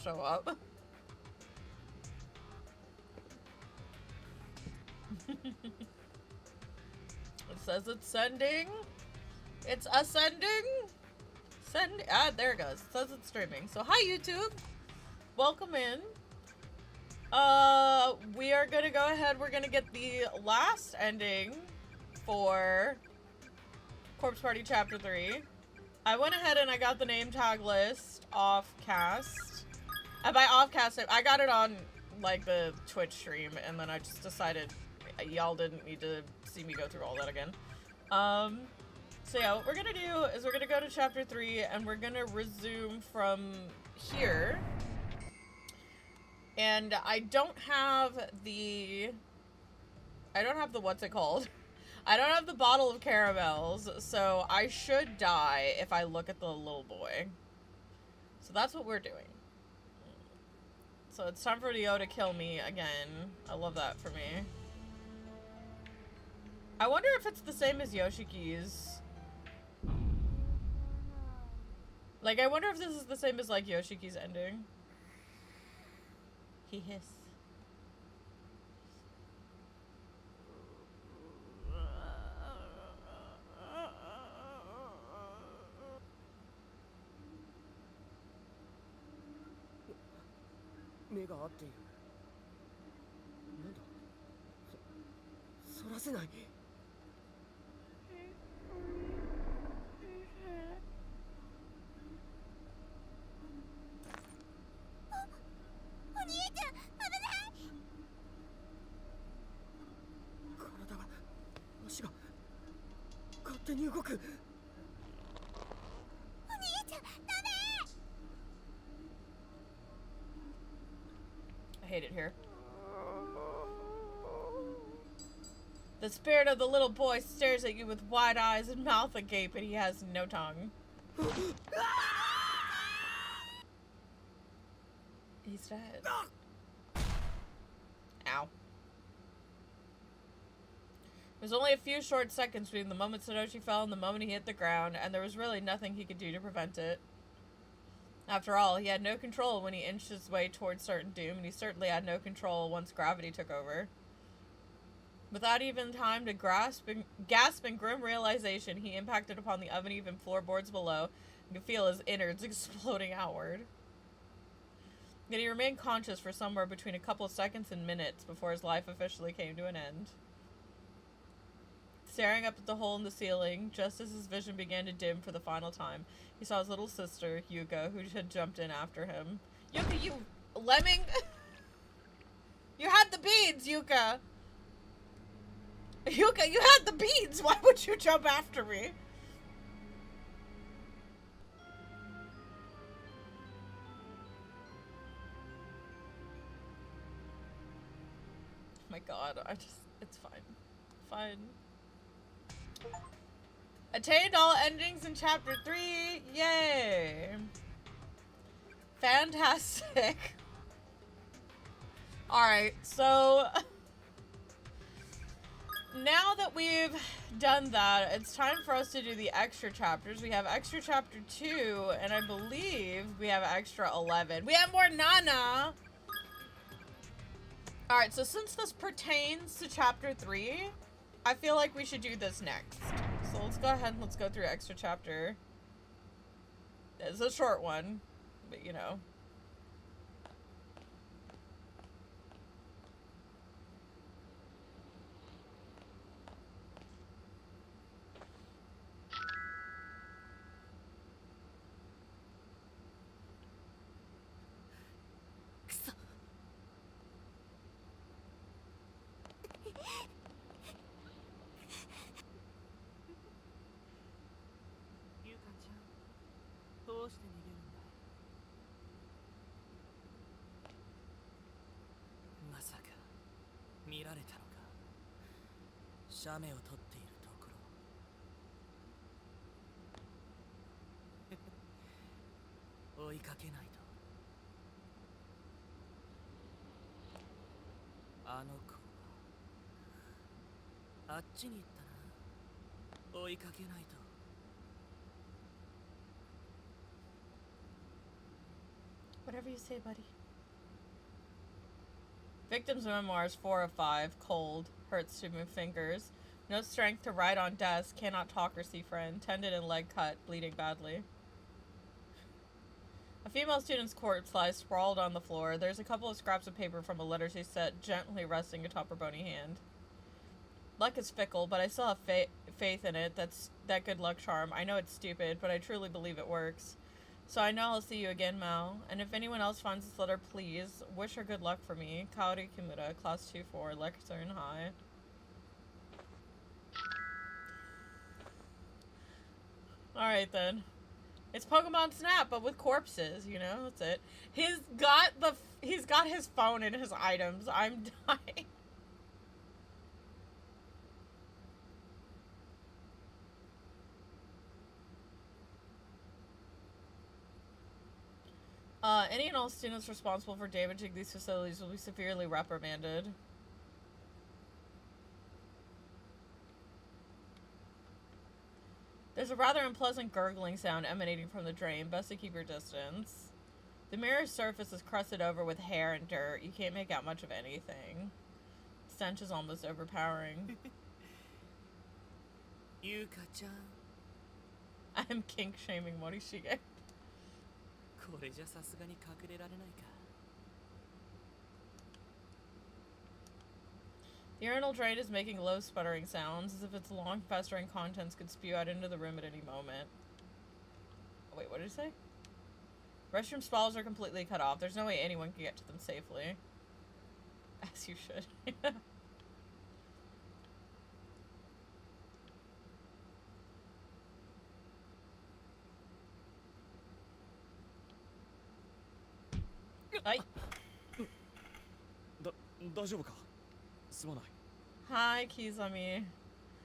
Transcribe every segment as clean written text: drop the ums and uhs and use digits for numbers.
show up. It says it's sending. It's ascending. Send. Ah, there it goes. It says it's streaming. So hi YouTube. Welcome in. We are gonna go ahead. We're gonna get the last ending for Corpse Party Chapter 3. I went ahead and I got the name tag list off cast. And by off cast, I got it on like the Twitch stream, and then I just decided y'all didn't need to see me go through all that again. So yeah, what we're gonna do is we're gonna go to chapter 3 and we're gonna resume from here. And I don't have the what's it called? I don't have the bottle of caramels, so I should die if I look at the little boy. So that's what we're doing. So it's time for Leo to kill me again. I love that for me. I wonder if it's the same as Yoshiki's. Like, I wonder if this is the same as, like, Yoshiki's ending. He hiss. I hate it here. The spirit of the little boy stares at you with wide eyes and mouth agape, and he has no tongue. He's dead. Ow. It was only a few short seconds between the moment Satoshi fell and the moment he hit the ground, and there was really nothing he could do to prevent it. After all, he had no control when he inched his way towards certain doom, and he certainly had no control once gravity took over. Without even time to gasp in grim realization, he impacted upon the uneven floorboards below and could feel his innards exploding outward. Yet he remained conscious for somewhere between a couple of seconds and minutes before his life officially came to an end. Staring up at the hole in the ceiling, just as his vision began to dim for the final time, he saw his little sister, Yuka, who had jumped in after him. Yuka, you lemming? You had the beads, Yuka! Yuka, you had the beads! Why would you jump after me? Oh my god, it's fine. Fine. Attained all endings in chapter 3! Yay! Fantastic. Alright, so now that we've done that, it's time for us to do the extra chapters. We have extra chapter 2, and I believe we have extra 11. We have more Nana! Alright, so since this pertains to chapter 3, I feel like we should do this next. So let's go ahead and let's go through extra chapter. It's a short one, but you know. Whatever you say, buddy. Victim's memoirs 4 of 5. Cold. Hurts to move fingers. No strength to write on desk. Cannot talk or see friend. Tendon and leg cut. Bleeding badly. A female student's corpse lies sprawled on the floor. There's a couple of scraps of paper from a letter she sent gently resting atop her bony hand. Luck is fickle, but I still have faith in it. That good luck charm. I know it's stupid, but I truly believe it works. So I know I'll see you again, Mao. And if anyone else finds this letter, please wish her good luck for me. Kaori Kimura, Class 2-4, Lectern High. Alright then. It's Pokemon Snap, but with corpses, you know? That's it. He's got his phone in his items. I'm dying. Any and all students responsible for damaging these facilities will be severely reprimanded. There's a rather unpleasant gurgling sound emanating from the drain. Best to keep your distance. The mirror's surface is crusted over with hair and dirt. You can't make out much of anything. Stench is almost overpowering. Yuka-chan. I'm kink-shaming Morishige. The urinal drain is making low sputtering sounds, as if its long festering contents could spew out into the room at any moment. Oh, wait, what did it say? Restroom stalls are completely cut off. There's no way anyone can get to them safely. As you should. Hi, Kizami.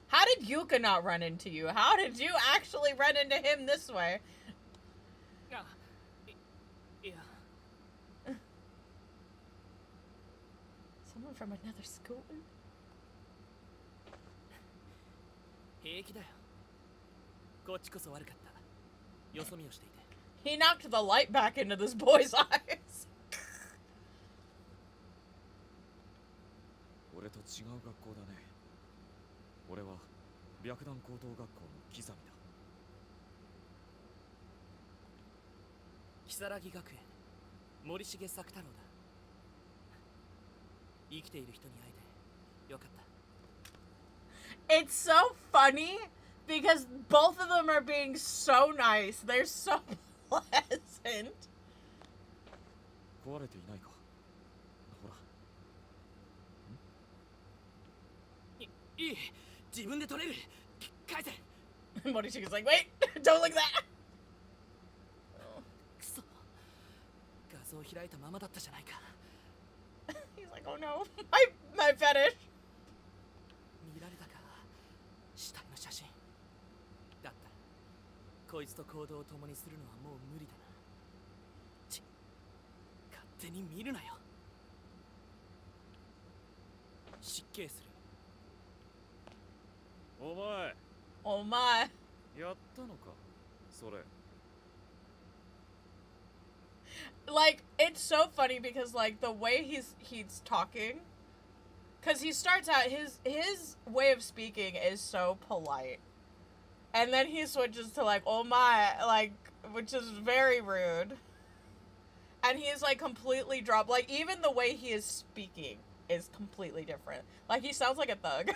How did Yuka not run into you? How did you actually run into him this way? Someone from another school? He knocked the light back into this boy's eyes. 俺と違う学校だね。俺は白檀高等学校の木ザミだ。如月学園森重作太郎だ。生きている人に会えてよかった。 It's so funny because both of them are being so nice. They're so pleasant. 壊れていないか。ほら。いい、自分で取れる。返せ。Morishige's like, wait, don't look at that. くそ。画像を開いたままだったじゃないか。He's like, oh no, my fetish. 見られたか。死体の写真。だったらこいつと行動を共にするのはもう無理だな。勝手に見るなよ。失敬する。お前。Oh my. やったのか。それ。 Like, it's so funny because like the way he's talking, because he starts out his way of speaking is so polite, and then he switches to like oh my, like, which is very rude, and he's like completely dropped. Like even the way he is speaking is completely different. Like he sounds like a thug.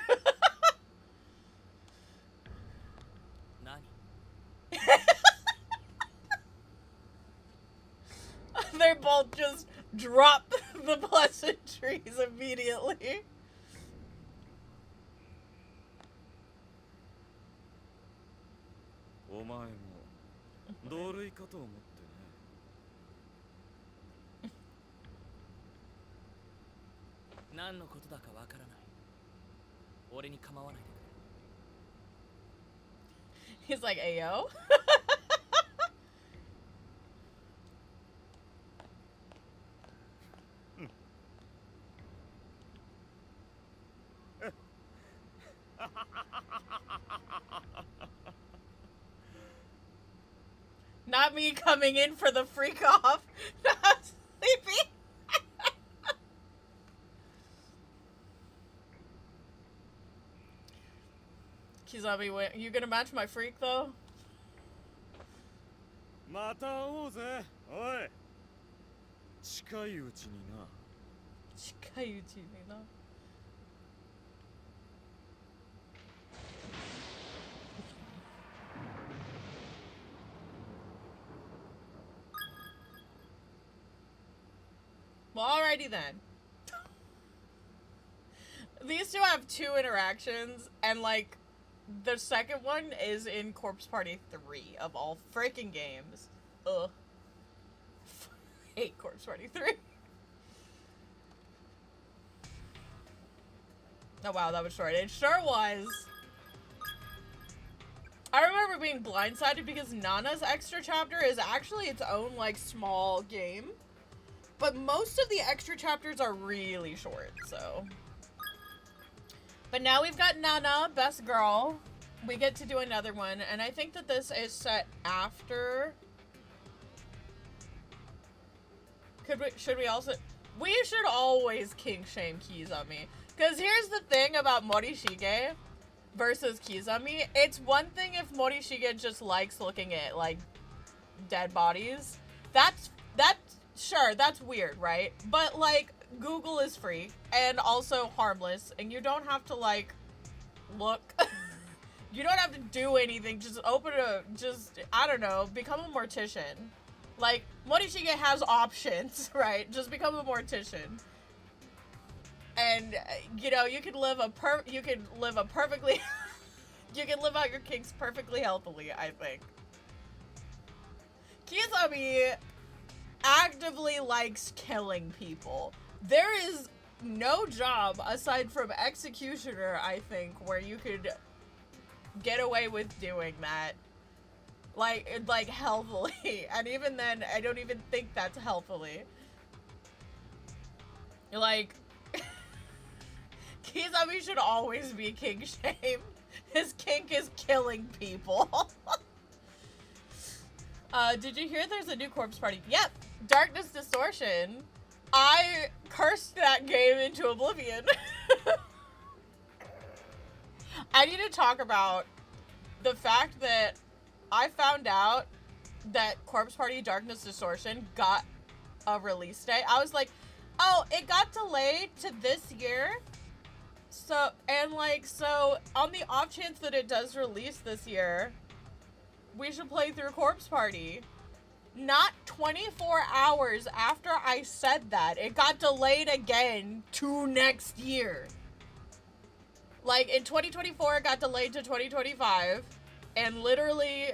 They both just drop the pleasantries immediately. Oh my, 同類かと思ってね。何のことだかわからない。俺に構わないでくれ。 He's like, Ayo. Not me coming in for the freak off. Kizami, you gonna match my freak though? また会おうぜおい近いうちにな Chikayuchi, Well, alrighty then. These two have 2 interactions, and like, the second one is in Corpse Party 3 of all freaking games. Ugh. I hate Corpse Party 3. Oh wow, that was short. It sure was. I remember being blindsided because Nana's extra chapter is actually its own, like, small game. But most of the extra chapters are really short, so. But now we've got Nana, best girl. We get to do another one, and I think that this is set after. Should we also? We should always king shame Kizami. Because here's the thing about Morishige versus Kizami. It's one thing if Morishige just likes looking at, like, dead bodies. That's sure, that's weird, right? But, like, Google is free and also harmless, and you don't have to, like, look. You don't have to do anything. Just I don't know, become a mortician. Like, Morishige has options, right? Just become a mortician. And, you know, you can live a perfectly you can live out your kinks perfectly healthily, I think. Kizami actively likes killing people. There is no job aside from executioner, I think, where you could get away with doing that. Like healthily. And even then, I don't even think that's healthily. Like, Kizami should always be king shame. His kink is killing people. Did you hear there's a new Corpse Party? Yep, Darkness Distortion. I cursed that game into oblivion. I need to talk about the fact that I found out that Corpse Party Darkness Distortion got a release date. I was like, oh, it got delayed to this year? So, and like, so, on the off chance that it does release this year, we should play through Corpse Party. Not 24 hours after I said that, it got delayed again to next year. Like, in 2024, it got delayed to 2025, and literally,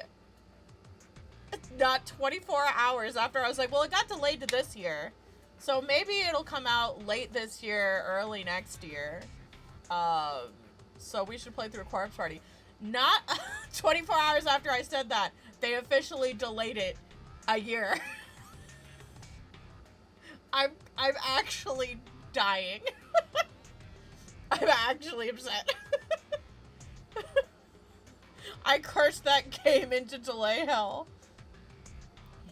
not 24 hours after, I was like, well, it got delayed to this year. So maybe it'll come out late this year, early next year. So we should play through Corpse Party. Not 24 hours after I said that, they officially delayed it a year. I'm actually dying. I'm actually upset. I cursed that game into delay hell.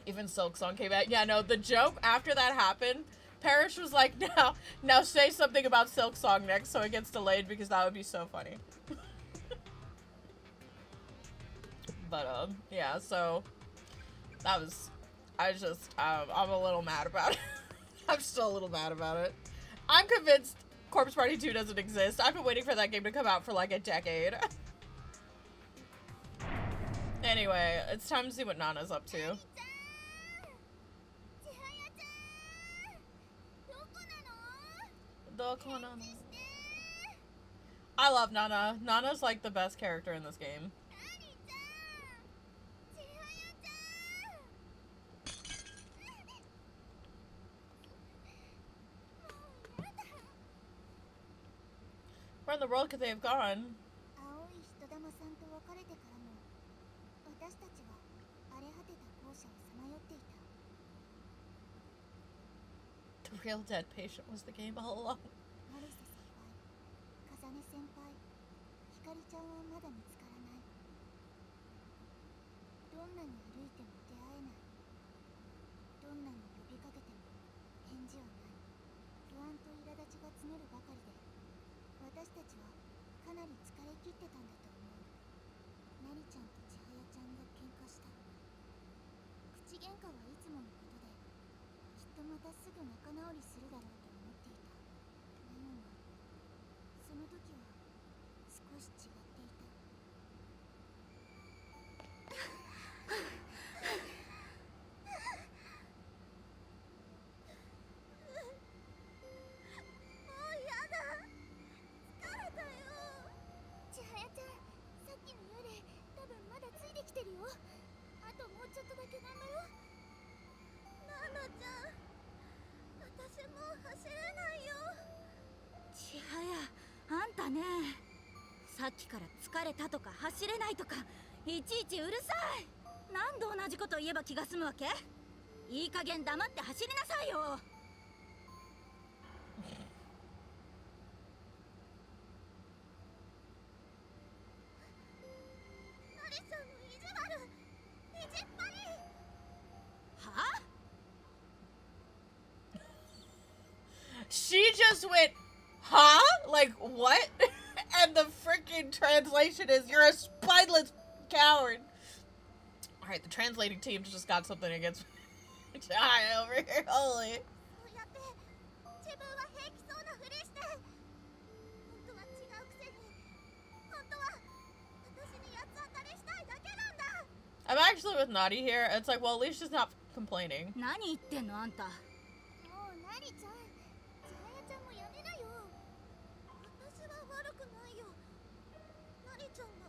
Even Silksong came out. Yeah, no, the joke after that happened, Parrish was like, now say something about Silksong next so it gets delayed because that would be so funny. But, yeah, so that was, I'm a little mad about it. I'm still a little mad about it. I'm convinced Corpse Party 2 doesn't exist. I've been waiting for that game to come out for like a decade. Anyway, it's time to see what Nana's up to. I love Nana. Nana's like the best character in this game. Where in the world could they have gone? The real dead patient was the game all along. なりちゃんと千早ちゃんが喧嘩した。口喧嘩はいつものことで、きっとまたすぐ仲直りするだろうと思っていた。なのにその時は少し違っていた。来てるよ。あともうちょっとだけ頑張ろう。ナナちゃん、私もう走れないよ。千早、あんたね、さっきから疲れたとか走れないとかいちいちうるさい。何度同じこと言えば気が済むわけ？いい加減黙って走りなさいよ。She just went, huh? Like, what? And the freaking translation is, you're a spineless coward. Alright, the translating team just got something against Jai over here. Holy. I'm actually with Naughty here. It's like, well, at least she's not complaining. 何言ってんのあんた。もうナリちゃん、千早ちゃんもやめなよ。私は悪くないよ。ナリちゃんが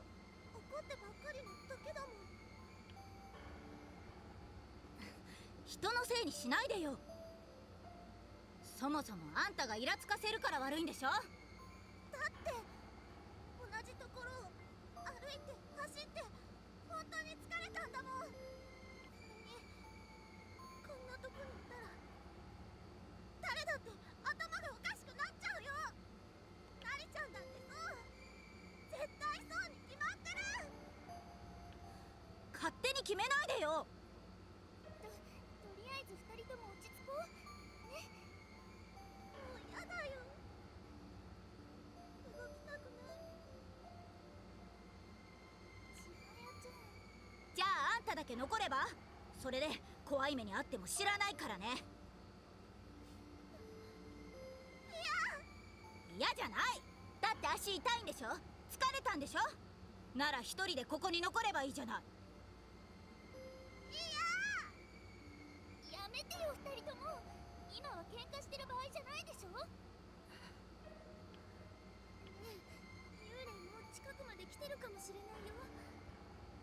怒ってばっかりのだけだもん。人のせいにしないでよ。そもそもあんたがイラつかせるから悪いんでしょ。だって同じところを歩いて走って本当に疲れたんだもん。こんなとこにいたら誰だって頭がおかしくなっちゃうよ。ナリちゃんだってそう。絶対そうに決まってる。勝手に決めないでよ。とりあえず2人とも落ち着こうね。もうやだよ。動きたくない。千早ちゃん。じゃああんただけ残れば、それで怖い目にあっても知らないからね。嫌じゃない。だって足痛いんでしょ。疲れたんでしょ。なら一人でここに残ればいいじゃない。やめてよ2人とも。今は喧嘩してる場合じゃないでしょ。ねえ、幽霊もう近くまで来てるかもしれないよ。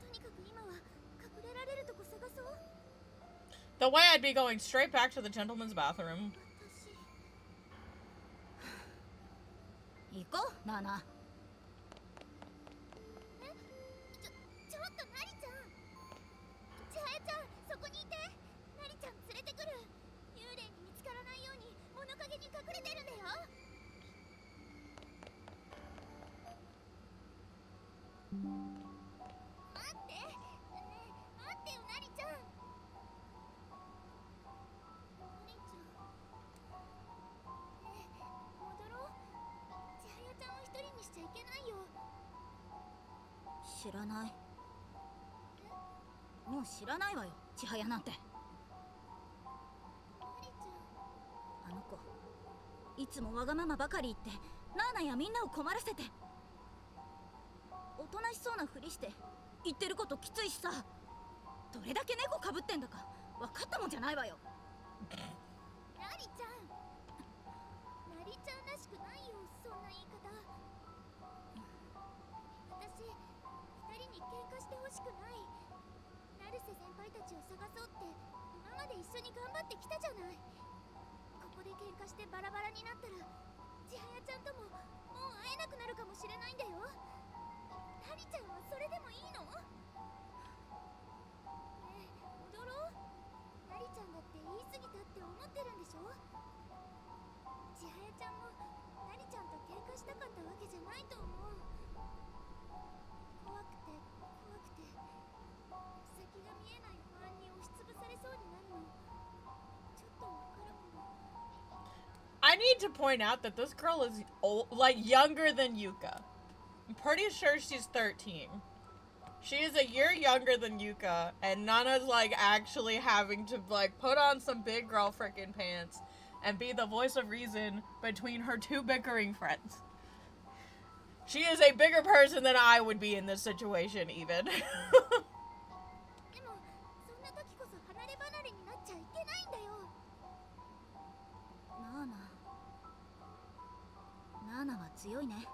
とにかく今は隠れられるとこ探そう。 The way I'd be going straight back to the gentleman's bathroom. 行こう、ナナ。ちょっとナリちゃん。千早ちゃん、そこにいて。ナリちゃん連れてくる。幽霊に見つからないように物陰に隠れてるんだよ。待ってねえ、待ってよナリちゃん。ナリちゃんねえ、戻ろう。千早ちゃんを一人にしちゃいけないよ。知らない。もう知らないわよ、千早なんて。ナリちゃん。あの子いつもわがままばかり言ってナーナやみんなを困らせて、おとなしそうなふりして言ってることきついしさ。どれだけ猫かぶってんだか分かったもんじゃないわよ。ナリちゃん。ナリちゃんらしくないよ、そんな言い方。私2人に喧嘩してほしくない。成瀬先輩たちを探そうって今まで一緒に頑張ってきたじゃない。ここで喧嘩してバラバラになったら千早ちゃんとももう会えなくなるかもしれないんだよ。ナリちゃんはそれでもいいの？ねえ、戻ろう。ナリちゃんだって言い過ぎたって思ってるんでしょ。千早ちゃんもナリちゃんと喧嘩したかったわけじゃないと思う。怖くて怖くて先が見えない不安に押しつぶされそうになるの。ちょっとわかるもん。 I need to point out that this girl is old, like younger than Yuka. I'm pretty sure she's 13. She is a year younger than Yuka, and Nana's like actually having to like put on some big girl frickin' pants and be the voice of reason between her two bickering friends. She is a bigger person than I would be in this situation, even. でもそんな時こそ離れ離れになっちゃいけないんだよ。ナーナは強いね。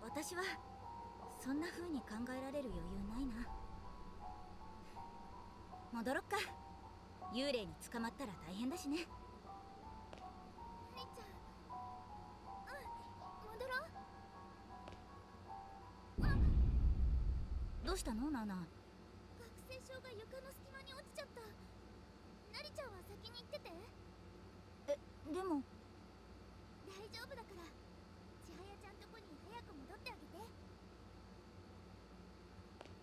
私はそんな風に考えられる余裕ないな。戻ろっか。幽霊に捕まったら大変だしね。ナリちゃん、戻ろう。どうしたのナーナ？学生証が床の隙間に落ちちゃった。ナリちゃんは先に行ってて。でも大丈夫だから。千早ちゃんとこに早く戻ってあげて。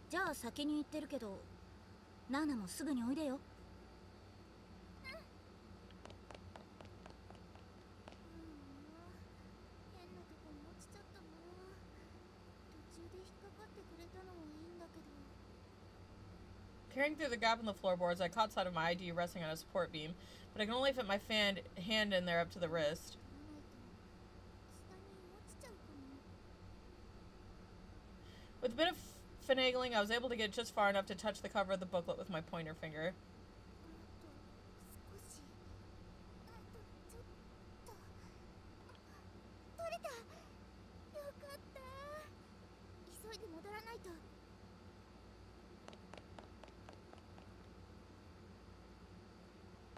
じゃあ先に行ってるけど、ナーナもすぐにおいでよ。変なとこに落ちちゃったな。途中で引っかかってくれたのはいいんだけど。 Peering through the gap in the floorboards, I caught sight of my ID resting on a support beam, but I can only fit my hand in there up to the wrist. 取らないと下に落ちちゃうかも。 With a bit of finagling, I was able to get just far enough to touch the cover of the booklet with my pointer finger. 少し。ちょっと。取れた。よかった。急いで戻らないと。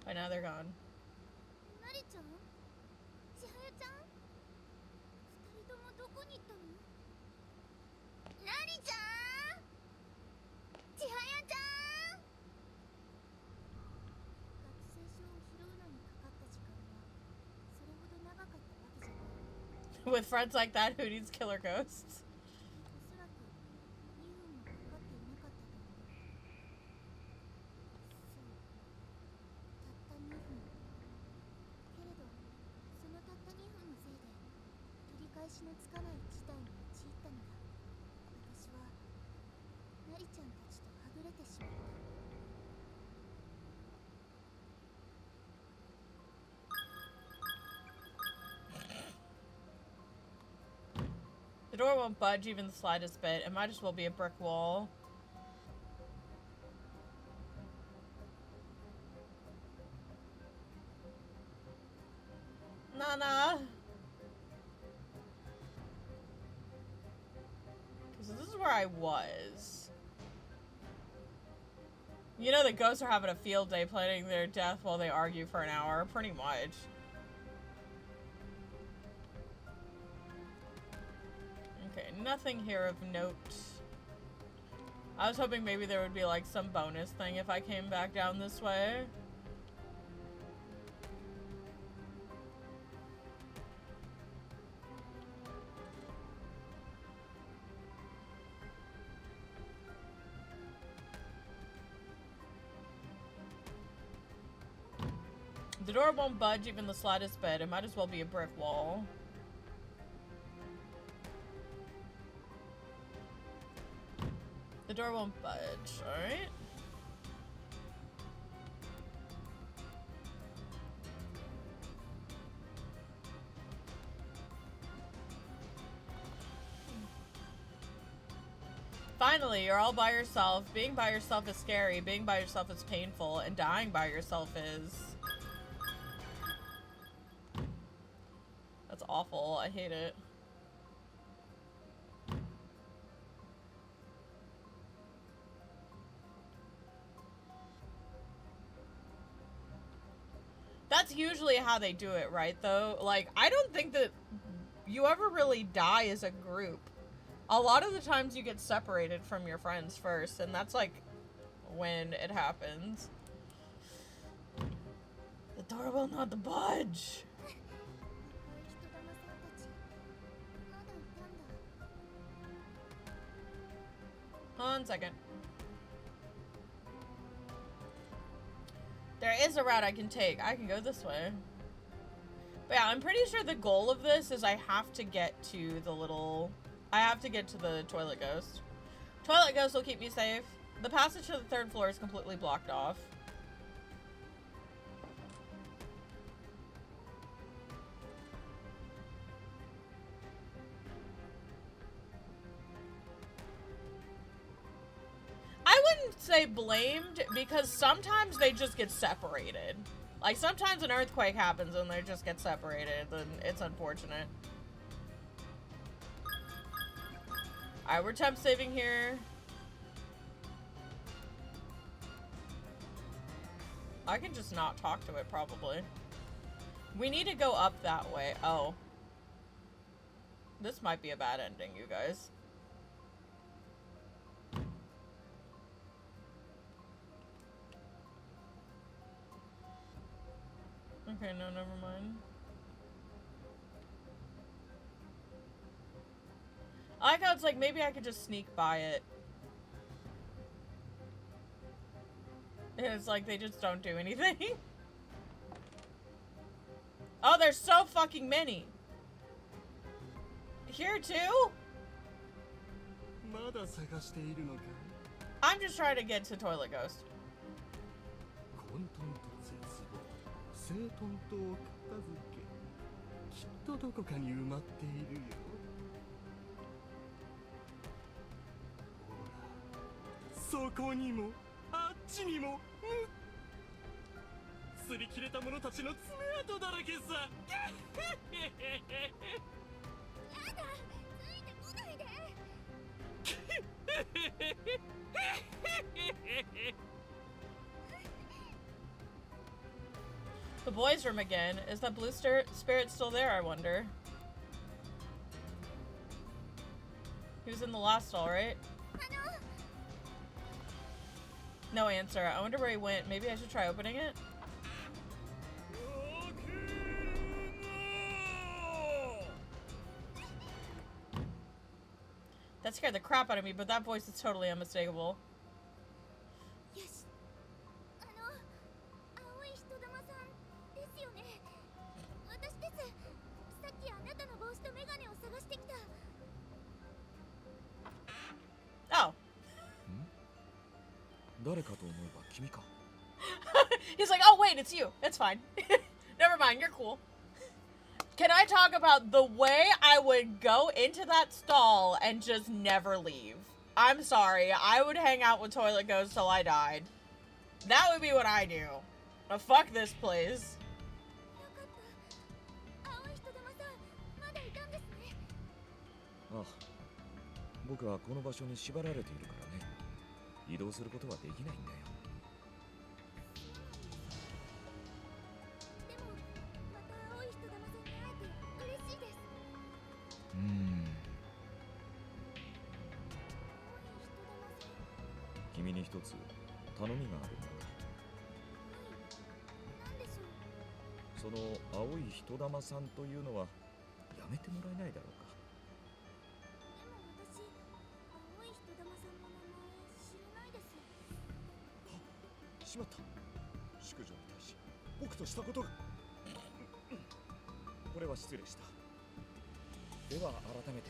By now they're gone. ナリちゃん？千早ちゃん？二人ともどこに行ったの？ナリちゃん？千早ちゃん？学生証を拾うのにかかった時間はそれほど長かったわけじゃない。 With friends like that, who needs killer ghosts? おそらく2分もかかっていなかったと思う。そう。たった2分。けれど、そのたった2分のせいで取り返しのつかない事態に陥ったのだ。私はナリちゃんたちとはぐれてしまった。 The door won't budge even the slightest bit. It might as well be a brick wall. Nana! Because this is where I was. You know the ghosts are having a field day planning their death while they argue for an hour, pretty much. Okay, nothing here of note. I was hoping maybe there would be like some bonus thing if I came back down this way. The door won't budge even the slightest bit. It might as well be a brick wall. The door won't budge, alright? Finally, you're all by yourself. Being by yourself is scary, being by yourself is painful, and dying by yourself is... That's awful. I hate it. That's usually how they do it, right, though? Like, I don't think that you ever really die as a group. A lot of the times you get separated from your friends first, and that's, like, when it happens. The door will not budge. 1 second. There is a route I can take. I can go this way. But yeah, I'm pretty sure the goal of this is I have to get to the little... I have to get to the toilet ghost. Toilet Ghost will keep me safe. The passage to the third floor is completely blocked off. I wouldn't say blamed, because sometimes they just get separated. Like, sometimes an earthquake happens and they just get separated, and it's unfortunate. Alright, we're temp saving here. I can just not talk to it, probably. We need to go up that way. Oh. This might be a bad ending, you guys. Okay, no, never mind. I like how it's like, maybe I could just sneak by it. And it's like, they just don't do anything. Oh, there's so fucking many. Here too? まだ探しているのかい I'm just trying to get to Toilet Ghost. 混沌と絶望整頓とお片付けきっとどこかに埋まっているよほらそこにもあっちにも擦り切れた者たちの爪痕だらけさやだついてこないで The boys' room again. Is that blue spirit still there, I wonder? He was in the last stall, right? No answer. I wonder where he went. Maybe I should try opening it? That scared the crap out of me, but that voice is totally unmistakable. よし青い人玉さんですよね私ですさっきあなたの帽子とメガネを探してきた Oh. 誰かと思えば君か He's like, oh wait, it's you. It's fine. Never mind, you're cool. Can I talk about the way I would go into that stall and just never leave? I'm sorry, I would hang out with Toilet Ghost till I died. That would be what I do. Now fuck this place. よかった青い人玉さんまだいたんですねああ僕はこの場所に縛られているからね移動することはできないんだよでもまた青い人玉さんに会えて嬉しいですうーん青い人玉さん君に一つ頼みがあるんだがなんでしょうその青い人玉さんというのはやめてもらえないだろうかでも私青い人玉さんの名前知らないですしまった淑女に対し僕としたことがこれは失礼したでは改めて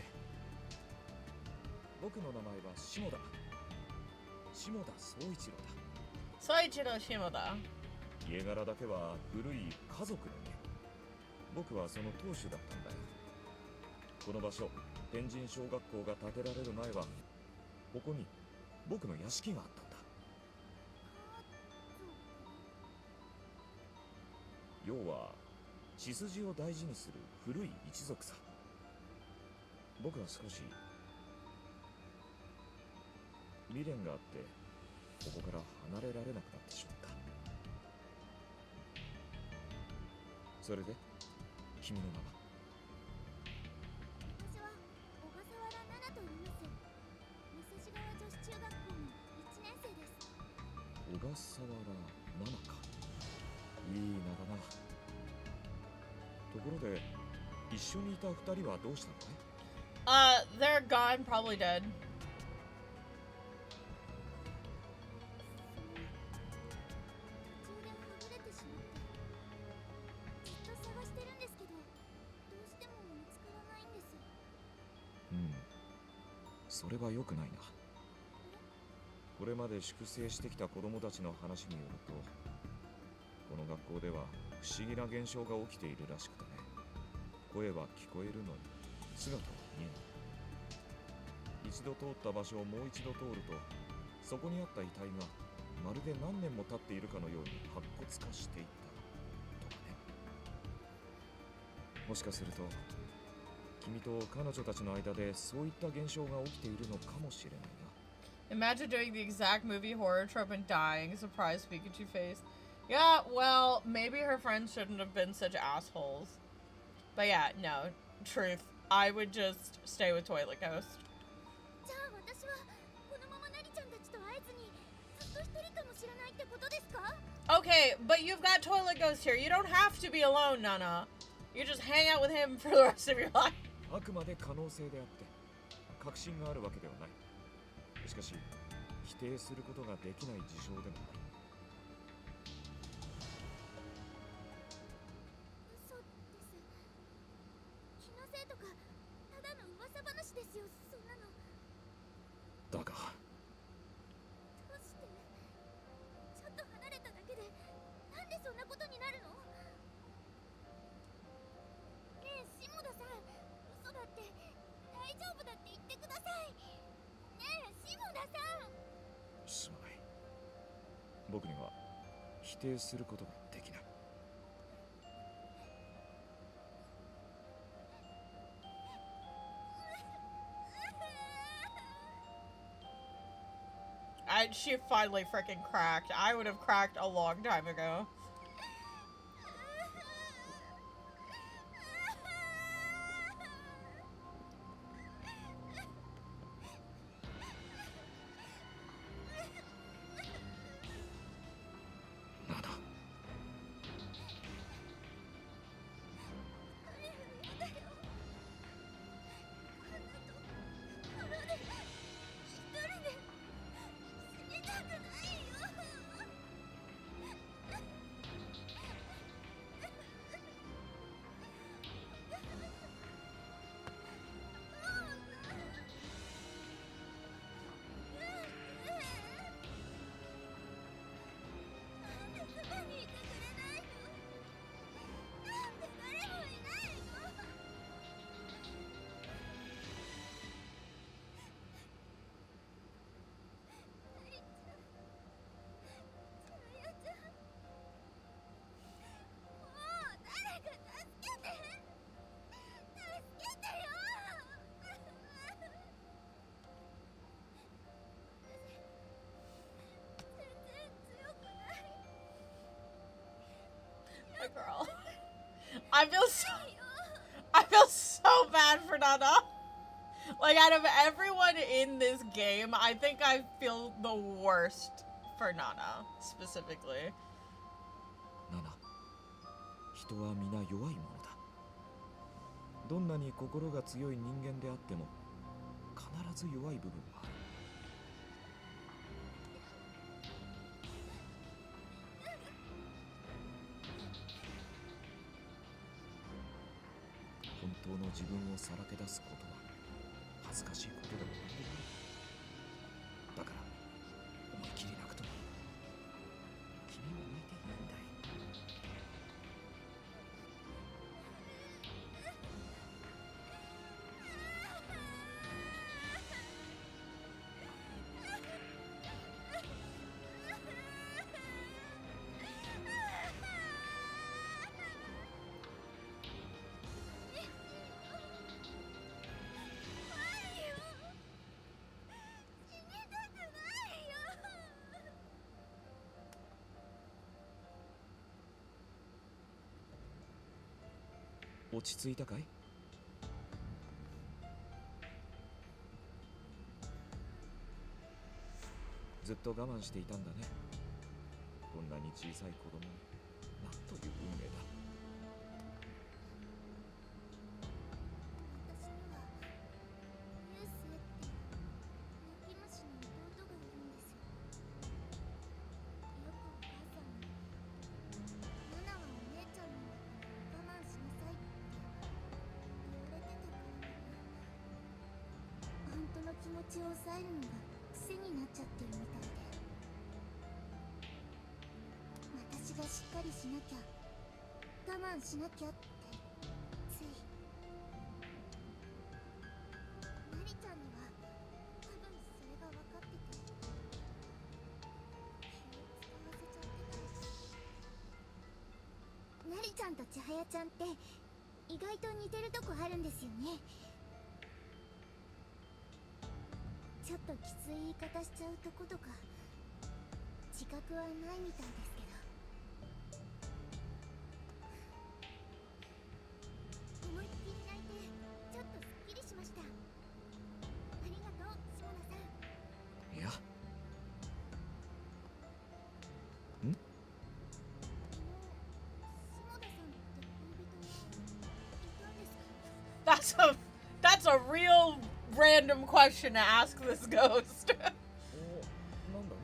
僕の名前は下田総一郎だ Soichiro Shimoda. 家柄だけは古い家族の家僕はその当主だったんだよこの場所天神小学校が建てられる前はここに僕の屋敷があったんだ要は血筋を大事にする古い一族さ僕は少し未練があってここから離れられなくなってしまったそれで君の名は私は小笠原奈々と言います武蔵川女子中学校の1年生です小笠原奈々かいい名だなところで一緒にいた二人はどうしたのね They're gone, probably dead. 途中ではぐれてしまってずっと探してるんですけどどうしても見つからないんですうんそれは良くないなこれまで粛清してきた子供たちの話によると、この学校では不思議な現象が起きているらしくてね。声は聞こえるのに姿は見えない。一度通った場所をもう一度通ると、そこにあった遺体がまるで何年も経っているかのように白骨化していたとかね。もしかすると君と彼女たちの間でそういった現象が起きているのかもしれないな。 Imagine doing the exact movie horror trope and dying. Surprise Pikachu face. Yeah, well, maybe her friends shouldn't have been such assholes. But yeah, no. Truth. I would just stay with Toilet Ghost. じゃあ私はこのままナリちゃんたちと会えずにずっと一人かもしれないってことですか？ Okay, but you've got Toilet Ghost here. You don't have to be alone, Nana. You just hang out with him for the rest of your life. あくまで可能性であって確信があるわけではない。しかし否定することができない事象でもない。嘘です。気のせいとかただの噂話ですよ、そんなの。だがどうしてちょっと離れただけでなんでそんなことになるの？ねえ下田さん、嘘だって大丈夫だって言ってください。ねえ下田さん。すまない。僕には否定することができない。She finally freaking cracked. I would have cracked a long time ago. My girl. I feel so bad for Nana. Like, out of everyone in this game, I think I feel the worst for Nana, specifically. ナナ、人は皆弱いものだ。どんなに心が強い人間であっても必ず弱い部分はある。本当の自分をさらけ出すことは恥ずかしいことでも何でもない。だから思い切り泣くといい。君も泣いていいんだよ。落ち着いたかい？ずっと我慢していたんだね。こんなに小さい子供に。なんという運命だ。私にはユースエっていう泣き虫の弟がいるんですよ。よくお母さんに「ナナはお姉ちゃんなんだから我慢しなさい」って言われてたからね。本当の気持ちを抑えるのが癖癖になっちゃってるみたいで、私がしっかりしなきゃ、我慢しなきゃってつい。マリちゃんには多分それが分かってて、気を使わせちゃってた。マリちゃんと千早ちゃんって意外と似てるとこあるんですよね。ちょっときつい言い方しちゃうとことか自覚はないみたいですけど、思いっきり泣いてちょっとすっきりしました。ありがとう下田さん。いや、下田さんって恋人はいたんですか？ That's a real random question to ask this ghost. お、なんだ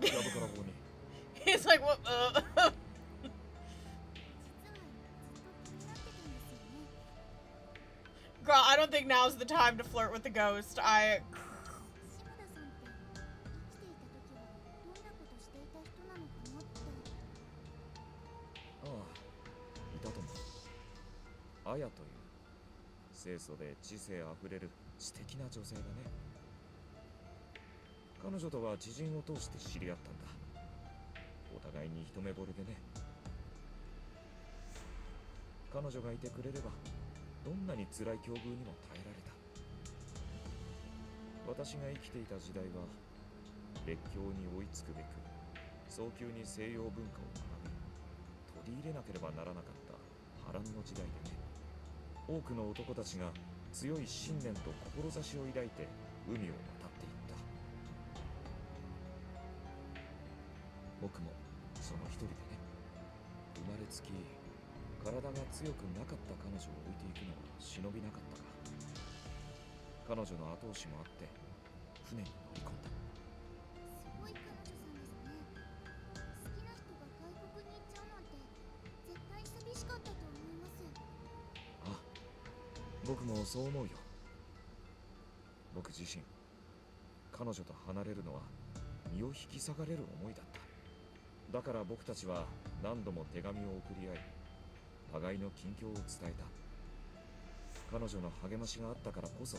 ね、やぶから棒に。 He's like, what? 実はずっと気になってたんですよね。 Girl, I don't think now's the time to flirt with the ghost. 下田さんって生きていた時はどんなことしていた人なのかなって。ああ、いたと思う。アヤという清楚で知性あふれる知的な女性だね。彼女とは知人を通して知り合ったんだ。お互いに一目惚れでね。彼女がいてくれればどんなに辛い境遇にも耐えられた。私が生きていた時代は列強に追いつくべく早急に西洋文化を学び取り入れなければならなかった波乱の時代でね。多くの男たちが強い信念と志を抱いて海を渡っていった。僕もその一人でね。生まれつき体が強くなかった彼女を置いていくのは忍びなかったが、彼女の後押しもあって船に乗り込んだ。すごい彼女さんですね。好きな人が外国に行っちゃうなんて絶対寂しかったと思います。あ、僕もそう思うよ。僕自身彼女と離れるのは身を引き裂かれる思いだった。だから僕たちは何度も手紙を送り合い、互いの近況を伝えた。彼女の励ましがあったからこそ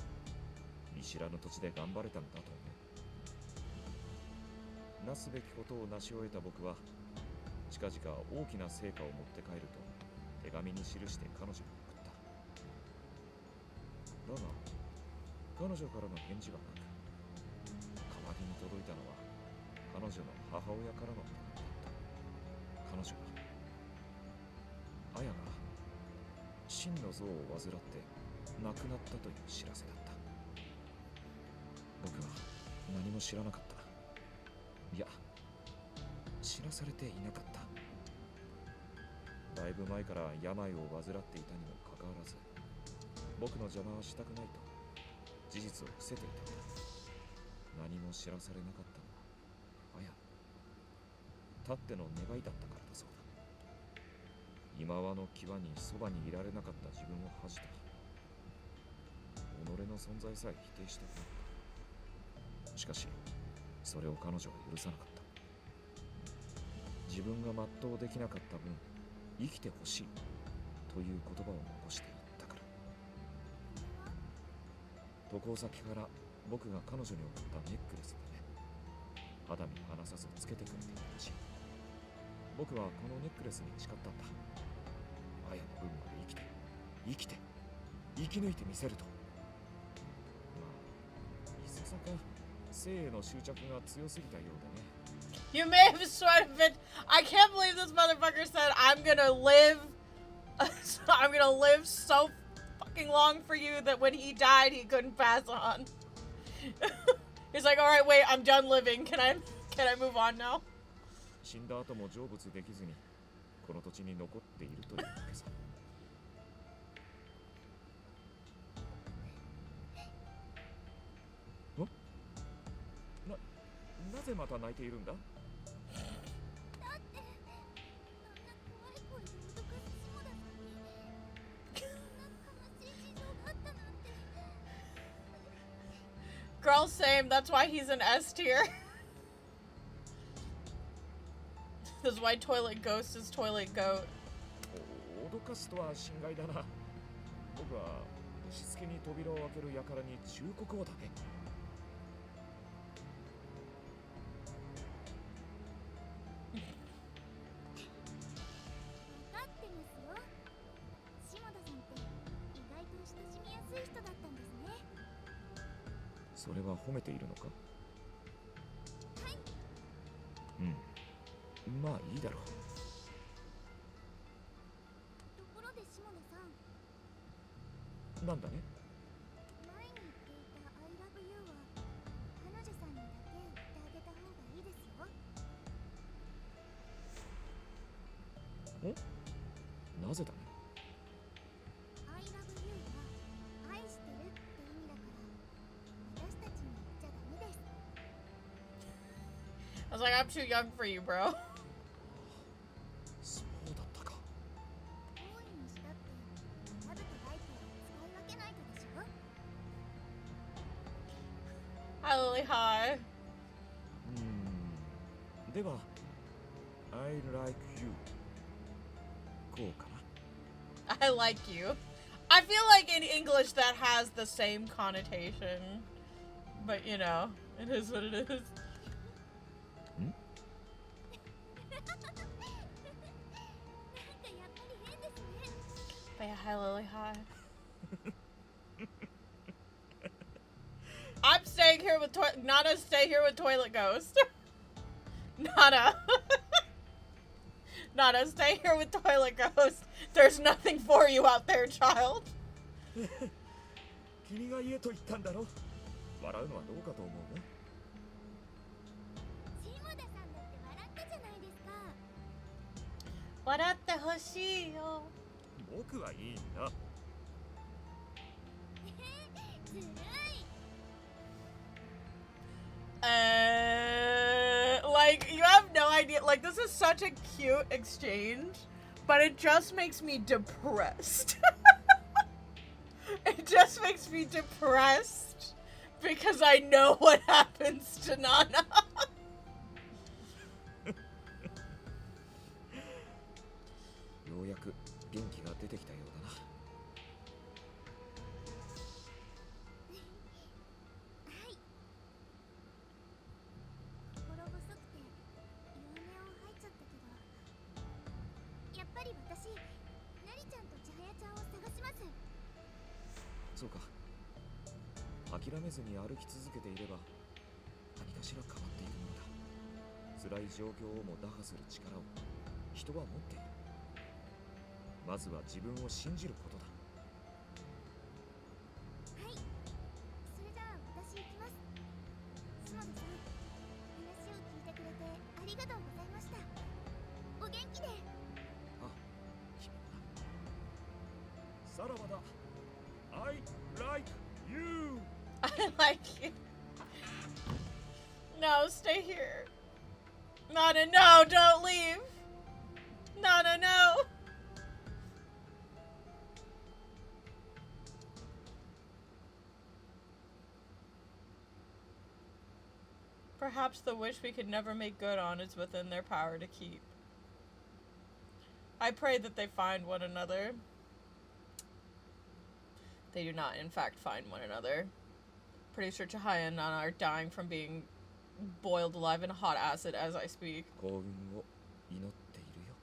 見知らぬ土地で頑張れたのだと思う。なすべきことを成し終えた僕は近々大きな成果を持って帰ると手紙に記して彼女に送った。だが彼女からの返事はなく、代わりに届いたのは彼女の母親からの手紙だった。彼女が、アヤが真の像を患って亡くなったという知らせだった。僕は何も知らなかった。いや、知らされていなかった。だいぶ前から病を患っていたにもかかわらず、僕の邪魔はしたくないと事実を伏せていたんだ。何も知らされなかったのは、あやたっての願いだったからだそうだ。今和の際にそばにいられなかった自分を恥じた。己の存在さえ否定したくなった。しかしそれを彼女は許さなかった。自分が全うできなかった分生きてほしいという言葉を残していったから。渡航先から僕が彼女に送ったネックレスでね、肌身離さずつけてくれていたらしい。僕はこのネックレスに誓ったんだ。アヤの分まで生きて生き抜いてみせると。まあいささか生への執着が強すぎたようでね。You may have sort of been. I can't believe this motherfucker said, I'm gonna live so fucking long for you that when he died, he couldn't pass on. He's like, alright, wait, I'm done living. Can I move on now? 死んだ後も成仏できずにこの土地に残っているというわけさ。なぜまた泣いているんだ？だってあんな怖い声で脅かす下田さんにこんな悲しい事情があったなんて。Girl, all same. That's why he's an S tier. This white toilet ghost is toilet goat. 脅かすとは心外だな。僕はしつけに扉を開ける輩に忠告をだね。分かってますよ。下田さんって意外と親しみやすい人だったんですね。それは褒めているのか？はい。うん。まあいいだろう。ところで下田さん、なんだね？前に言っていた I love you は彼女さんにだけ言ってあげた方がいいですよ。なぜだね？ I love you は愛してるって意味だから私たちに言っちゃダメです。 I was like, I'm too young for you, bro. そうだったか。好意にしたってラブとライクを使い分けないとでしょ。 Hi, Lily. Hi. では I like you こうかな。 I like you. I feel like in English that has the same connotation. But, you know, it is what it is. ん？なんかやっぱり変ですね。 But yeah, hi, Lily. Hi. I'm staying here with Nana. Stay here with Toilet Ghost. Nana. Nana, stay here with Toilet Ghost. There's nothing for you out there, child. 君が言えと言ったんだろ。笑うのはどうかと思うね。下田さんだって笑ったじゃないですか。笑ってほしいよ。僕はいいんだ。ずるい。Like, you have no idea. Like, this is such a cute exchange, but it just makes me depressed. It just makes me depressed because I know what happens to Nana. ようやく元気が出てきたようだな。はい。心細くて弱音を吐いちゃったけど、やっぱり私、なりちゃんと千早ちゃんを探します。そうか。諦めずに歩き続けていれば何かしら変わっていくものだ。辛い状況をも打破する力を人は持っている。まずは自分を信じることだ。はい。それじゃあ私行きます。下田さん、話を聞いてくれてありがとうございました。お元気で。あ、君もだ。さらばだ。I like you. I like you. No, stay here. Nana, no, don't leave. Nana, no. Perhaps the wish we could never make good on is within their power to keep. I pray that they find one another. They do not, in fact, find one another. Pretty sure Chihaya and Nana are dying from being boiled alive in hot acid as I speak. 幸運を祈っているよ。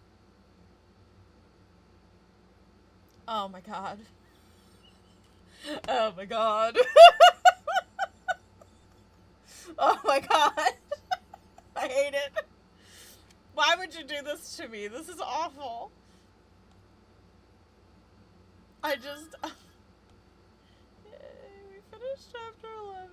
Oh my god. Oh my god. Oh my god. I hate it. Why would you do this to me? This is awful. I just... Yay, we finished chapter 11.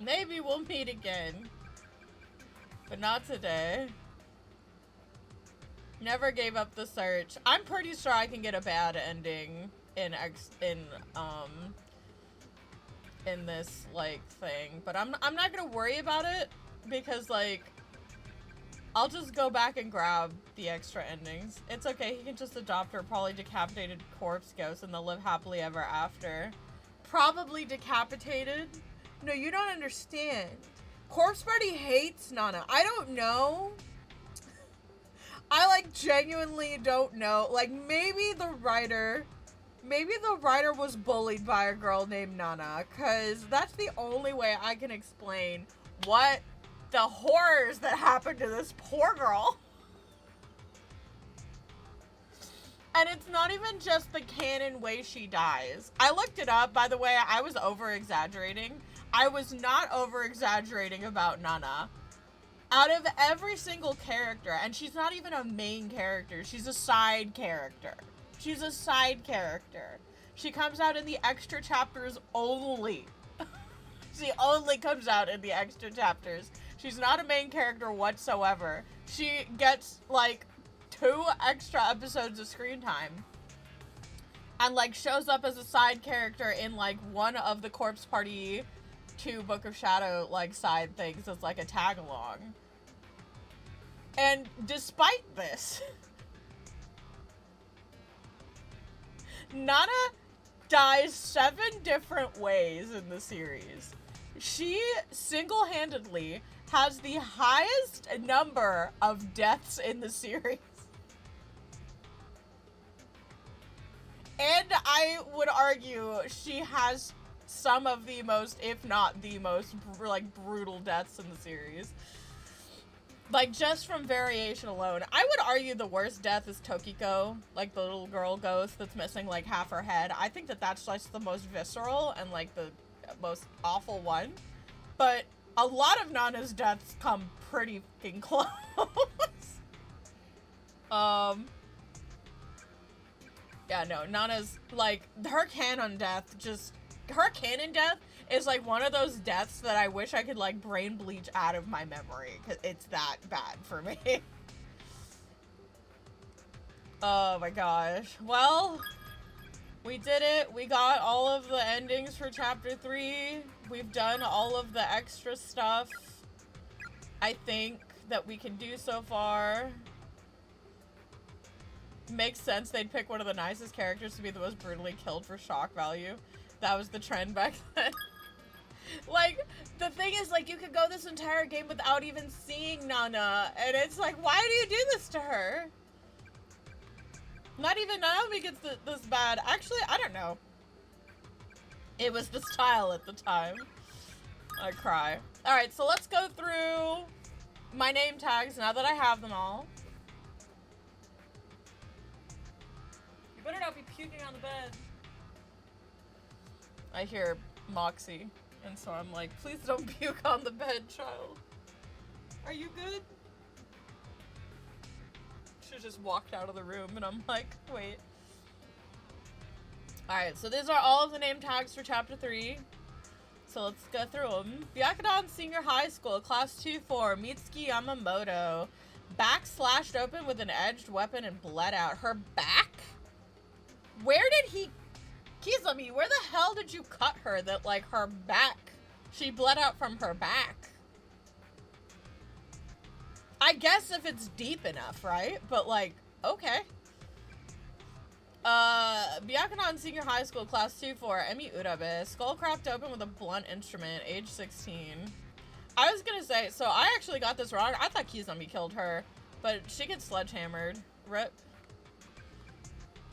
Maybe we'll meet again. But not today. Never gave up the search. I'm pretty sure I can get a bad ending in this like thing, but I'm not gonna worry about it because like I'll just go back and grab the extra endings. It's okay. He can just adopt her probably decapitated corpse ghost and they'll live happily ever after. Probably decapitated. No, you don't understand. Corpse Party hates Nana. I don't know. I like genuinely don't know. Like maybe the writer was bullied by a girl named Nana, cause that's the only way I can explain what the horrors that happened to this poor girl. And it's not even just the canon way she dies. I looked it up, by the way, I was over-exaggerating. I was not over-exaggerating about Nana. Out of every single character, and she's not even a main character, she's a side character. She's a side character. She comes out in the extra chapters only. She only comes out in the extra chapters. She's not a main character whatsoever. She gets, like, 2 extra episodes of screen time. And, like, shows up as a side character in, like, one of the Corpse Party 2 Book of Shadow, like, side things as, like, a tag-along. And despite this, Nana dies 7 different ways in the series. She single-handedly has the highest number of deaths in the series. And I would argue she has some of the most, if not the most, like, brutal deaths in the series. Like, just from variation alone. I would argue the worst death is Tokiko, like the little girl ghost that's missing, like, half her head. I think that that's just the most visceral and, like, the most awful one. But a lot of Nana's deaths come pretty fucking close. Yeah, no, Nana's, like, her canon death is like one of those deaths that I wish I could like brain bleach out of my memory because it's that bad for me. Oh my gosh. Well, we did it. We got all of the endings for chapter 3. We've done all of the extra stuff I think that we can do so far. Makes sense they'd pick one of the nicest characters to be the most brutally killed for shock value. That was the trend back then. Like, the thing is, like, you could go this entire game without even seeing Nana, and it's like, why do you do this to her? Not even Naomi gets this bad. Actually, I don't know. It was the style at the time. I cry. Alright, so let's go through my name tags now that I have them all. You better not be puking on the bed. I hear Moxie, and so I'm like, please don't puke on the bed, child. Are you good? She just walked out of the room, and I'm like, wait. Alright, so these are all of the name tags for Chapter 3. So let's go through them. Byakadon Senior High School, Class 2-4, Mitsuki Yamamoto. Back slashed open with an edged weapon and bled out. Her back? Where did he... Kizami, where the hell did you cut her that, like, her back... She bled out from her back? I guess if it's deep enough, right? But, like, okay. Byakadon Senior High School, Class 2-4, Emi Urabe. Skull cracked open with a blunt instrument, age 16. I was gonna say, so I actually got this wrong. I thought Kizami killed her, but she gets sledgehammered. Rip.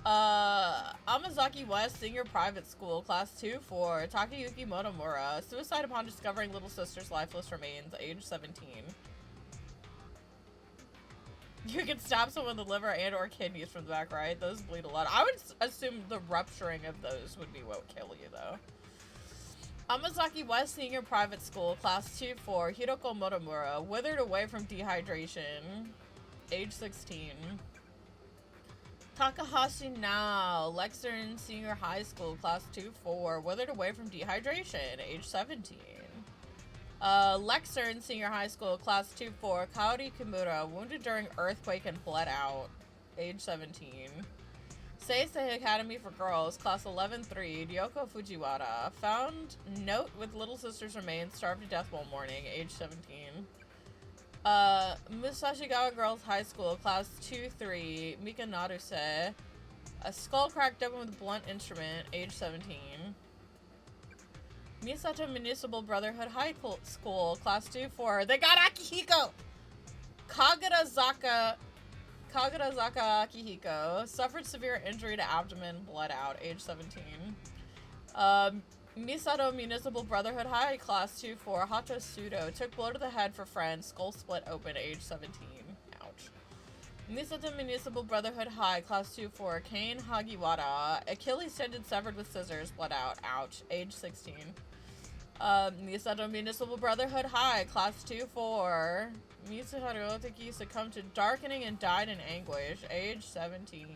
Amazaki West Senior Private School, Class 2-4, Takayuki Motomura. Suicide upon discovering little sister's lifeless remains, age 17. You can stab someone with the liver and or kidneys from the back, right? Those bleed a lot. I would assume the rupturing of those would be what would kill you, though. Amazaki West Senior Private School, Class 2-4, Hiroko Motomura. Withered away from dehydration, age 16. Takahashi Nao, Lexington Senior High School, Class 2-4, withered away from dehydration, age 17. Lexington Senior High School, Class 2-4, Kaori Kimura, wounded during earthquake and bled out. age 17. Seisei Academy for Girls, class 11-3, Ryoko Fujiwara. Found note with little sister's remains, starved to death one morning, age 17. Musashigawa Girls High School, class 2-3, Mika Naruse. A skull cracked open with a blunt instrument, age 17. Misato Municipal Brotherhood High School, class 2-4. They got Akihiko! Kagarazaka Akihiko suffered severe injury to abdomen, bled out, age 17. Misato Municipal Brotherhood High, class 2-4. Hato Sudo took blow to the head for friend, skull split open, age 17. Ouch. Misato Municipal Brotherhood High, class 2-4. Kane Hagiwara, Achilles tendon severed with scissors, bled out, ouch, age 16. Misato Municipal Brotherhood High, class 2-4. Mitsuharu Otaki succumbed to darkening and died in anguish, age 17.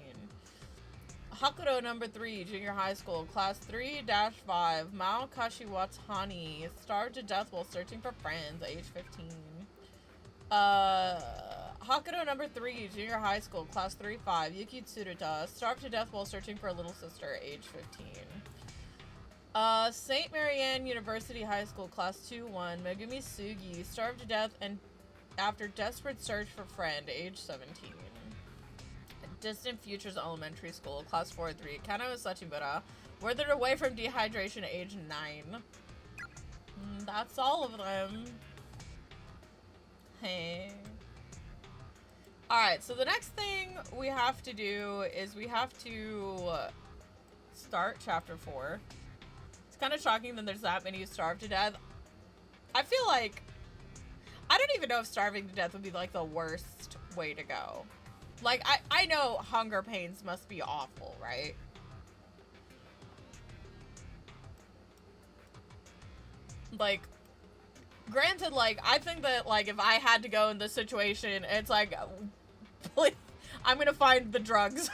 Hakuro number 3, junior high school, class 3-5. Mao Kashiwatani starved to death while searching for friends, age 15. Hakuro number 3, junior high school, class 3-5. Yuki Tsuruta starved to death while searching for a little sister, age 15. St. Marianne University High School, class 2-1. Megumi Sugi starved to death and after desperate search for friend, age 17. Distant Futures Elementary School, class 4-3. Kano Sachimura withered away from dehydration, age 9. That's all of them. Hey. Alright, so the next thing we have to do is we have to start chapter 4. It's kind of shocking that there's that many who starved to death. I feel like I don't even know if starving to death would be like the worst way to go. Like, I know hunger pains must be awful, right? Like, granted, like, I think that, like, if I had to go in this situation, it's like, please, I'm gonna find the drugs.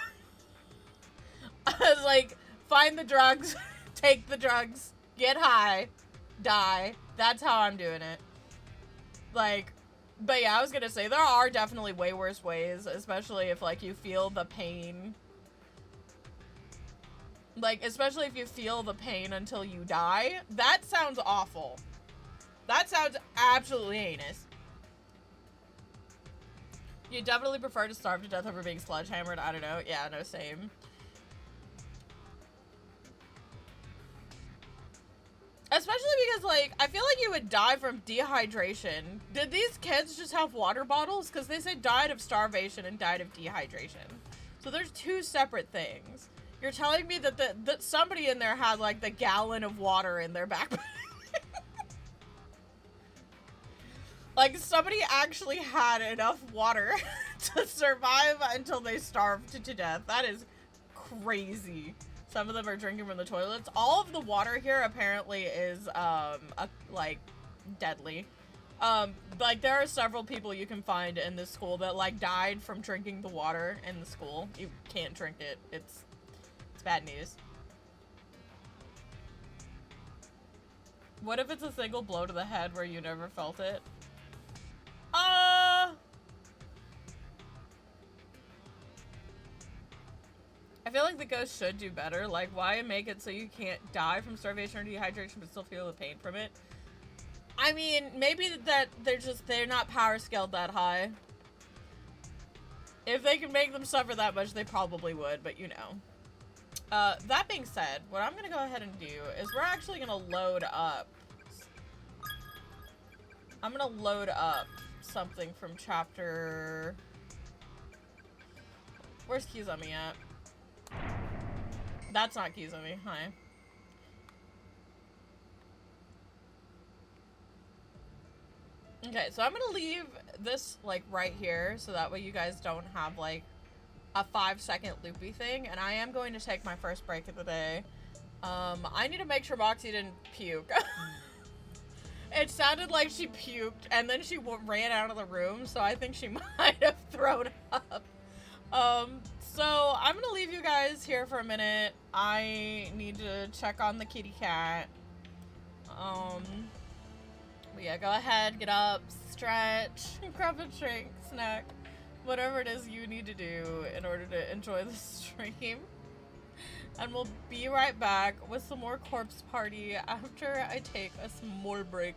I was like, find the drugs, take the drugs, get high, die. That's how I'm doing it. Like, but yeah, I was gonna say, there are definitely way worse ways, especially if, like, you feel the pain. Like, especially if you feel the pain until you die. That sounds awful. That sounds absolutely heinous. You definitely prefer to starve to death over being sledgehammered? I don't know. Yeah, no, same. Especially because, like, I feel like you would die from dehydration. Did these kids just have water bottles? Because they said died of starvation and died of dehydration. So there's two separate things. You're telling me that that somebody in there had, like, the gallon of water in their backpack. Like, somebody actually had enough water to survive until they starved to death. That is crazy. Some of them are drinking from the toilets. All of the water here apparently is, like, deadly. Like, there are several people you can find in this school that, like, died from drinking the water in the school. You can't drink it. It's bad news. What if it's a single blow to the head where you never felt it? I feel like the ghost should do better. Like, why make it so you can't die from starvation or dehydration but still feel the pain from it? I mean, maybe that they're not power scaled that high. If they could make them suffer that much, they probably would, but you know. That being said, what I'm gonna go ahead and do is we're actually gonna load up. I'm gonna load up something from chapter... Where's Kizami at? That's not Kizami. Hi. Okay, so I'm gonna leave this, like, right here, so that way you guys don't have, like, a 5-second loopy thing, and I am going to take my first break of the day. I need to make sure Moxie didn't puke. It sounded like she puked, and then she ran out of the room, so I think she might have thrown up. So I'm gonna leave you guys here for a minute. I need to check on the kitty cat. But yeah, go ahead, get up, stretch, grab a drink, snack, whatever it is you need to do in order to enjoy the stream. And we'll be right back with some more Corpse Party after I take a small break.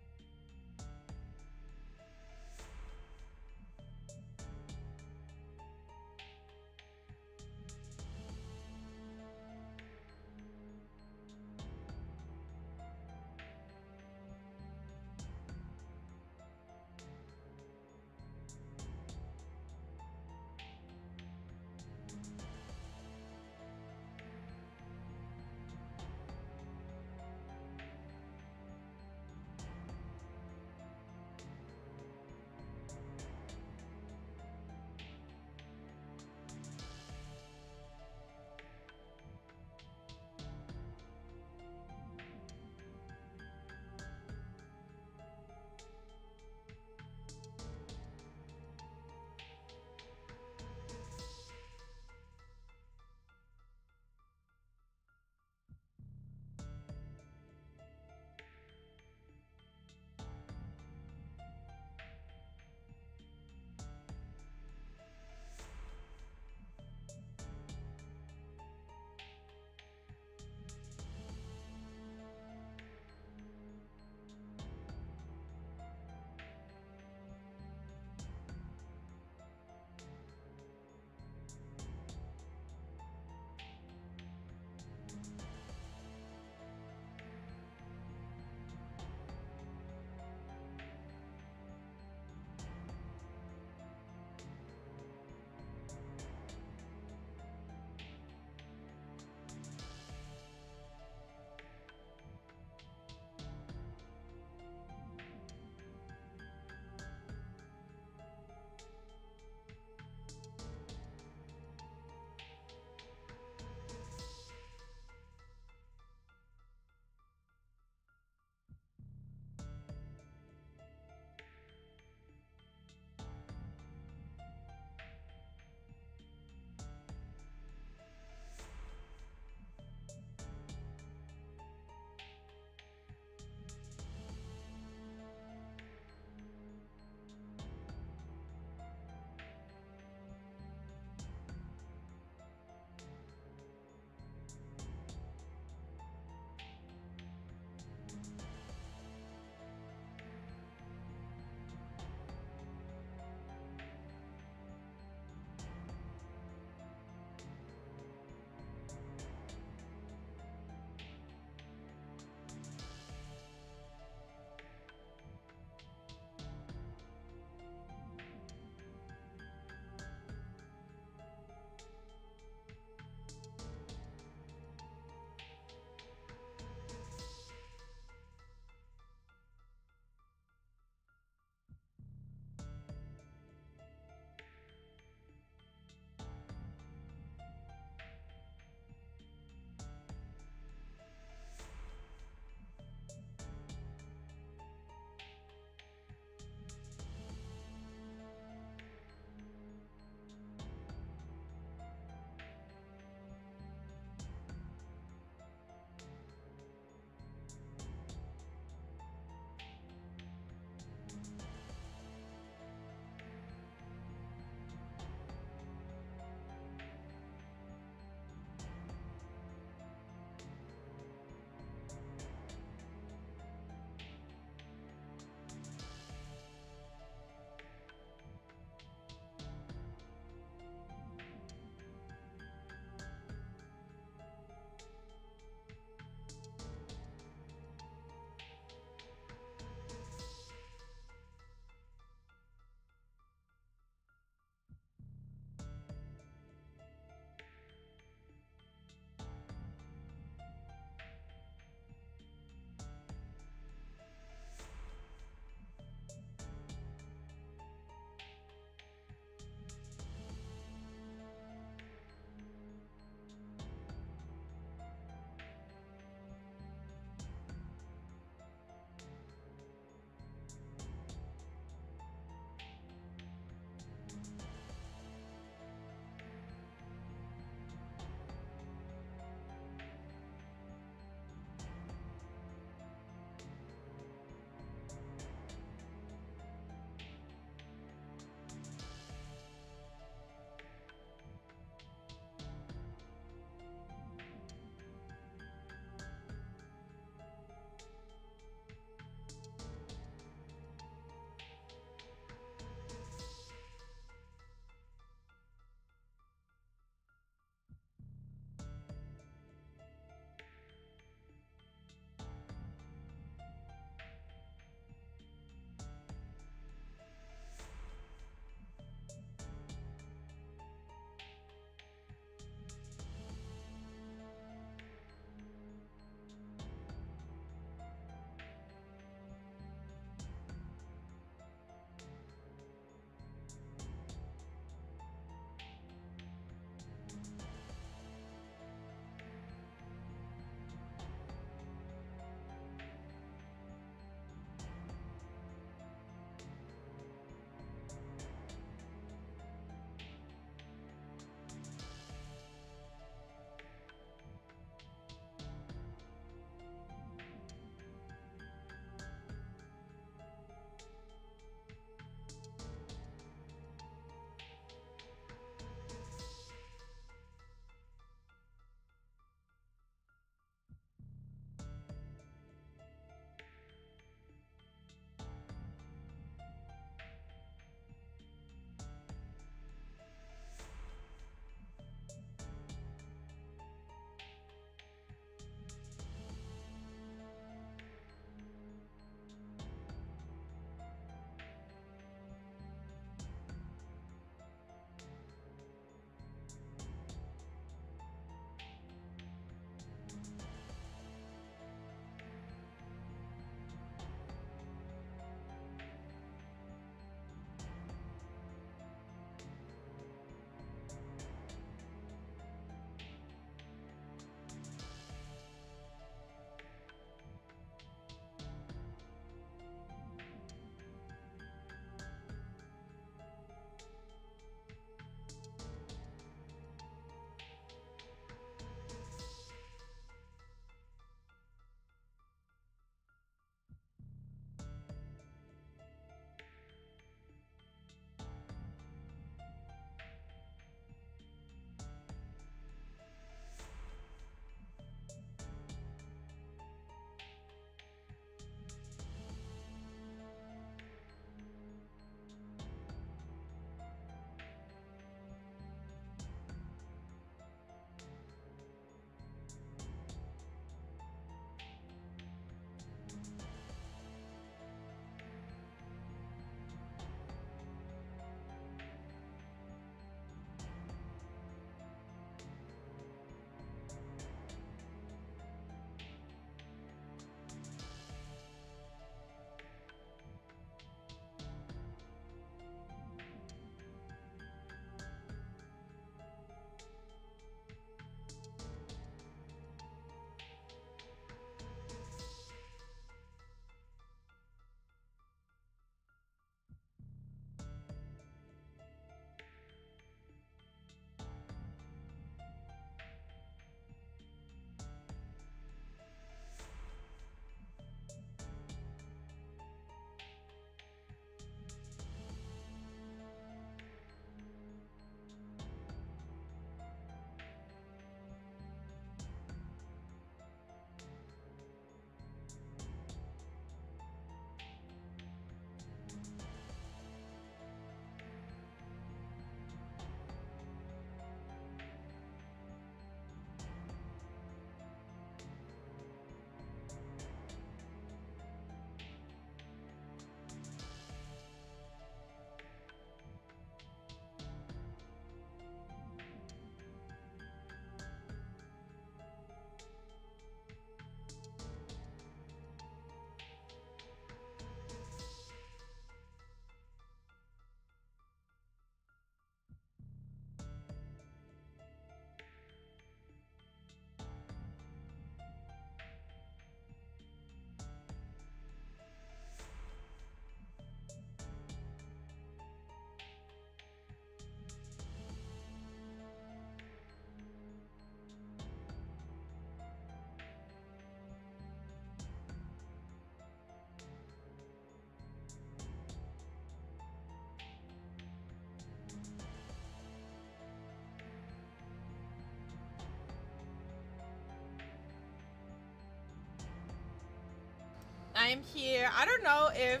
I'm here. I don't know if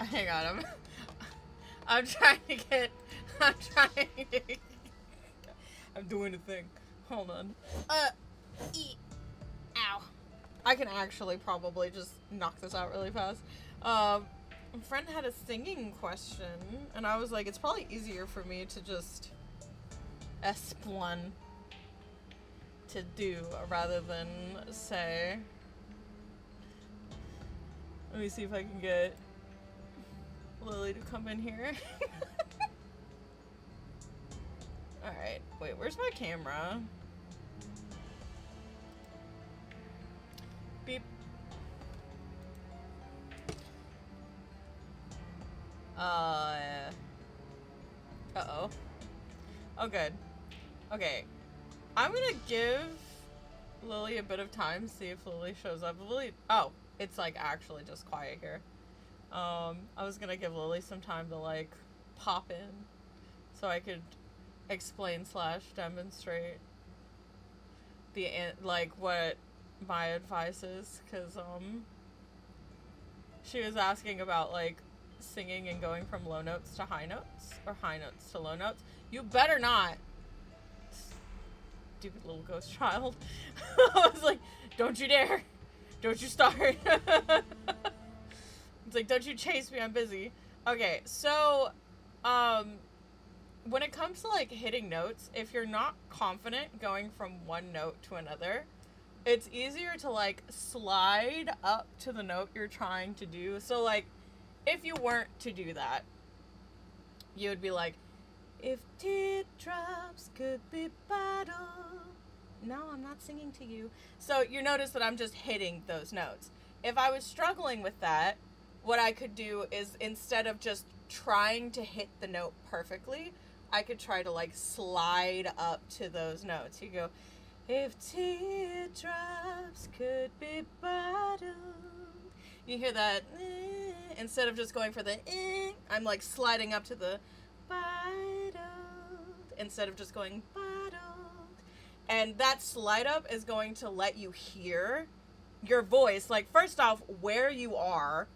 hang on, I'm trying to get I'm trying to I'm doing a thing. Hold on. Ow. I can actually probably just knock this out really fast. A friend had a singing question, and I was like, it's probably easier for me to just explain to do rather than say. Let me see if I can get Lily to come in here. Alright, wait, where's my camera? Beep. Uh-oh. Oh, good. Okay. I'm gonna give Lily a bit of time, see if Lily shows up. Lily, oh, it's like actually just quiet here. I was gonna give Lily some time to like pop in so I could explain / demonstrate the like what my advice is, because she was asking about like singing and going from low notes to high notes or high notes to low notes. You better not, stupid little ghost child. I was like, don't you dare, don't you start. It's like, don't you chase me, I'm busy. Okay, so when it comes to like hitting notes, if you're not confident going from one note to another, it's easier to like slide up to the note you're trying to do. So like, if you weren't to do that, you would be like, if teardrops could be bottled. No, I'm not singing to you. So you notice that I'm just hitting those notes. If I was struggling with that, what I could do is, instead of just trying to hit the note perfectly, I could try to like slide up to those notes. You go, if teardrops could be bottled. You hear that, instead of just going for the, I'm like sliding up to the bottled, instead of just going bottled. And that slide up is going to let you hear your voice, like first off, where you are.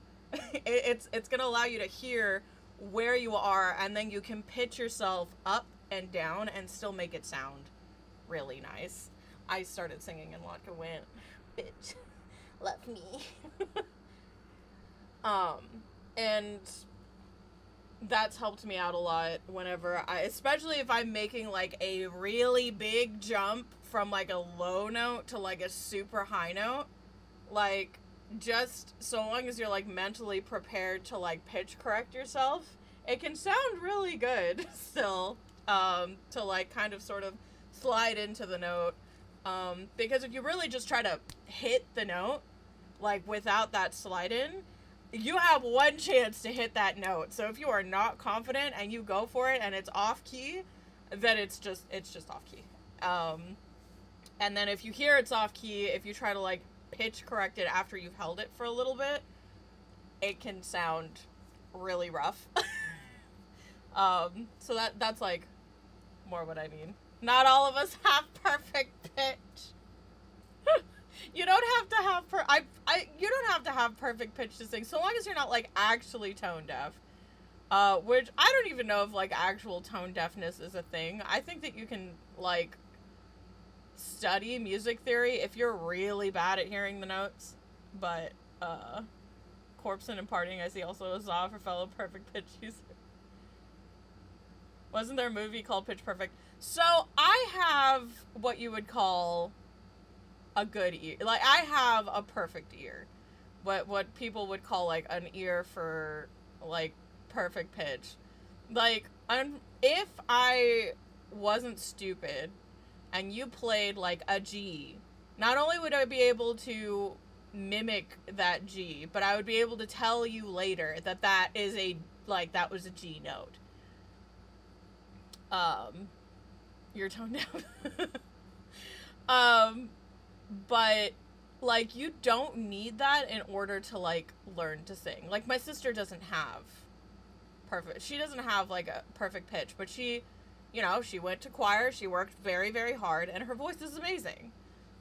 It's going to allow you to hear where you are, and then you can pitch yourself up and down and still make it sound really nice. I started singing and Latka went, bitch, love me. And that's helped me out a lot whenever especially if I'm making like a really big jump from like a low note to like a super high note. Like, just so long as you're like mentally prepared to like pitch correct yourself, it can sound really good still, to like kind of sort of slide into the note. Because if you really just try to hit the note, like without that slide in, you have one chance to hit that note. So if you are not confident and you go for it and it's off key, then it's just off key. And then if you hear it's off key, if you try to like pitch correct it after you've held it for a little bit, it can sound really rough. So that's like more what I mean. Not all of us have perfect pitch. You don't have to have you don't have to have perfect pitch to sing, so long as you're not like actually tone deaf. Which I don't even know if like actual tone deafness is a thing. I think that you can like study music theory if you're really bad at hearing the notes. But Corpsen and Partying, I see also a Zaw for fellow perfect pitch user. Wasn't there a movie called Pitch Perfect? So I have what you would call a good ear. Like, I have a perfect ear. What people would call like an ear for like perfect pitch. Like, if I wasn't stupid and you played like a G, not only would I be able to mimic that G, but I would be able to tell you later that that is that was a G note. You're toned down. But like you don't need that in order to like learn to sing. Like my sister doesn't have she doesn't have like a perfect pitch, but she, you know, she went to choir, she worked very, very hard, and her voice is amazing.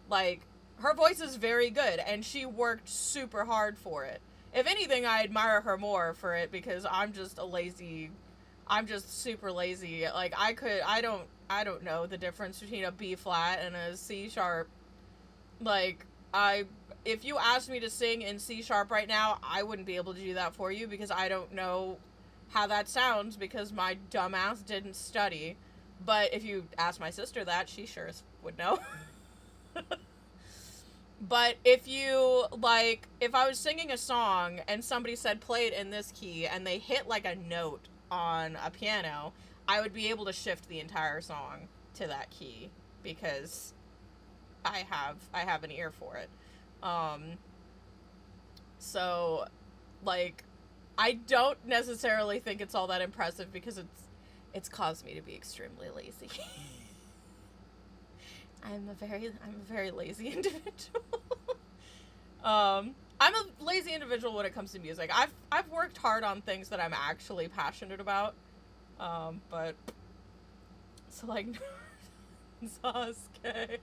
Like her voice is very good, and she worked super hard for it. If anything, I admire her more for it because I'm just super lazy. Like I don't know the difference between a B flat and a C sharp. Like if you asked me to sing in C sharp right now, I wouldn't be able to do that for you because I don't know how that sounds because my dumbass didn't study. But if you ask my sister that, she sure would know. But if you, like, if I was singing a song and somebody said play it in this key and they hit, like, a note on a piano, I would be able to shift the entire song to that key because I have an ear for it. So, like, I don't necessarily think it's all that impressive because it's caused me to be extremely lazy. I'm a very lazy individual. I'm a lazy individual when it comes to music. I've worked hard on things that I'm actually passionate about. But so like Sasuke.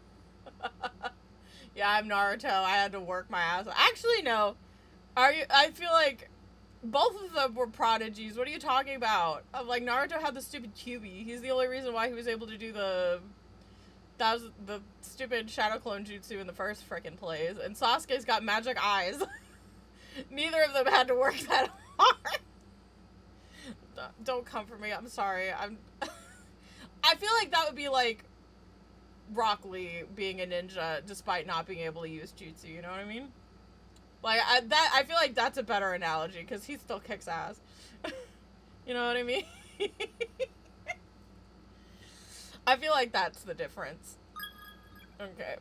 Yeah, I'm Naruto. I had to work my ass off. Actually, no. I feel like both of them were prodigies. What are you talking about? Like Naruto had the stupid Kyuubi. He's the only reason why he was able to do that was the stupid shadow clone jutsu in the first frickin' plays. And Sasuke's got magic eyes. Neither of them had to work that hard. Don't come for me. I'm sorry. I feel like that would be like Rock Lee being a ninja despite not being able to use jutsu. You know what I mean? Like I feel like that's a better analogy because he still kicks ass. You know what I mean? I feel like that's the difference. Okay.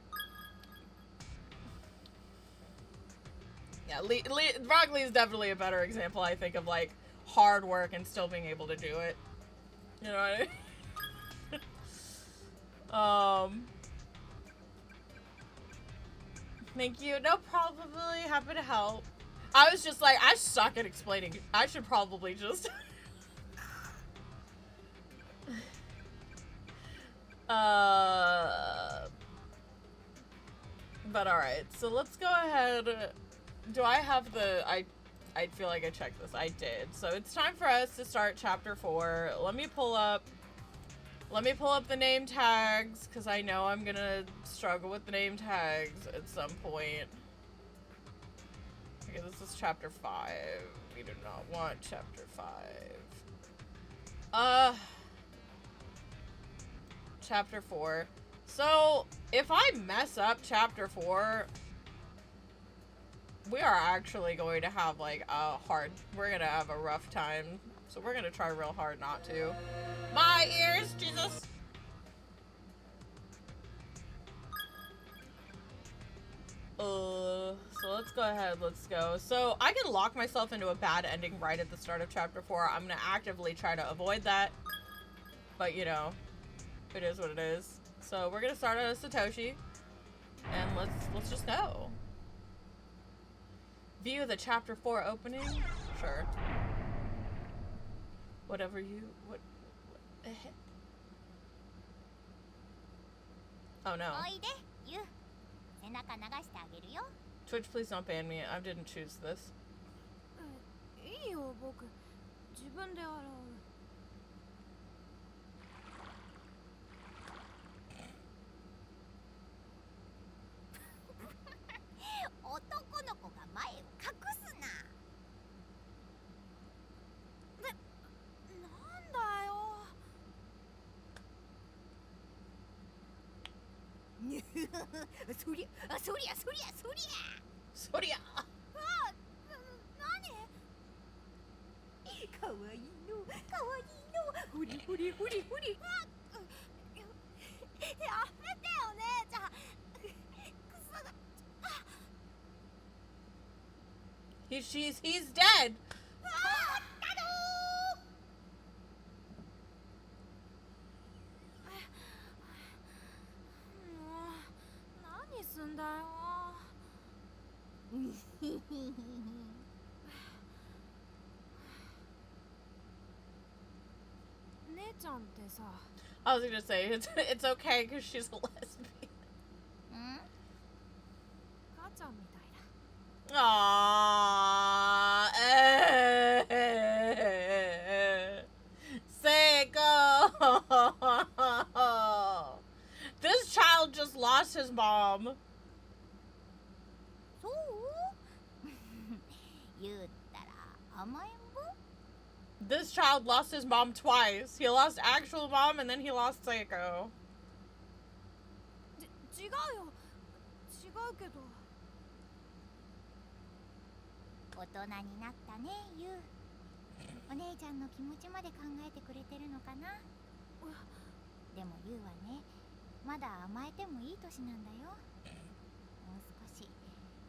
Yeah, Rock Lee is definitely a better example, I think, of like hard work and still being able to do it. You know what I mean? Thank you. No problem. Really happy to help. I was just like, I suck at explaining. I should probably just. But alright, so let's go ahead. Do I have the, I feel like I checked this. I did. So it's time for us to start chapter 4. Let me pull up the name tags, because I know I'm gonna struggle with the name tags at some point. Okay, this is chapter 5. We do not want chapter 5. Chapter 4. So, if I mess up chapter 4, we are actually going to have, like, we're gonna have a rough time. So we're gonna try real hard not to. My ears, Jesus! So let's go ahead, let's go. So, I can lock myself into a bad ending right at the start of chapter 4. I'm gonna actively try to avoid that. But, you know, it is what it is. So we're gonna start as Satoshi, and let's just go. View the chapter 4 opening. Sure. Whatever you what Oh no. Twitch, please don't ban me. I didn't choose this. いいよ、僕。自分で洗う。男の子が前を隠すな。なんだよ。そりゃ。何？かわいいの。ふり。やめてよ、姉ちゃん。草が。He's dead. ちゃんってさ、 I was gonna say, it's okay because she's a lesbian. ん母ちゃんみたいだ。 Aww. Seiko. This child just lost his mom. そう言ったら甘えん坊 This child lost his mom twice. He lost actual mom and then he lost Seiko. 違うよ。違うけど。大人になったねユウ。お姉ちゃんの気持ちまで考えてくれてるのかな。でもユウはね、まだ甘えてもいい年なんだよ。もう少し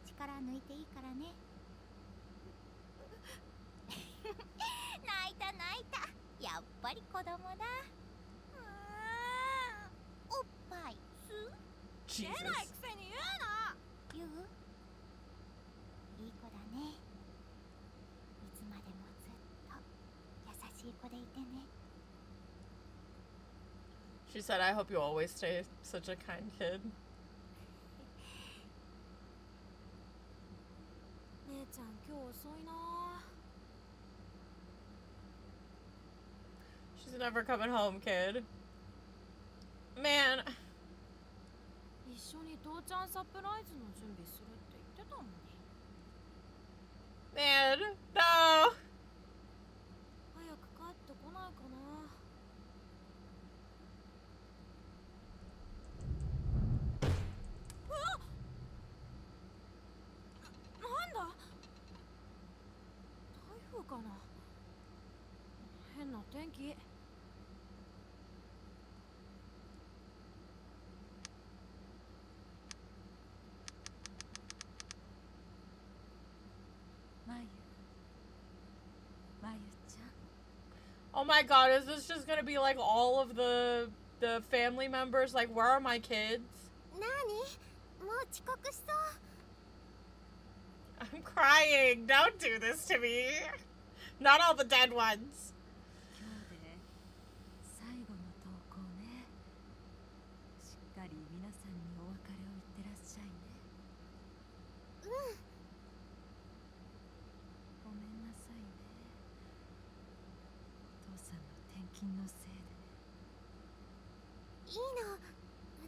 力抜いていいからね。泣いた泣いた、やっぱり子供だ。おっぱい吸う？出ないく Jesus. せに言うな。ユウ、いい子だね。いつまでもずっと優しい子でいてね。 She said, I hope you always stay such a kind kid. 姉ちゃん今日遅いな。 She's never coming home, kid. Man. 一緒に父ちゃんサプライズの準備するって言ってたのに。 Man. No. 早く帰ってこないかな。うわっ！なんだ？台風かな。変な天気。まゆまゆちゃん Oh my god, is this just gonna be like all of the family members? Like, where are my kids? なに？もう遅刻しそう。 I'm crying. Don't do this to me. Not all the dead ones. 今日で最後の投稿ね。しっかり皆さんにお別れを言ってらっしゃいね。ごめんなさいね。お父さんの転勤のせいで。いいの、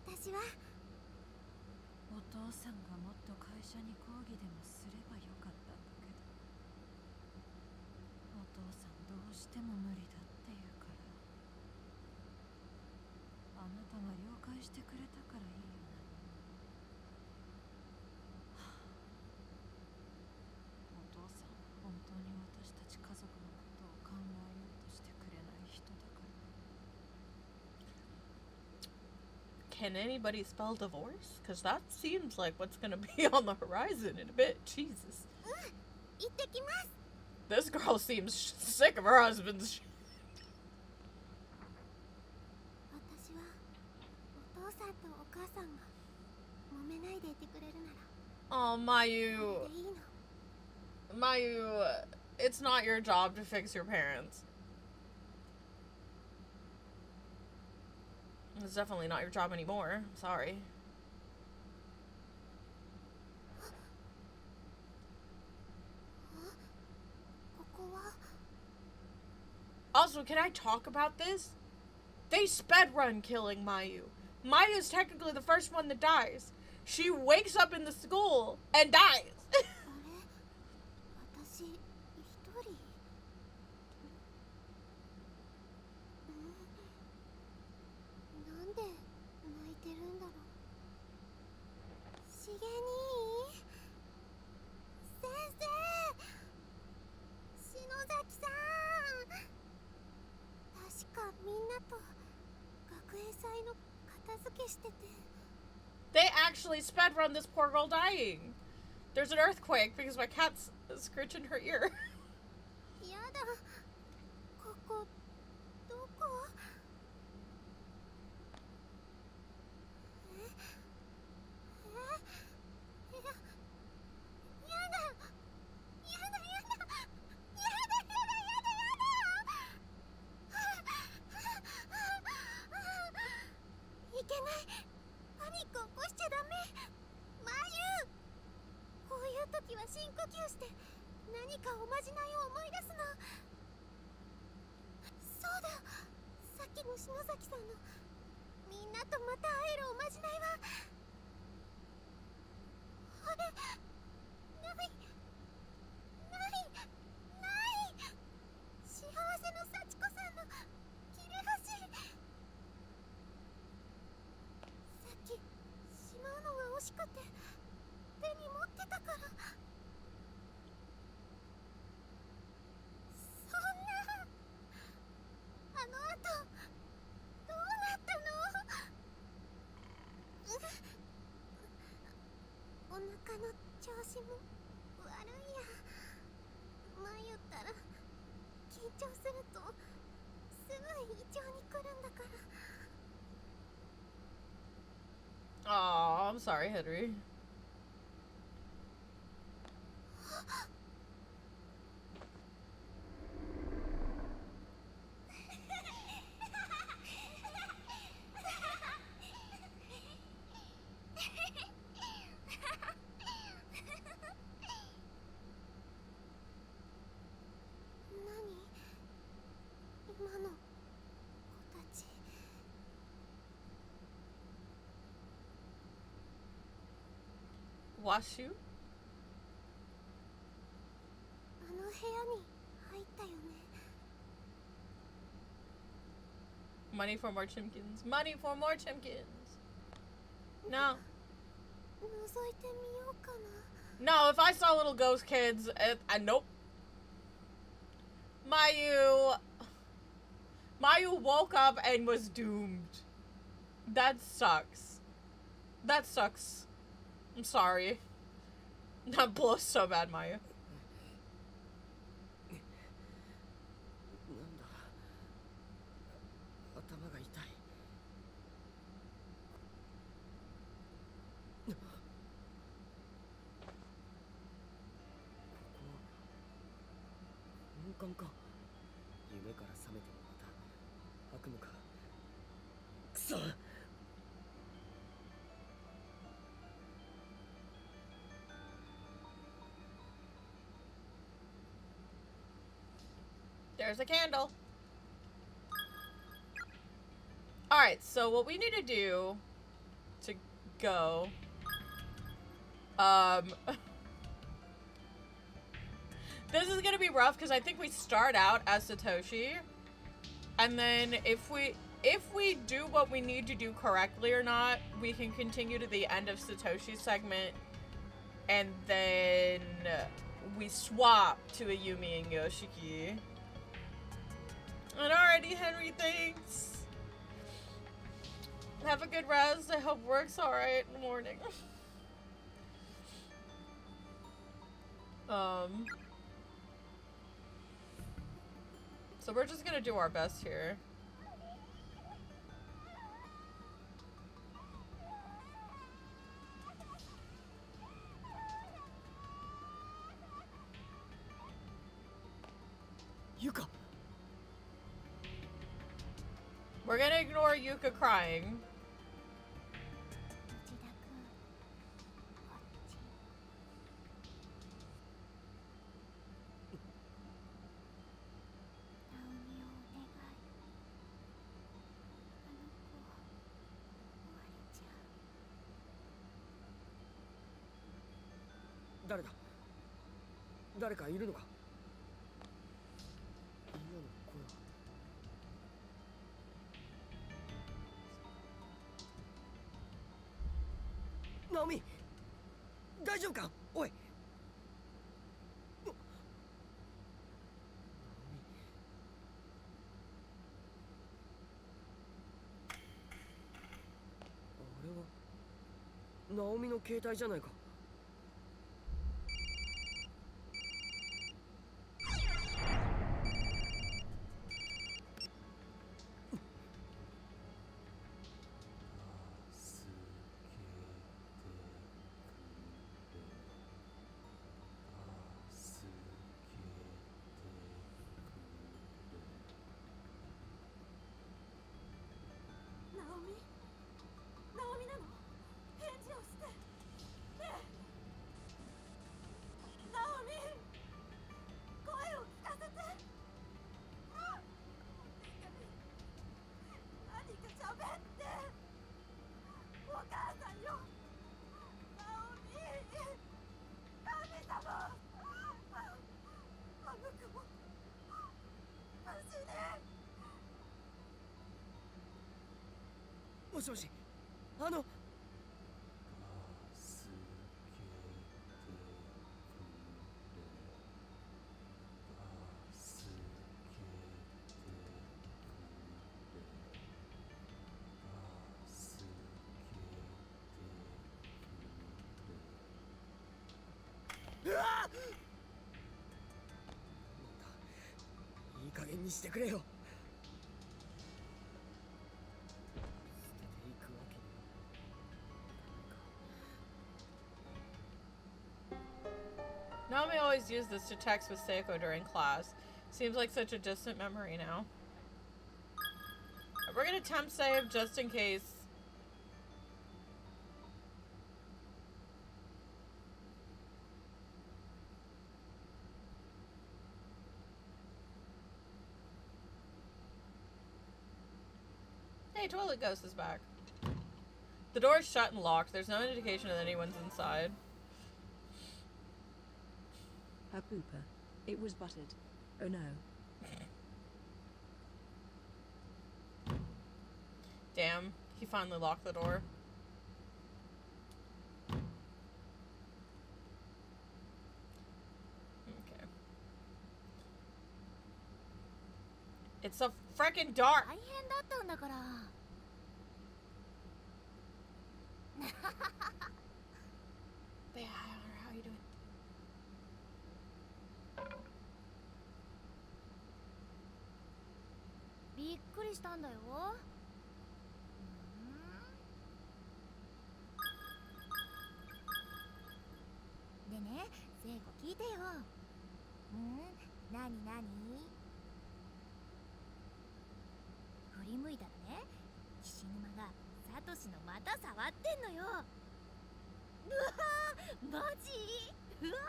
私は。お父さんがもっと会社に抗議でもすればよかったんだけど、お父さんどうしても無理だって言うから、あなたが了解してくれたからいいよね。はあ、お父さんは本当に私たち家族のことを考えようとしてくれない人だから。 Can anybody spell divorce? Because that seems like what's gonna be on the horizon in a bit. Jesus. 行ってきます。 This girl seems sick of her husband's shit. 私はお父さんとお母さんが揉めないでいてくれるなら Oh, そ Mayu. れでいいの。 Mayu, it's not your job to fix your parents. It's definitely not your job anymore. Sorry. ここは Also, can I talk about this? They sped run killing Mayu. Mayu's technically the first one that dies. She wakes up in the school and dies. あれ、私一人。なんで泣いてるんだろう。しげに先生、篠崎さん。確かみんなと学園祭の片付けしてて。 They actually sped run this poor girl dying. There's an earthquake because my cat's scratching her ear. やだ、ここどこ？崎さんのみんなとまた会えるおまじないはあれ、ない幸せの幸子さんの切れ端。さっきしまうのが惜しくて手に持ってたから。そんな、あの後どうなったの？お腹の調子も悪いや。前言ったら緊張するとすぐ胃腸に来るんだから。 Aw, I'm sorry, Henry. Washu? あの部屋に入ったよね。 Money for more chimkins. Money for more chimkins. No. 覗いてみようかな。 No, if I saw little ghost kids, nope. Mayu woke up and was doomed. That sucks. That sucks. I'm sorry. That blows so bad, Mayu. なんだ、頭が痛い。ここは本館か。夢から覚めてもまた悪夢か。くそ。There's a candle. Alright, so what we need to do to go... This is gonna be rough because I think we start out as Satoshi. And then if we do what we need to do correctly or not, we can continue to the end of Satoshi's segment. And then we swap to a Yumi and Yoshiki. And already, Henry, thanks. Have a good rest. I hope work's alright in the morning. So we're just gonna do our best here. Yuka! We're gonna ignore Yuka crying. 内田君、こっち。ナオミをお願い。あの子、追われちゃう。誰だ？誰かいるのか？今の声は。ナオミ、大丈夫か？おい。ナオミ。あれはナオミの携帯じゃないか。ナオミなの？返事をして。ねえもしもしいい加減にしてくれよ。捨てていくわけに Naomi always used this to text with Seiko during class. Seems like such a distant memory now. We're gonna temp save just in case. Hey, Toilet Ghost is back. The door is shut and locked. There's no indication that anyone's inside. Her pooper. It was buttered. Oh no. Damn, he finally locked the door. Okay. It's so freaking dark. 大変だったんだから。Yeah, how are you doing? びっくりしたんだよ。でね、聖子聞いてよ。なになに？振り向いたらね、岸沼がサトシの股触ってんのよ。うわー、マジ？うわ、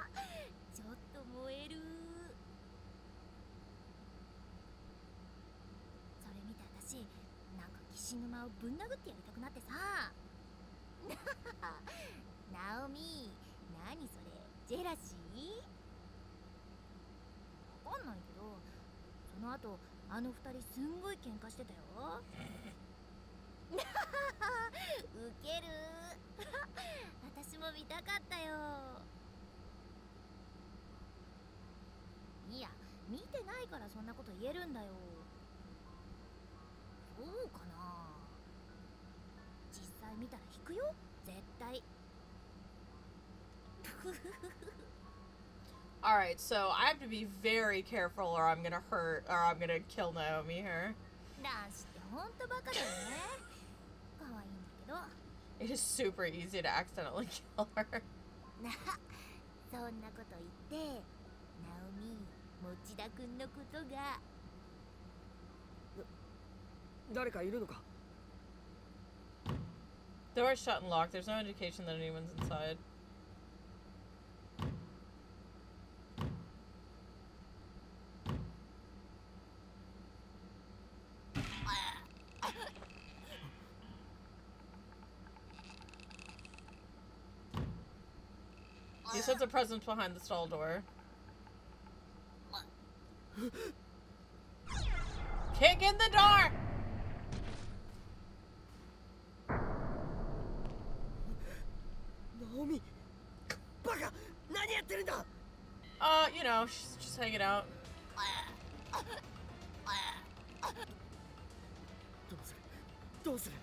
ちょっと燃える。それ見て私、なんか岸沼をぶん殴ってやりたくなってさ。ナオミ、何それ、ジェラシー？わかんないけど、その後あの二人すんごい喧嘩してたよ。ウケる。私も見たかったよ。いや、見てないからそんなこと言えるんだよ。そうかな。実際見たら引くよ、絶対。Alright, so I have to be very careful or I'm gonna hurt, or I'm gonna kill Naomi here. 男子ってほんとバカだよね。可愛いんだけど。It is super easy to accidentally kill her. そんなこと言って、ナオミ、持田くんのことが。誰かいるのか？ The door is shut and locked. There's no indication that anyone's inside. You sense a presence behind the stall door. Kick in the door! Naomi! バカ! 何やってるんだ? You know, she's just hanging out. どうする?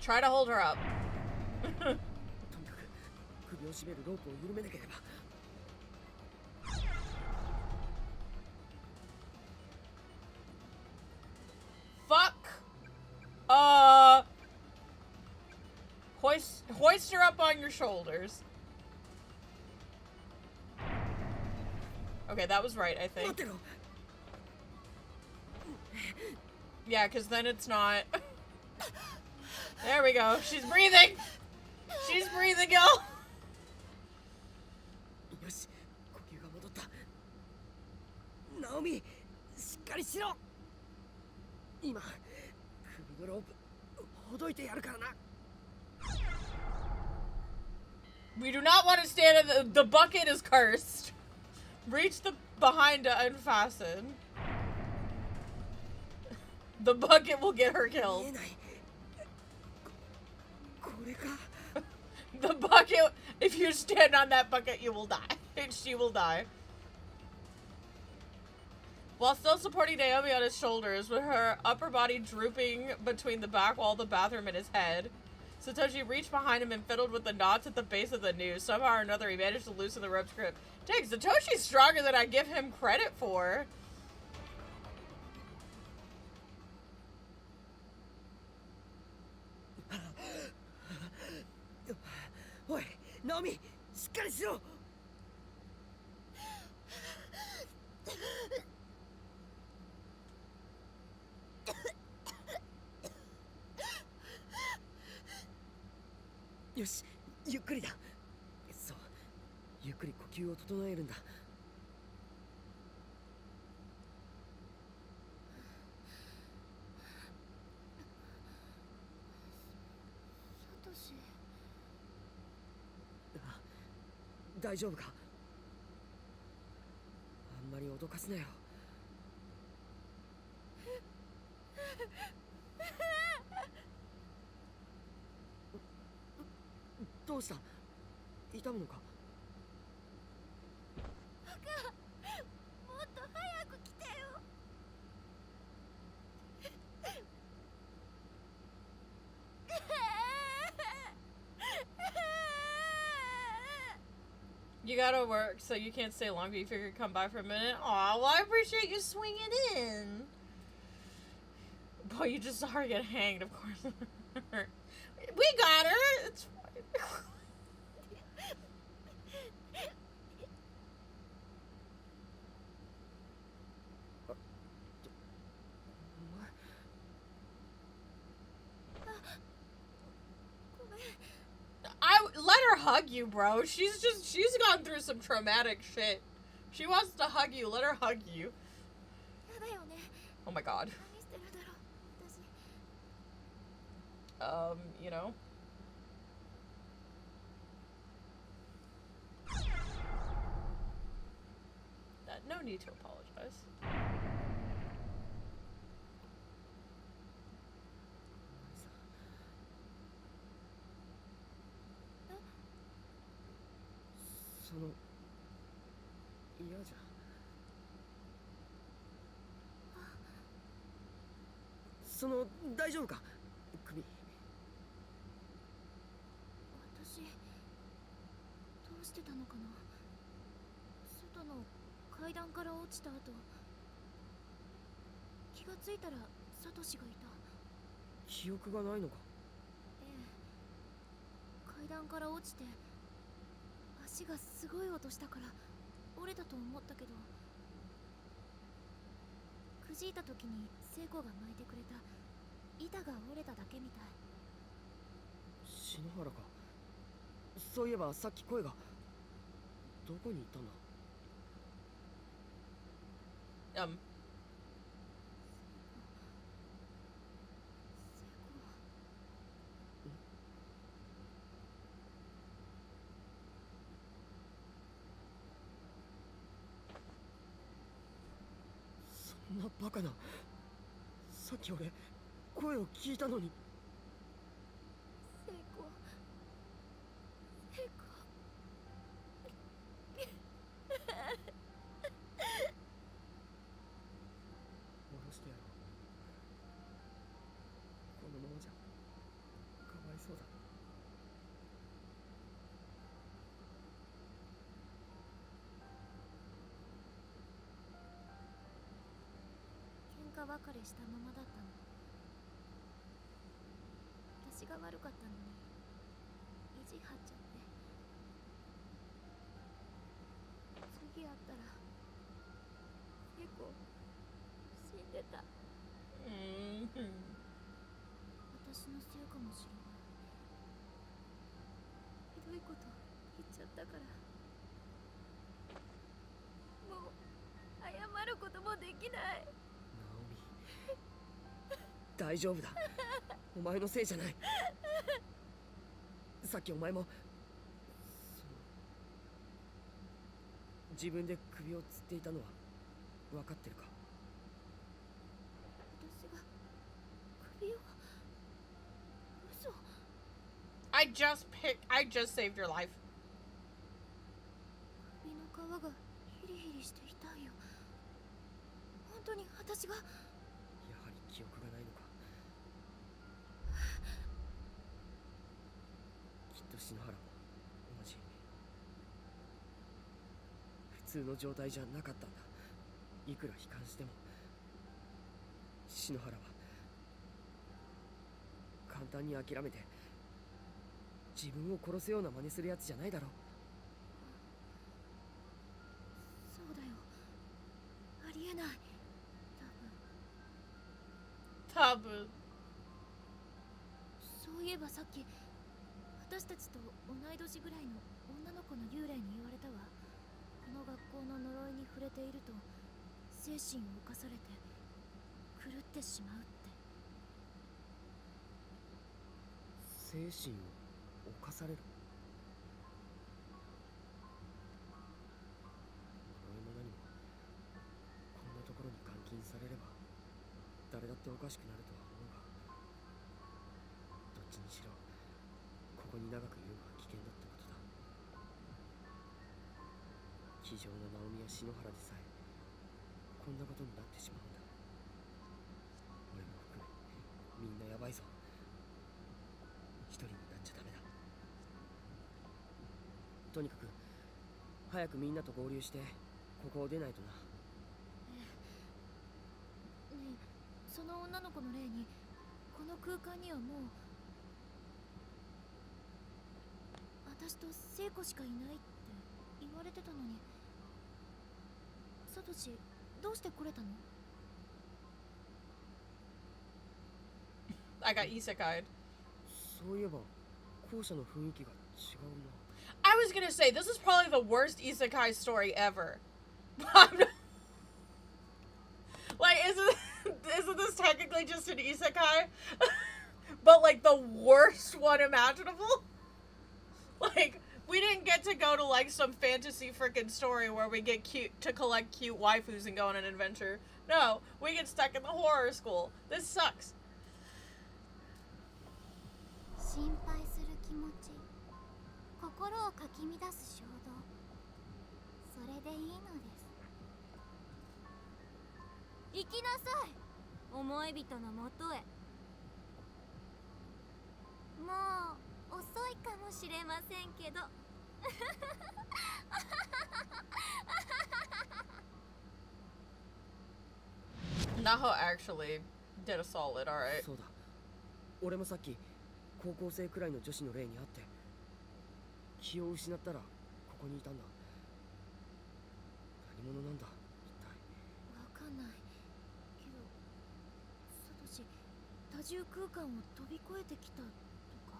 Try to hold her up. とにかく首を絞めるロープを緩めなければ。Fuck! Hoist her up on your shoulders. Okay, that was right, I think. Yeah, because then it's not... There we go. She's breathing! She's breathing, y'all! よし、呼吸が戻った。ナオミ、しっかりしろ。今、首のロープ、ほどいてやるからな。We do not want to stand in the bucket is cursed. Reach the behind to unfasten. The bucket will get her 見 killed. えないこれか The bucket, if you stand on that bucket, you will die. And she will die. While still supporting Naomi on his shoulders, with her upper body drooping between the back wall of the bathroom and his head, Satoshi reached behind him and fiddled with the knots at the base of the noose. Somehow or another, he managed to loosen the rope's grip. Dang, Satoshi's stronger than I give him credit for. おいナオミしっかりしろよしゆっくりだそうゆっくり呼吸を整えるんだサトシ大丈夫かあんまり脅かすなよどうした痛むのかもっと早く来てよ You gotta work, so you can't stay long, but you figure come by for a minute. Aw, well, I appreciate you swinging in. Boy, you just saw her get hanged, of course. We got her! It's fine. Let her hug you, bro. She's gone through some traumatic shit. She wants to hug you. Let her hug you. やだよね Oh my god. 何してるだろう私 You know. No need to apologize. その嫌じゃその大丈夫か首私どうしてたのかな外の階段から落ちた後気がついたらサトシがいた記憶がないのかええ階段から落ちて足がすごい音したから折れたと思ったけどくじいた時に聖子が巻いてくれた板が折れただけみたい篠原かそういえばさっき声がどこに行ったんだ Um. そんなバカなさっき俺声を聞いたのに聖子聖子戻してやろうこのままじゃかわいそうだ喧嘩別れしたままだったの私が悪かったのに意地張っちゃって次会ったら結構死んでた Mm-hmm. 私のせいかもしれないひどいこと言っちゃったからもう謝ることもできないナオミ大丈夫だお前のせいじゃないさっきお前も自分で首を吊っていたのは分かってるか私が I just saved your life. 首の皮がヒリヒリして痛いよ。本当に私が。やはり記憶がないのか。きっと篠原も同じ。普通の状態じゃなかったんだ。いくら悲観しても篠原は簡単に諦めて自分を殺すような真似するやつじゃないだろう。そうだよ。ありえない。多分。そういえばさっき私たちと同い年ぐらいの女の子の幽霊に言われたわ。この学校の呪いに触れていると精神を侵されて狂ってしまうって。精神を侵される。呪いも何もこんなところに監禁されれば誰だっておかしくなるとは思うが、どっちにしろここに長くいるのは危険だってことだ。気丈なナオミや篠原でさえこんなことになってしまうんだ。俺も含めみんなやばいぞ。一人になっちゃダメだ。とにかく早くみんなと合流してここを出ないとな。ねえ、その女の子の霊にこの空間にはもう私と聖子しかいないって言われてたのに。サトシ、どうして来れたの？ I got isekai'd. そういえば校舎の雰囲気が違うな。I was gonna say, this is probably the worst isekai story ever. Like, isn't this technically just an isekai? But, like, the worst one imaginable? Like, we didn't get to go to, like, some fantasy freaking story where we get to collect cute waifus and go on an adventure. No, we get stuck in the horror school. This sucks. 心配する気持ち、心をかき乱す衝動、それでいいのです。行きなさい、思い人のもとへ。もう遅いかもしれませんけど。Naho actually did a solid, alright. そうだ。俺もさっき高校生くらいの女子の霊に会って気を失ったらここにいたんだ。何者なんだ一体。わかんないけど、サトシ、多重空間を飛び越えてきたとか。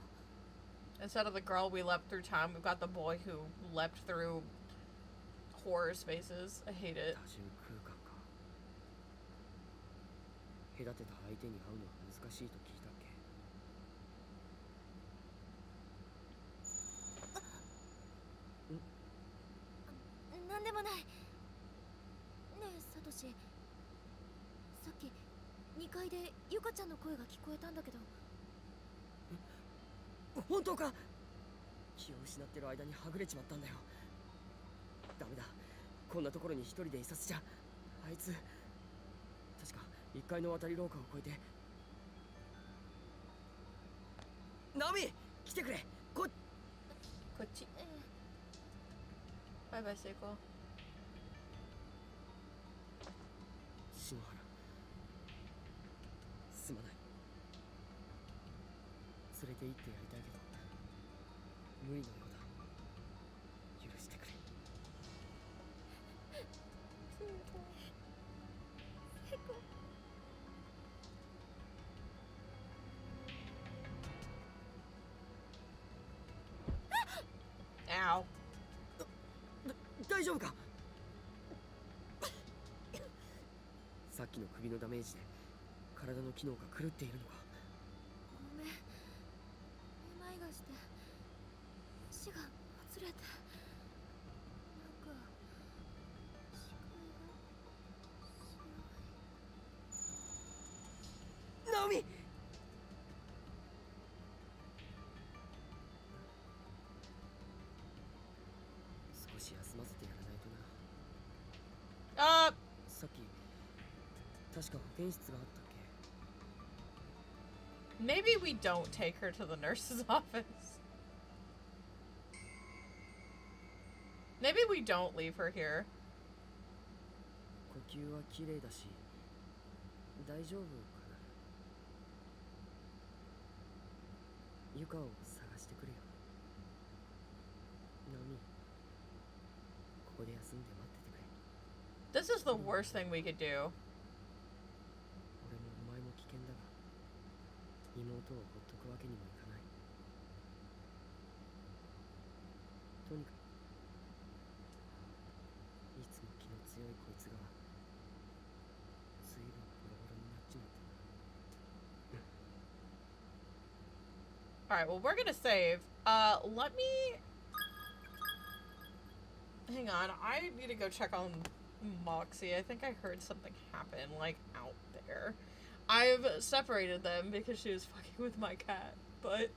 Instead of the girl we leapt through time, we've got the boy who leapt through horror spaces. I hate it. 多重空間か。隔てた相手に会うのは難しいと聞いたっけ。なんでもない。ねえサトシ、さっき2階でユカちゃんの声が聞こえたんだけど。本当か。気を失ってる間にはぐれちまったんだよ。ダメだ、こんなところに一人でいさせちゃ。あいつ確か1階の渡り廊下を越えて。ナオミ、来てくれ。こっち。Bye bye, Seiko. 篠原、すまない。連れて行ってやりたいけど無理のようだ。許してくれ。Ow. 大丈夫か。さっきの首のダメージで体の機能が狂っているのか。ごめん、めまいがして足がもつれて、なんか視界が白い。ナオミ、さっき確か保健室があったっけ。 maybe we don't take her to the nurse's office. Maybe we don't leave her here. 呼吸は綺麗だし大丈夫かな。ユカを探してくれよ。ナオミ、ここで休んで待っててくれ。 This is the worst thing we could do. 俺もお前も危険だが妹をほっとくわけにもいかない。とにかくいつも気の強いこいつがずいぶんボロボロになっちまった。 Alright, well, we're gonna save. Let me... Hang on, I need to go check on Moxie. I think I heard something happen, like, out there. I've separated them because she was fucking with my cat, but...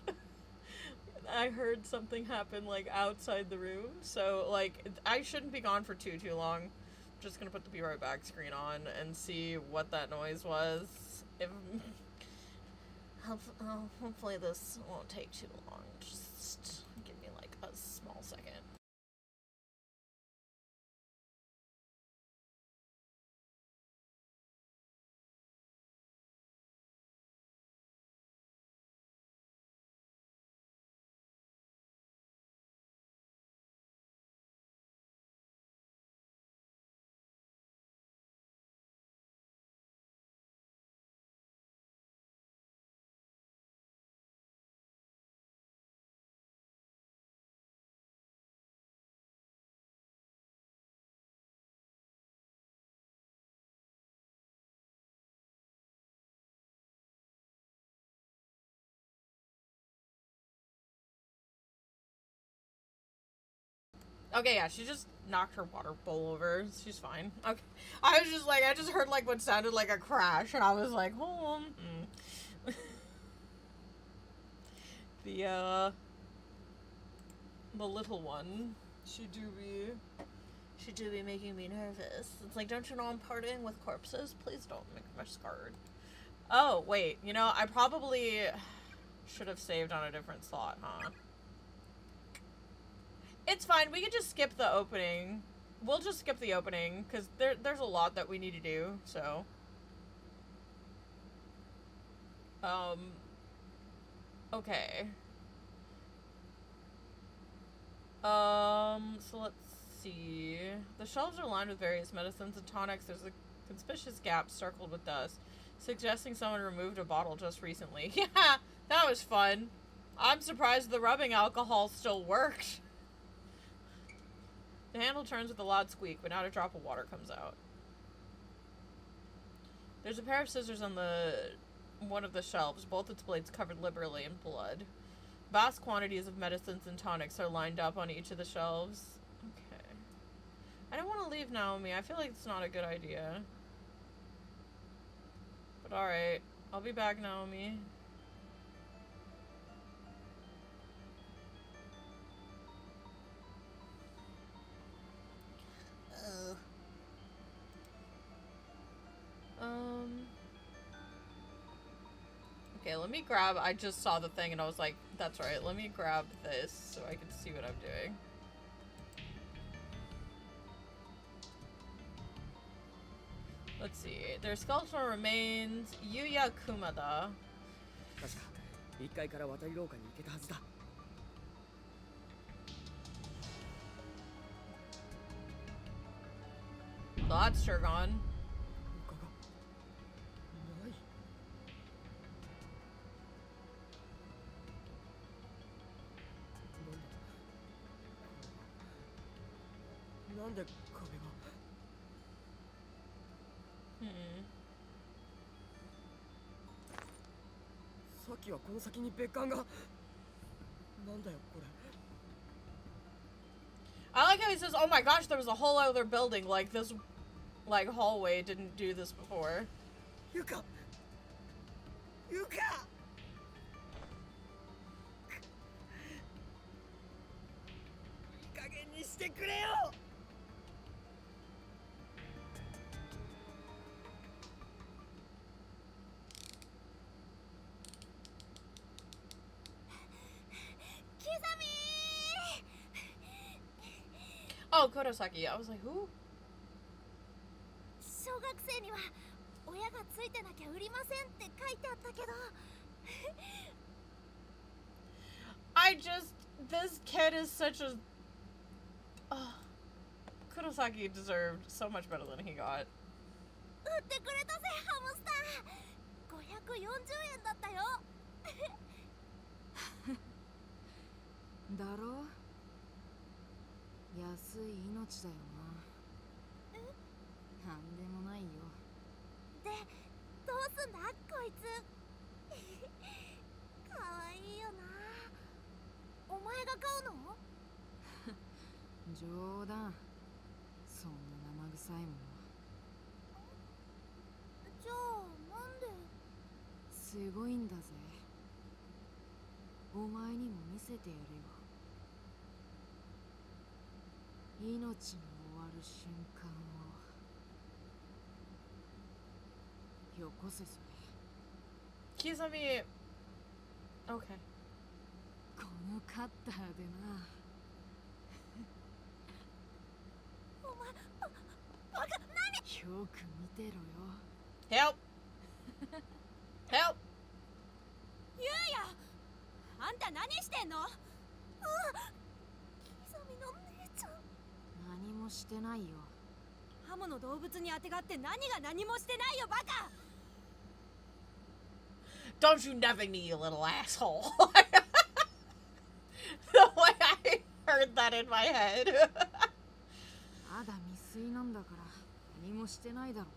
I heard something happen, like, outside the room, so, like, I shouldn't be gone for too long. I'm just gonna put the Be Right Back screen on and see what that noise was. If... hopefully this won't take too long. Just give me like a small second. Okay, yeah, she just knocked her water bowl over. She's fine. Okay. I was just like, I just heard like what sounded like a crash, and I was like, hold on. The little one, she do be making me nervous. It's like, don't you know I'm partying with corpses? Please don't make me scared. Oh, wait, you know, I probably should have saved on a different slot, huh? It's fine, we could just skip the opening. We'll just skip the opening, because there's a lot that we need to do, so. Okay. So let's see. The shelves are lined with various medicines and tonics. There's a conspicuous gap circled with dust, suggesting someone removed a bottle just recently. Yeah, that was fun. I'm surprised the rubbing alcohol still worked. The handle turns with a loud squeak, but not a drop of water comes out. There's a pair of scissors on one of the shelves, both its blades covered liberally in blood. Vast quantities of medicines and tonics are lined up on each of the shelves. Okay. I don't want to leave Naomi. I feel like it's not a good idea. But alright. I'll be back, Naomi. Okay, let me grab, I just saw the thing and I was like, that's right, let me grab this so I can see what I'm doing. Let's see, their skeletal remains, Yuya Kumada. 確か1階から渡り廊下に行けたはずだ。 Well, that's sure gone. 他がない。なんで壁が。さっきはこの先に別館が。なんだよこれ。 I like how he says, oh my gosh, there was a whole other building, like this, like, hallway didn't do this before. Yuka! Yuka! いい加減にしてくれよ! Kurosaki. I was like, who? 小学生には親がついてなきゃ売りませんって書いてあったけど This kid is such a... Kurosaki deserved so much better than he got. 売ってくれたぜハムスター540円だったよだろ安い命だよな。なんでもないよ。でどうすんだこいつかわいいよなお前が買うの冗談。そんな生臭いものは。じゃあなんですごいんだぜ。お前にも見せてやるよ。命の終わる瞬間をよこせそれ。 Kisame... Okay. このカッターでな。お前バカ何よく見てろよ。 Help! Help! ゆうやあんた何してんの？キザミの姉ちゃん何もしてないよ。ハモの動物にあてがって何が何もしてないよバカ。 Don't you never me, you little asshole. The way I heard that in my head. まだ未遂なんだから何もしてないだろう。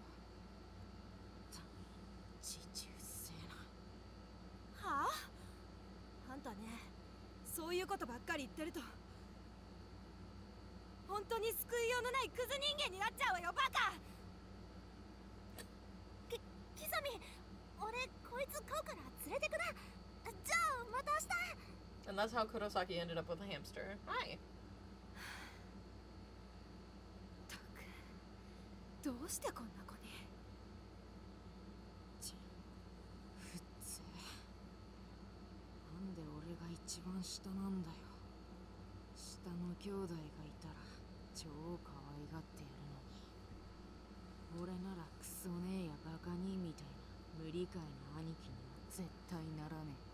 ちちうっせえな。はあ？あんたね、そういうことばっかり言ってると本当に救いようのないクズ人間になっちゃうわよバカ。キザミ俺こいつ飼うから連れてくなじゃあまた明日 And that's how Kurosaki ended up with a hamster. Hi. ったくどうしてこんな子に。ふっつなんで俺が一番下なんだよ。下の兄弟がいたら超可愛がってやるのに、俺ならクソねえやバカ兄みたいな無理解な兄貴には絶対ならねえ。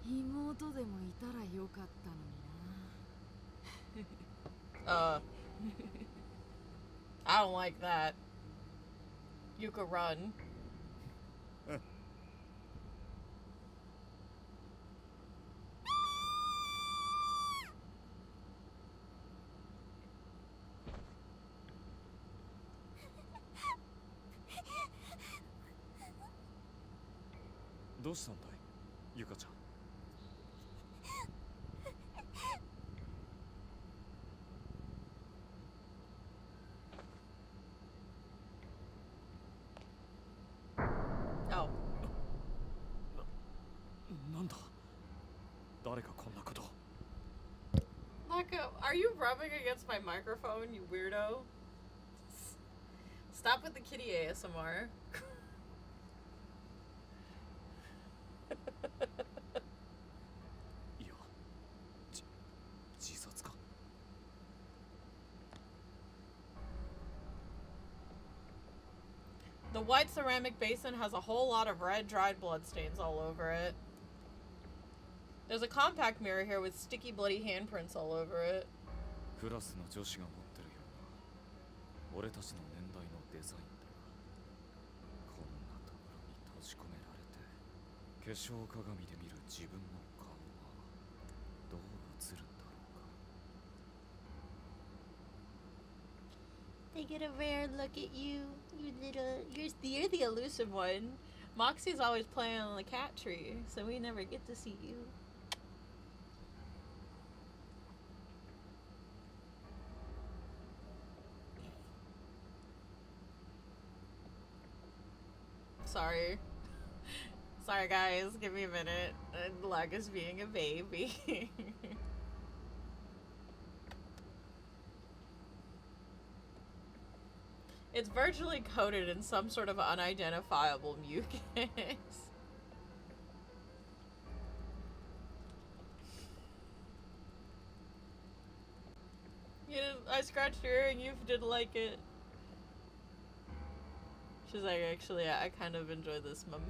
妹でもいたらよかったのにな。I don't like that. You could run. Oh. なんだ誰がこんなこと。 Laka, are you rubbing against my microphone, you weirdo? Stop with the kitty ASMR. いや自殺か。 The white ceramic basin has a whole lot of red, dried blood stains all over it. There's a compact mirror here with sticky, bloody handprints all over it. クラスの女子が持ってるような俺たちの年代のデザインだが、こんなところに閉じ込められて化粧鏡で見る自分の顔はどう映るんだろうか。 They get a rare look at you, you're the elusive one. Moxie's always playing on the cat tree, so we never get to see you. Sorry. Sorry guys, give me a minute. Laga's being a baby. It's virtually coated in some sort of unidentifiable mucus. I scratched your ear and you didn't like it. She's like, actually, I kind of enjoy this, Mum.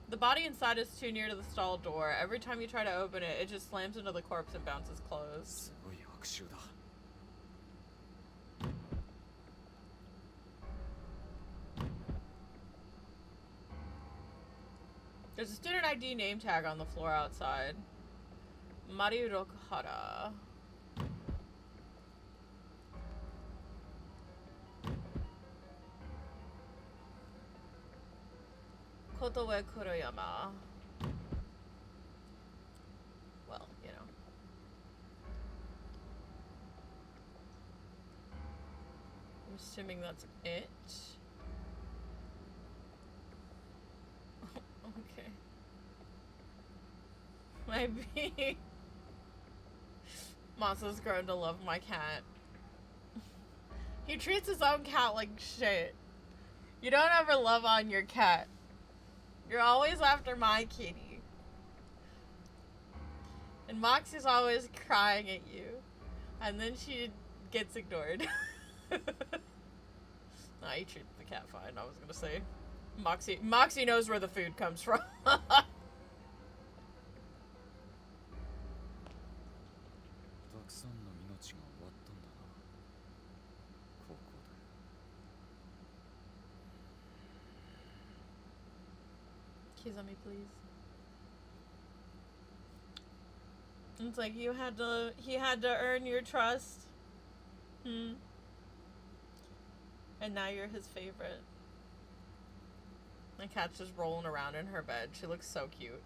The body inside is too near to the stall door. Every time you try to open it, it just slams into the corpse and bounces closed. すごい悪臭だ。 There's a student ID name tag on the floor outside. Mariu Rokuhara. Kotoe Kuroyama. Well, you know. I'm assuming that's it. Okay. Maybe. Masa's grown to love my cat. He treats his own cat like shit. You don't ever love on your cat. You're always after my kitty. And Moxie's always crying at you. And then she gets ignored. Nah, you treat the cat fine, I was gonna say. Moxie knows where the food comes from. たくさんの命が終わったんだな。ここで。 Kizami, please. It's like he had to earn your trust. And now you're his favorite. My cat's just rolling around in her bed. She looks so cute.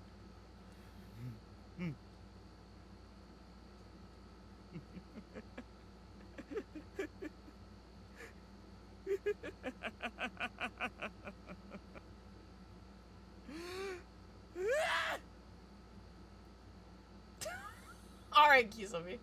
Alright, Kizami.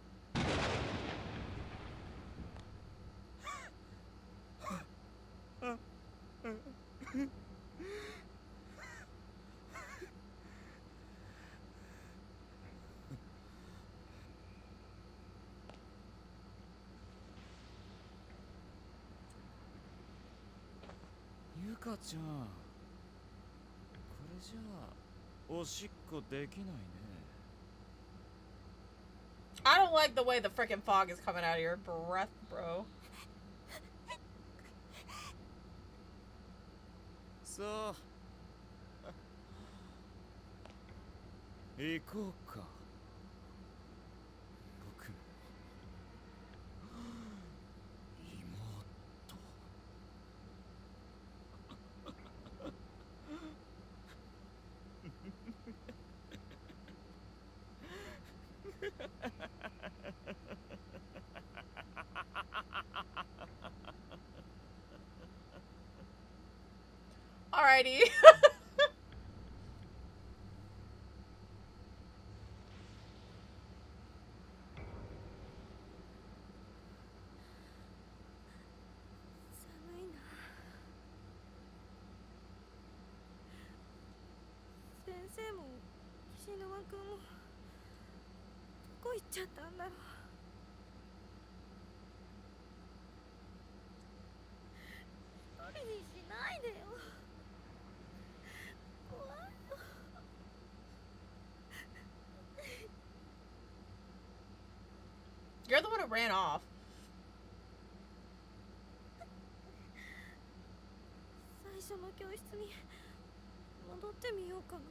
Yuka ちゃん、これじゃあおしっこできないね。 I don't like the way the frickin' fog is coming out of your breath, bro. さあ、行こうか。僕の妹。Alrighty. You're the one who ran off. 最初の教室に戻ってみようかな。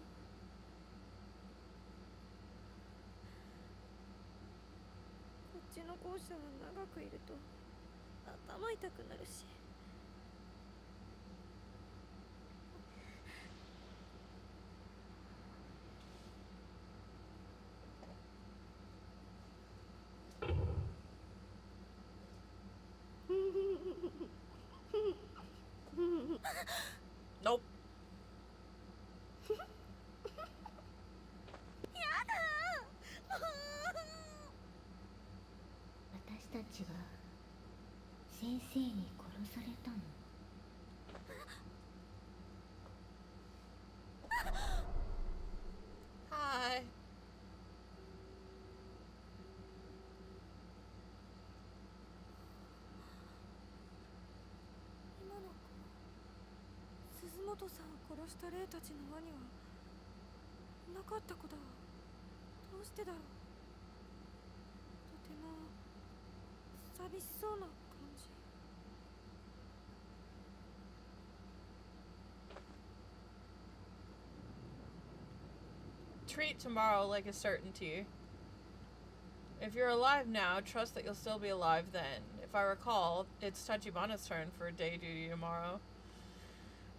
こっちの校舎は長くいると頭痛くなるし。Nope. 私たちは先生に殺されたの。弟さんを殺した霊たちの輪にはいなかった子だわ。どうしてだろう。とても寂しそうな感じ。Treat tomorrow like a certainty. If you're alive now, trust that you'll still be alive then. If I recall, it's Tachibana's turn for day duty tomorrow.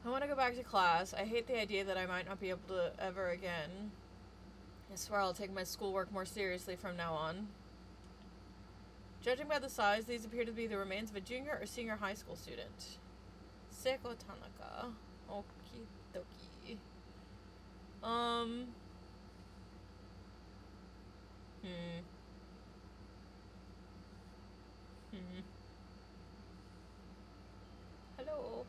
I want to go back to class. I hate the idea that I might not be able to ever again. I swear I'll take my schoolwork more seriously from now on. Judging by the size, these appear to be the remains of a junior or senior high school student. Seiko Tanaka. Okie dokie. Hello.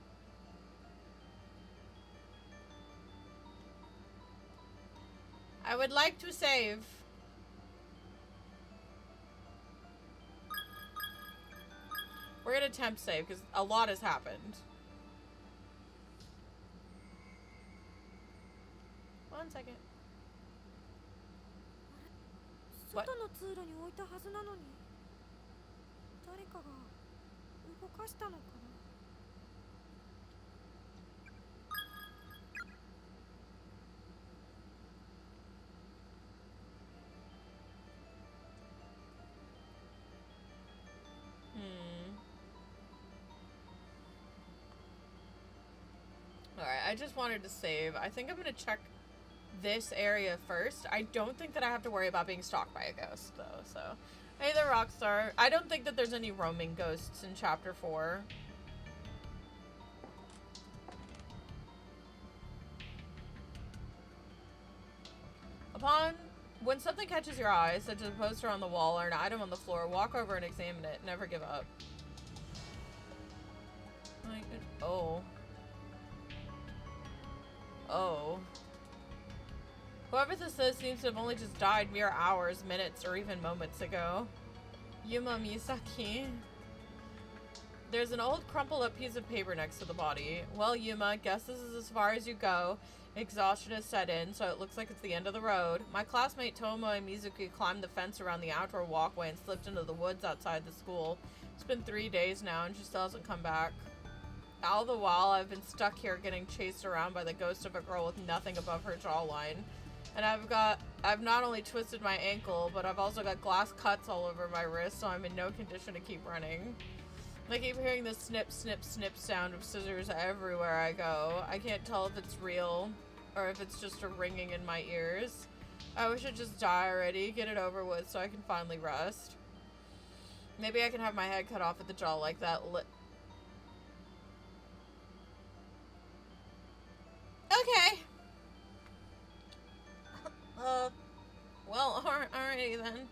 I would like to save. We're gonna attempt save because a lot has happened. 1 second. 外の通路に置いたはずなのに、誰かが動かしたのかな。Alright, I just wanted to save. I think I'm gonna check this area first. I don't think that I have to worry about being stalked by a ghost, though, so. Hey there, Rockstar. I don't think that there's any roaming ghosts in Chapter 4. When something catches your eye, such as a poster on the wall or an item on the floor, walk over and examine it. Never give up. Oh. Oh. Whoever this is seems to have only just died mere hours, minutes, or even moments ago. Yuma Misaki. There's an old crumpled up piece of paper next to the body. Well, Yuma, guess this is as far as you go. Exhaustion has set in, so it looks like it's the end of the road. My classmate Tomo and Mizuki climbed the fence around the outdoor walkway and slipped into the woods outside the school. It's been 3 days now and she still hasn't come back. All the while, I've been stuck here getting chased around by the ghost of a girl with nothing above her jawline. And I've not only twisted my ankle, but I've also got glass cuts all over my wrist, so I'm in no condition to keep running. I keep hearing the snip, snip, snip sound of scissors everywhere I go. I can't tell if it's real, or if it's just a ringing in my ears. I wish I'd just die already, get it over with, so I can finally rest. Maybe I can have my head cut off at the jaw like that Okay. Well, alrighty then.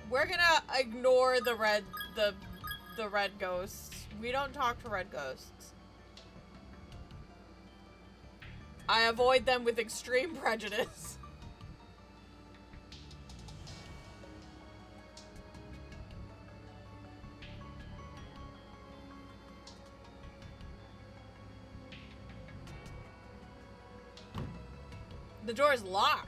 We're gonna ignore the red ghosts. We don't talk to red ghosts. I avoid them with extreme prejudice. The door is locked.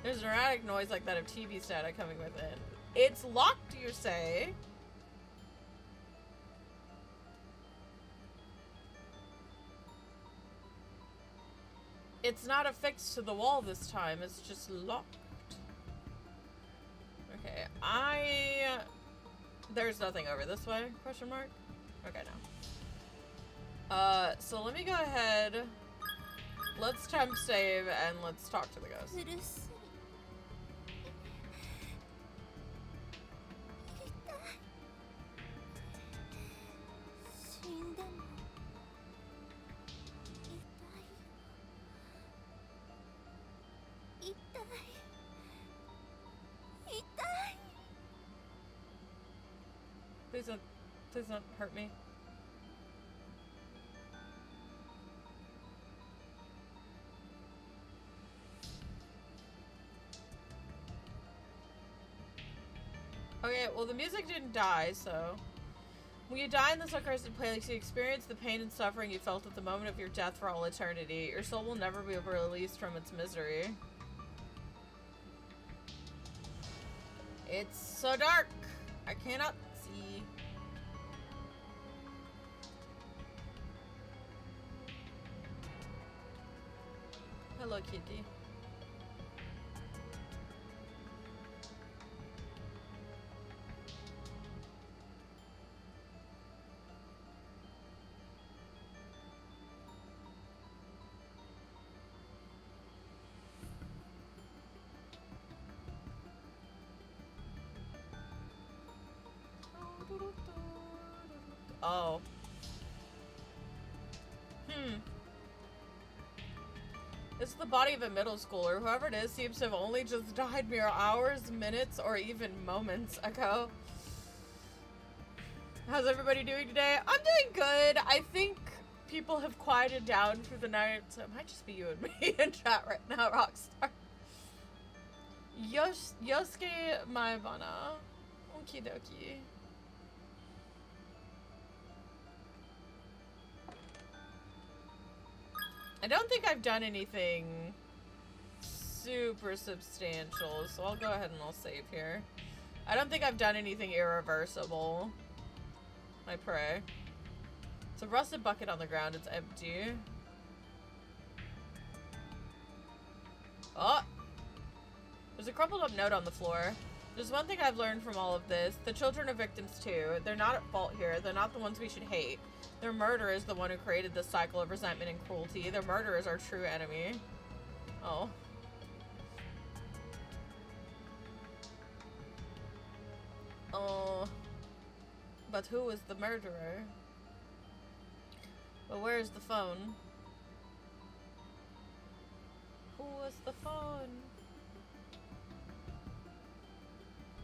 There's an erratic noise like that of TV static coming within. It's locked, you say? It's not affixed to the wall this time, it's just locked. Okay, there's nothing over this way, question mark? Okay, no. So let me go ahead. Let's temp save and let's talk to the ghost. Please don't hurt me. Okay, well the music didn't die, so When you die in this accursed place, you experience the pain and suffering you felt at the moment of your death for all eternity. Your soul will never be released from its misery. It's so dark. I cannot see. Hello, kitty. Oh. This is the body of a middle schooler. Whoever it is seems to have only just died mere hours, minutes, or even moments ago. How's everybody doing today? I'm doing good. I think people have quieted down for the night, so it might just be you and me in chat right now, Rockstar. Yosuke Maibana. Okie dokie. I don't think I've done anything super substantial, so I'll go ahead and I'll save here. I don't think I've done anything irreversible. I pray. It's a rusted bucket on the ground. It's empty. Oh! There's a crumpled up note on the floor. There's one thing I've learned from all of this. The children are victims too. They're not at fault here. They're not the ones we should hate. Their murderer is the one who created this cycle of resentment and cruelty. Their murderer is our true enemy. Oh. Oh. But who is the murderer? But where is the phone? Who was the phone?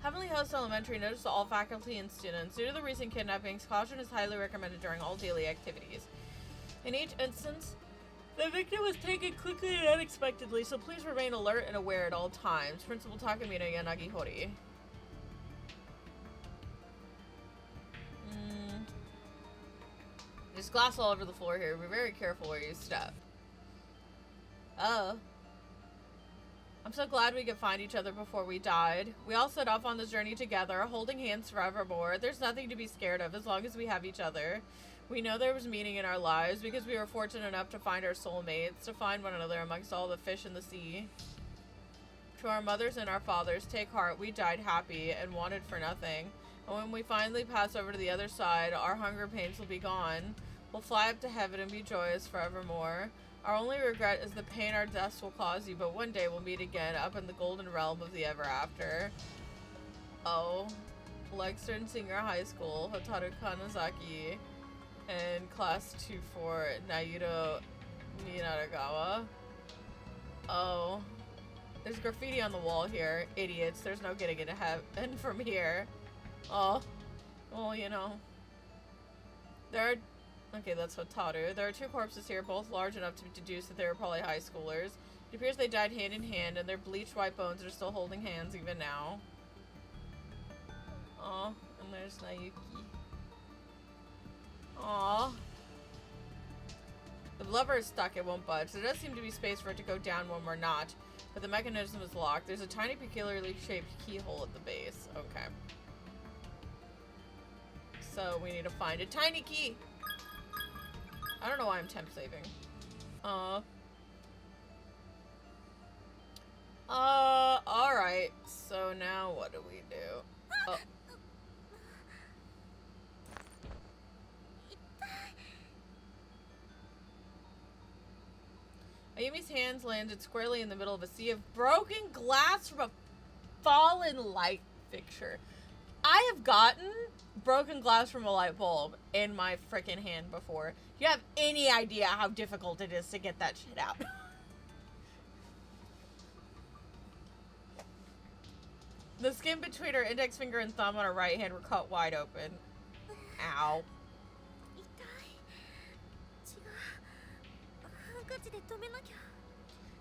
Heavenly Host Elementary notice to all faculty and students. Due to the recent kidnappings, caution is highly recommended during all daily activities. In each instance, the victim was taken quickly and unexpectedly, so please remain alert and aware at all times. Principal Takamine Yanagihori. There's glass all over the floor here. Be very careful where you step. Oh. I'm so glad we could find each other before we died. We all set off on this journey together, holding hands forevermore. There's nothing to be scared of as long as we have each other. We know there was meaning in our lives because we were fortunate enough to find our soulmates, to find one another amongst all the fish in the sea. To our mothers and our fathers, take heart. We died happy and wanted for nothing. And when we finally pass over to the other side, our hunger pains will be gone. We'll fly up to heaven and be joyous forevermore. Our only regret is the pain our deaths will cause you, but one day we'll meet again up in the golden realm of the ever after. Oh. Lexington Senior High School, Hotaru Kanazaki, and Class 2-4, Naito Minaragawa. Oh. There's graffiti on the wall here. Idiots. There's no getting into heaven from here. Oh. Well, you know. There are... Okay, that's Hotaru. There are two corpses here, both large enough to deduce that they were probably high schoolers. It appears they died hand in hand, and their bleached white bones are still holding hands even now. Aw, and there's Nayuki. Aw. The lever is stuck, it won't budge. There does seem to be space for it to go down one more notch, but the mechanism is locked. There's a tiny, peculiarly shaped keyhole at the base. Okay. So we need to find a tiny key. I don't know why I'm temp saving. Alright. So now what do we do? Oh. Ayumi's hands landed squarely in the middle of a sea of broken glass from a fallen light fixture. I have gotten broken glass from a light bulb in my freaking hand before. You have any idea how difficult it is to get that shit out? The skin between her index finger and thumb on her right hand were cut wide open. Ow.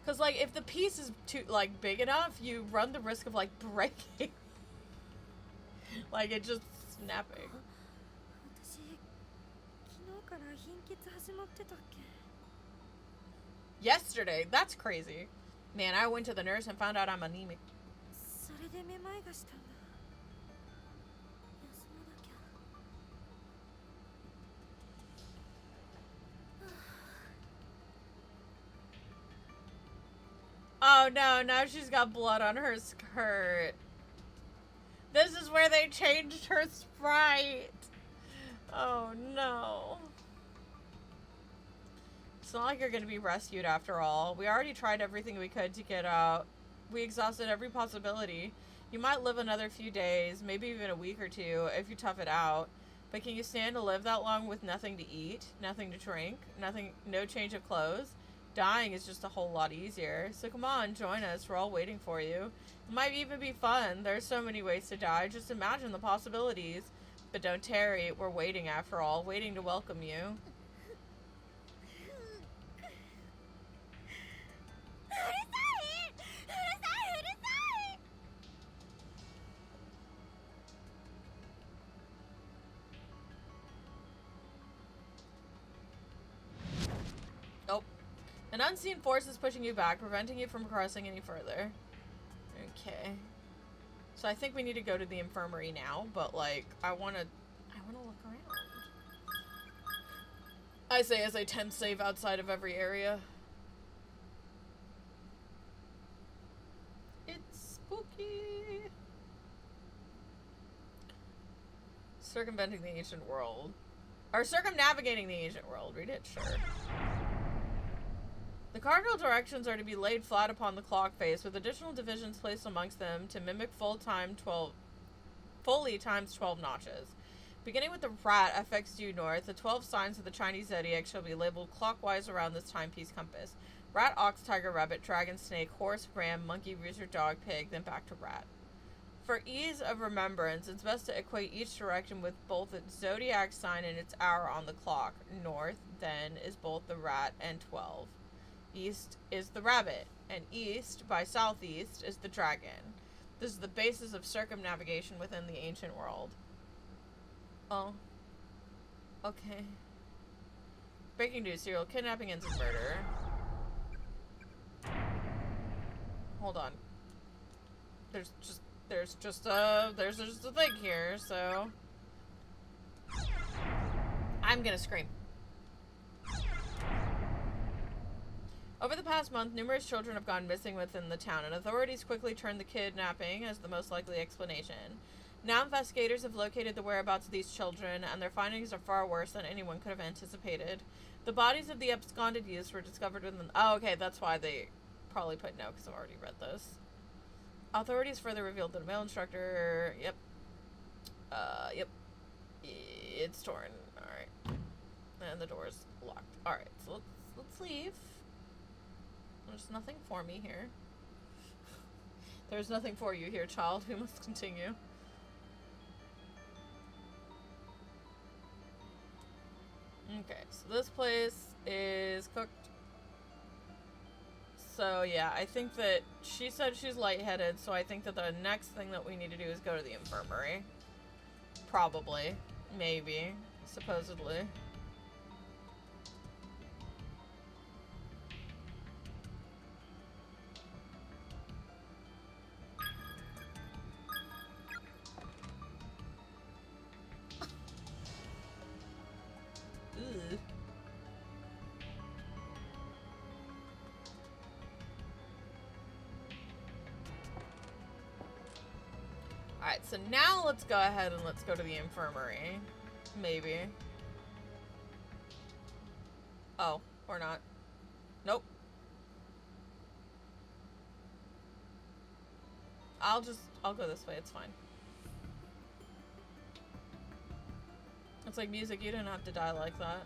Because, like, if the piece is too, like, big enough, you run the risk of, like, breaking. Like, it just snapping. Yesterday? That's crazy. Man, I went to the nurse and found out I'm anemic. Oh no, now she's got blood on her skirt. This is where they changed her sprite. Oh no. It's not like you're gonna be rescued after all. We already tried everything we could to get out. We exhausted every possibility. You might live another few days, maybe even a week or two, if you tough it out. But can you stand to live that long with nothing to eat, nothing to drink, no change of clothes? Dying is just a whole lot easier. So come on, join us. We're all waiting for you. It might even be fun. There's so many ways to die. Just imagine the possibilities. But don't tarry. We're waiting after all. Waiting to welcome you. Oh. An unseen force is pushing you back, preventing you from crossing any further. Okay. So I think we need to go to the infirmary now, but like, I wanna look around. I say as I temp save outside of every area. It's spooky. Circumventing the ancient world. Or circumnavigating the ancient world. Read it, sure. The cardinal directions are to be laid flat upon the clock face, with additional divisions placed amongst them to mimic fully times 12 notches. Beginning with the rat affects due north, the 12 signs of the Chinese zodiac shall be labeled clockwise around this timepiece compass. Rat, ox, tiger, rabbit, dragon, snake, horse, ram, monkey, rooster, dog, pig, then back to rat. For ease of remembrance, it's best to equate each direction with both its zodiac sign and its hour on the clock. North, then, is both the rat and 12. East is the rabbit, and east by southeast is the dragon. This is the basis of circumnavigation within the ancient world. Oh. Okay. Breaking news, serial kidnapping and murder. Hold on. There's just a thing here, so I'm gonna scream. Over the past month, numerous children have gone missing within the town, and authorities quickly turned the kidnapping as the most likely explanation. Now investigators have located the whereabouts of these children, and their findings are far worse than anyone could have anticipated. The bodies of the absconded youths were discovered within... Oh, okay, that's why they probably put no, because I've already read this. Authorities further revealed that a male instructor... Yep. It's torn. Alright. And the door's locked. Alright, so let's leave. There's nothing for me here. There's nothing for you here, child. We must continue. Okay, so this place is cooked. So yeah, I think that she said she's lightheaded, so I think that the next thing that we need to do is go to the infirmary. Probably. Maybe. Supposedly. Alright, so now let's go ahead and let's go to the infirmary. Maybe. Oh, or not. Nope. I'll go this way, it's fine. It's like music, you didn't have to die like that.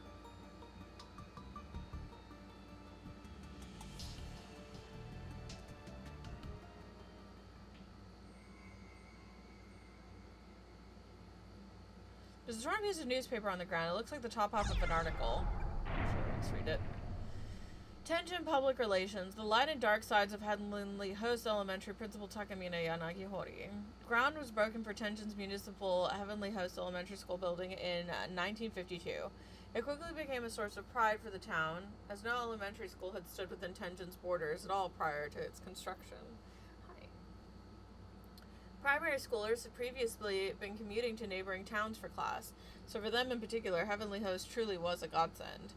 There's a strong piece of newspaper on the ground. It looks like the top half of an article. Sure, let's read it. Tenjin Public Relations. The light and dark sides of Heavenly Host Elementary Principal Takamine Yanagi Hori. Ground was broken for Tenjin's municipal Heavenly Host Elementary School building in 1952. It quickly became a source of pride for the town, as no elementary school had stood within Tenjin's borders at all prior to its construction. Hi. Primary schoolers had previously been commuting to neighboring towns for class, so for them in particular, Heavenly Host truly was a godsend.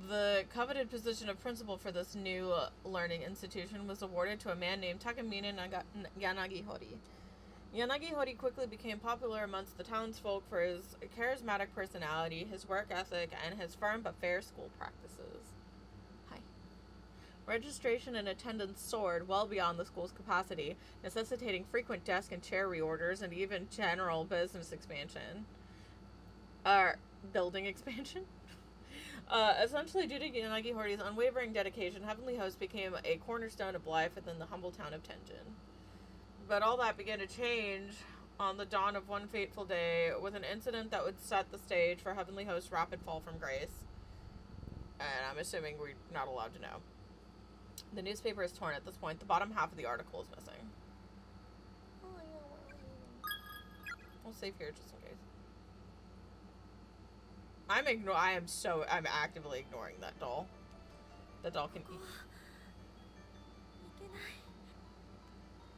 The coveted position of principal for this new learning institution was awarded to a man named Takamine Yanagihori. Yanagihori quickly became popular amongst the townsfolk for his charismatic personality, his work ethic, and his firm but fair school practices. Hi. Registration and attendance soared well beyond the school's capacity, necessitating frequent desk and chair reorders and even general business expansion. Building expansion? Essentially, due to Yanagihori's unwavering dedication, Heavenly Host became a cornerstone of life within the humble town of Tenjin. But all that began to change on the dawn of one fateful day with an incident that would set the stage for Heavenly Host's rapid fall from grace. And I'm assuming we're not allowed to know. The newspaper is torn at this point. The bottom half of the article is missing. We'll save here just in case. I'm actively ignoring that doll. The doll can eat. いけない。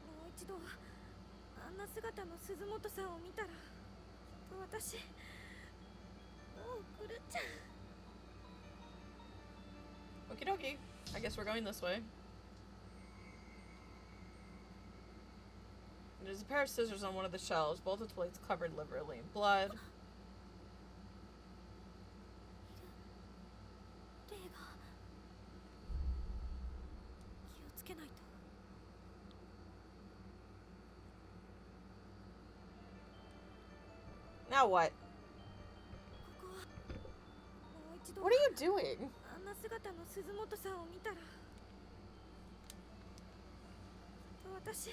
もう一度あんな姿の鈴本さんを見たら私もう狂っちゃう。 Okie dokie. I guess we're going this way. There's a pair of scissors on one of the shelves, both its blades covered liberally in blood. 霊が気をつけないと。 Now what? ここはもう一度 What are you doing? あんな姿の鈴本さんを見たら私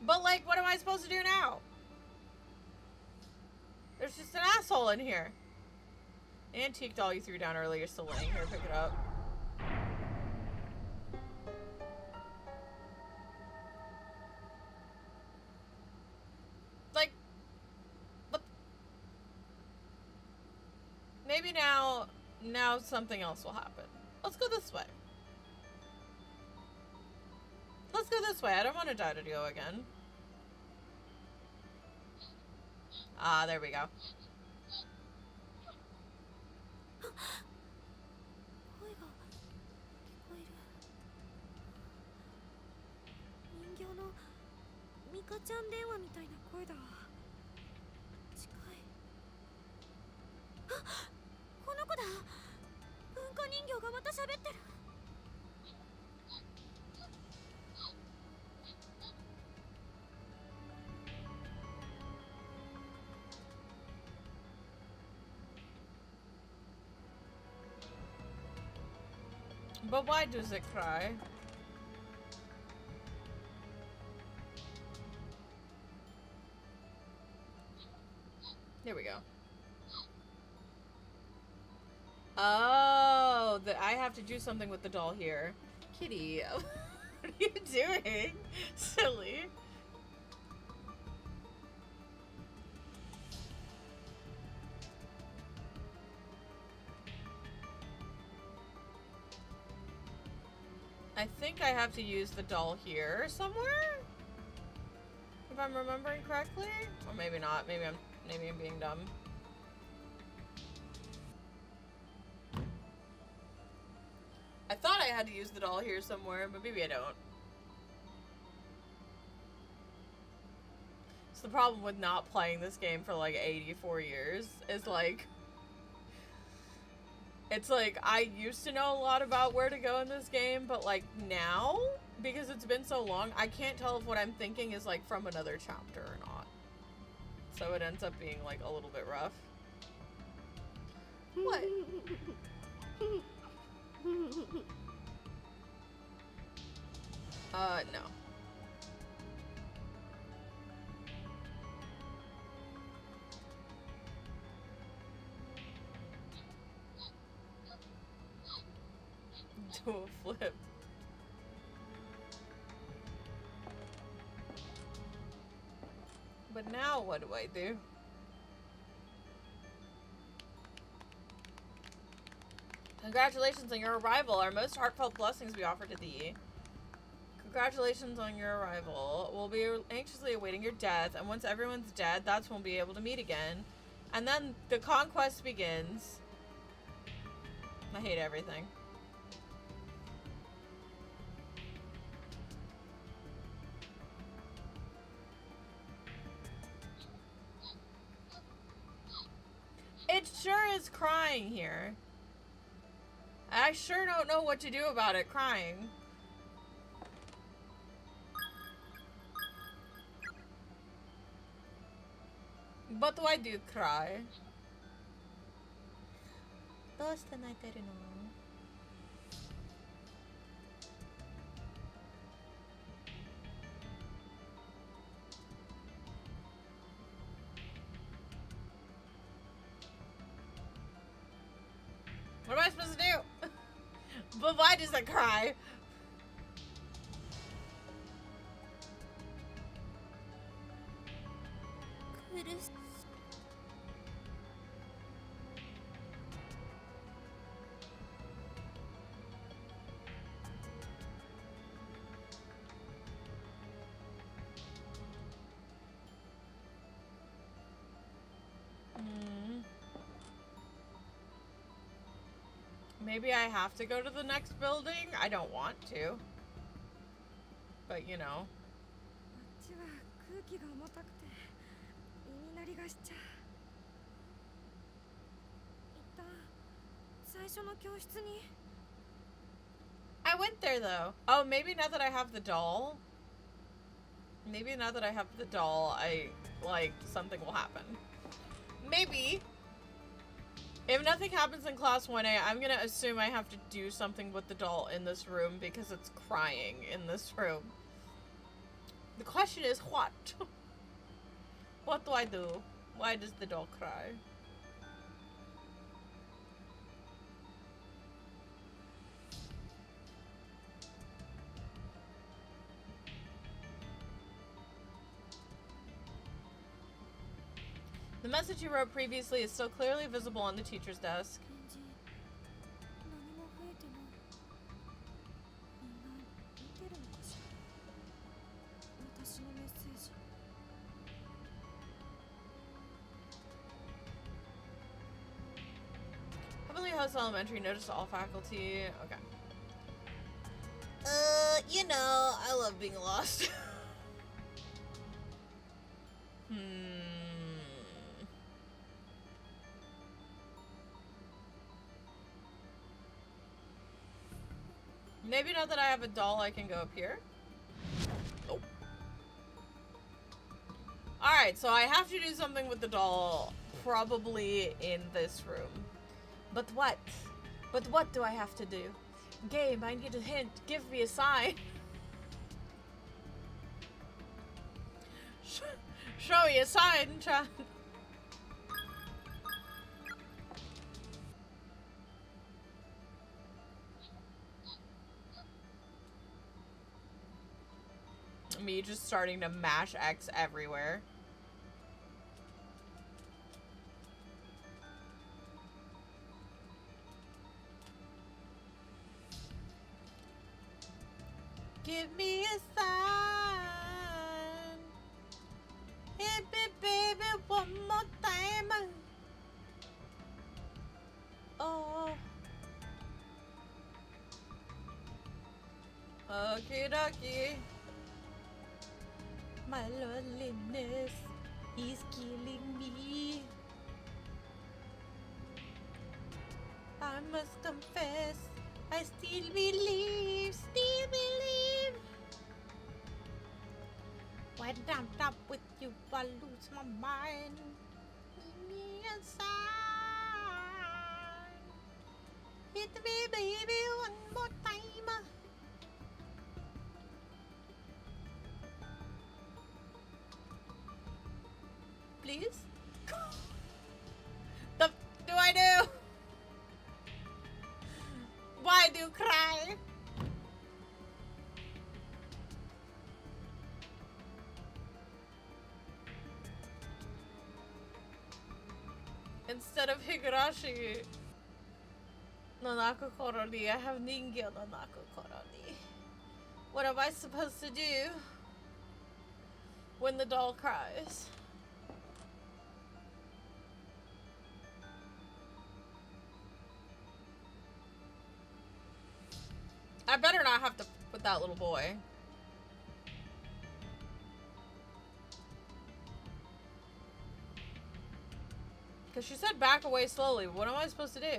But like, what am I supposed to do now? There's just an asshole in here. Antique doll you threw down earlier still laying here. Pick it up. Like, what? Maybe now something else will happen. Let's go this way. Let's go this way. I don't want to die to go again. Ah, there we go. 声が聞こえる。人形のミカちゃん電話みたいな声だわ。近い。あ、この子だ。文化人形がまた喋ってる。 But why does it cry? There we go. Oh, I have to do something with the doll here. Kitty, what are you doing? Silly. I think I have to use the doll here somewhere, if I'm remembering correctly, or maybe not. Maybe I'm being dumb. I thought I had to use the doll here somewhere, but maybe I don't. So the problem with not playing this game for like 84 years is like, it's like, I used to know a lot about where to go in this game, but like now, because it's been so long, I can't tell if what I'm thinking is like from another chapter or not. So it ends up being like a little bit rough. What? No. Do a flip. But now what do I do? Congratulations on your arrival. Our most heartfelt blessings we offer to thee. Congratulations on your arrival. We'll be anxiously awaiting your death, and once everyone's dead, that's when we'll be able to meet again. And then the conquest begins. I hate everything. It sure is crying here. I sure don't know what to do about it crying. What do I do cry? どうして泣いてるの? What am I supposed to do? But why does it cry? Maybe I have to go to the next building? I don't want to. But, you know. あっちは空気が重たくて耳鳴りがしちゃう。一旦最初の教室に。I went there though. Oh, maybe now that I have the doll. Maybe now that I have the doll, something will happen. Maybe. If nothing happens in class 1A, I'm gonna assume I have to do something with the doll in this room because it's crying in this room. The question is what? What do I do? Why does the doll cry? The message you wrote previously is still clearly visible on the teacher's desk. 何も増えてない。みんな見てるのかしら。私のメッセージ。Heavenly House Elementary, notice to all faculty. Okay. You know, I love being lost. Maybe now that I have a doll, I can go up here. Nope. Alright, so I have to do something with the doll, probably in this room. But what? But what do I have to do? Game, I need a hint. Give me a sign. Show me a sign, chat. Me just starting to mash X everywhere. Give me a sign. Hit me, baby, one more time. Oh. Okie dokie. My loneliness is killing me. I must confess, I still believe. When I'm up with you, I lose my mind. Give me a sign. Hit me, baby, one more time. Please? The do I do? Why do you cry? Instead of Higurashi. Nanako Koroni. I have Ningyo Nanako Koroni. What am I supposed to do when the doll cries? I better not have to with that little boy. Because she said back away slowly. What am I supposed to do?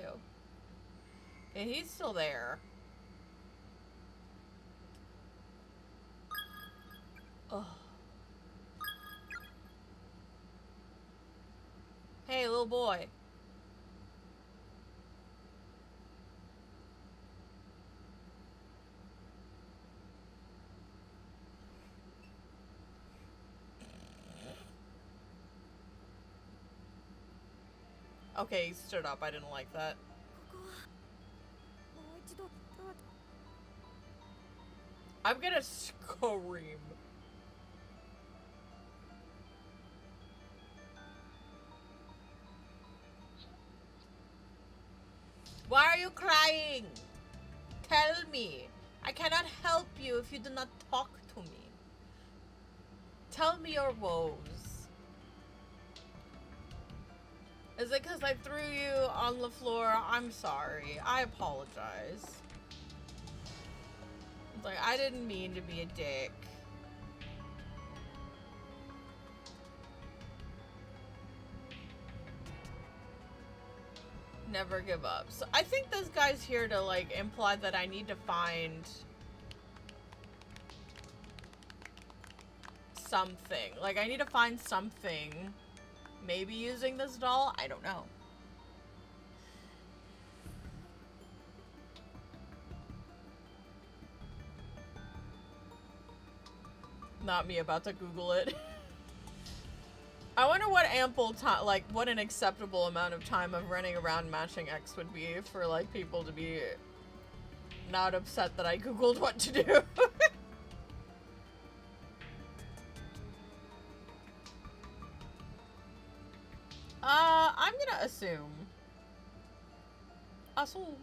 And he's still there. Ugh. Hey, little boy. Okay, he stood up. I didn't like that. ここはもう一度どうぞ I'm gonna scream. Why are you crying? Tell me. I cannot help you if you do not talk to me. Tell me your woes. Is it because I threw you on the floor? I'm sorry. I apologize. It's like, I didn't mean to be a dick. Never give up. So I think this guy's here to like imply that I need to find something. Like I need to find something. Maybe using this doll? I don't know. Not me about to Google it. I wonder what ample time, like, what an acceptable amount of time of running around matching X would be for, like, people to be not upset that I Googled what to do. I'm gonna assume. Assume.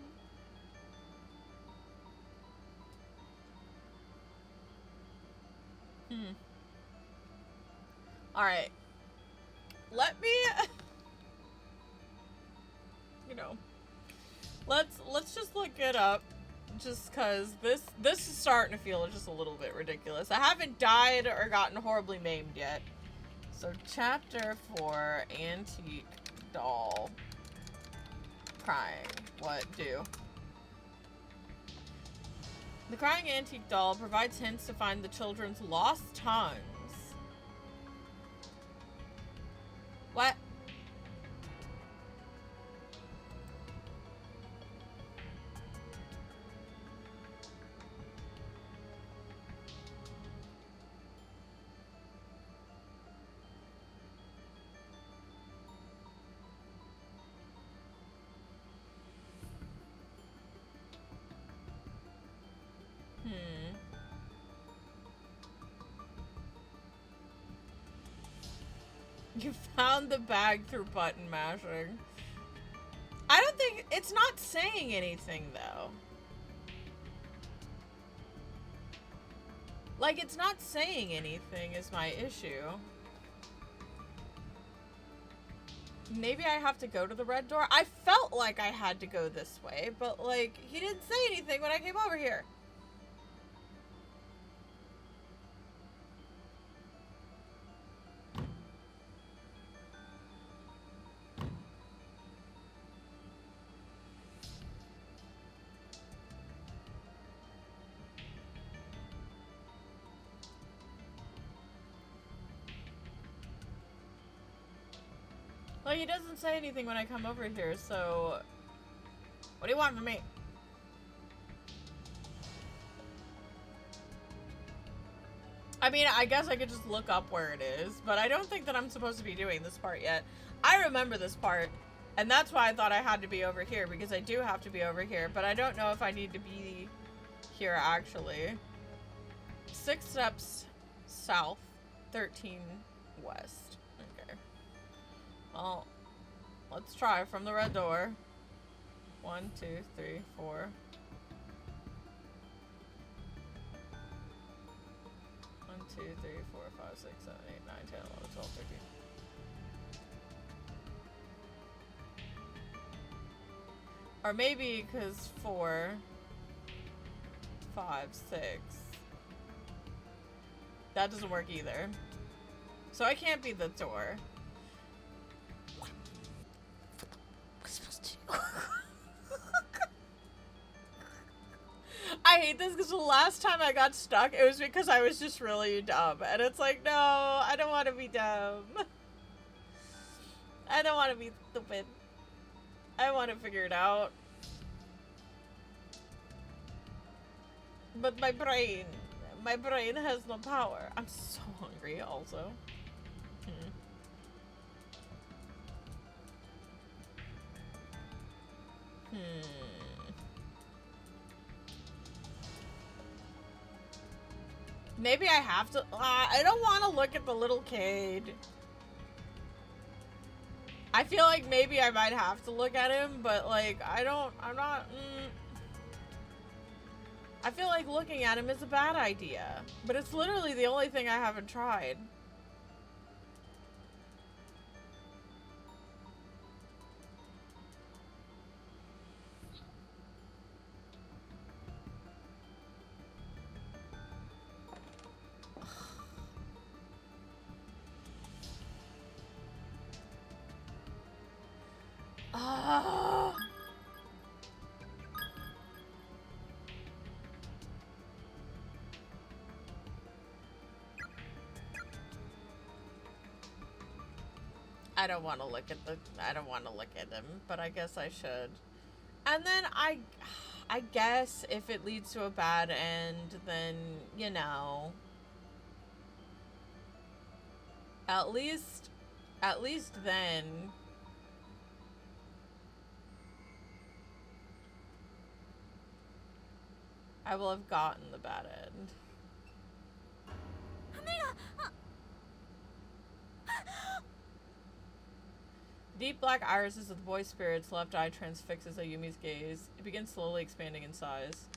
Alright. Let me you know. Let's just look it up. Just cause this is starting to feel just a little bit ridiculous. I haven't died or gotten horribly maimed yet. So chapter 4, antique doll crying. What do? The crying antique doll provides hints to find the children's lost tongues. What? You found the bag through button mashing. I don't think it's not saying anything though. Like it's not saying anything is my issue. Maybe I have to go to the red door. I felt like I had to go this way, but like he didn't say anything when I came over here. Well, he doesn't say anything when I come over here, so... What do you want from me? I mean, I guess I could just look up where it is, but I don't think that I'm supposed to be doing this part yet. I remember this part, and that's why I thought I had to be over here, because I do have to be over here, but I don't know if I need to be here, actually. 6 steps south, 13 west. Okay. Well, let's try from the red door. 1, 2, 3, 4. 1, 2, 3, 4, 5, 6, 7, 8, 9, 10, 11, 12, 13. Or maybe because 4, 5, 6. That doesn't work either. So I can't be the door. What am I supposed to do? I hate this because the last time I got stuck, it was because I was just really dumb. And it's like, no, I don't want to be dumb. I don't want to be stupid. I want to figure it out. But my brain has no power. I'm so hungry also. Maybe I have to. I don't want to look at the little kid. I feel like maybe I might have to look at him, but like, I'm not. I feel like looking at him is a bad idea, but it's literally the only thing I haven't tried. I don't want to look at him, but I guess I should. And then I guess if it leads to a bad end, then, you know, at least then I will have gotten the bad end. Deep black irises of the boy's spirit's left eye transfixes Ayumi's gaze. It begins slowly expanding in size.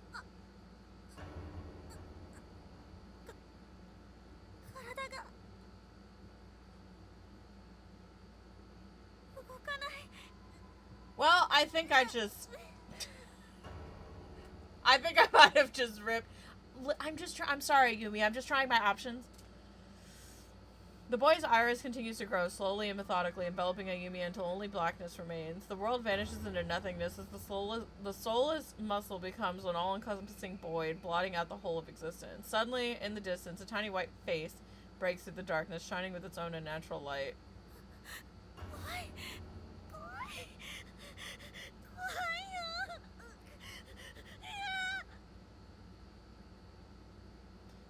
Well, I think I might have just ripped. I'm sorry, Yumi. I'm just trying my options. The boy's iris continues to grow slowly and methodically, enveloping Ayumi until only blackness remains. The world vanishes into nothingness as the soulless muscle becomes an all-encompassing void, blotting out the whole of existence. Suddenly, in the distance, a tiny white face breaks through the darkness, shining with its own unnatural light.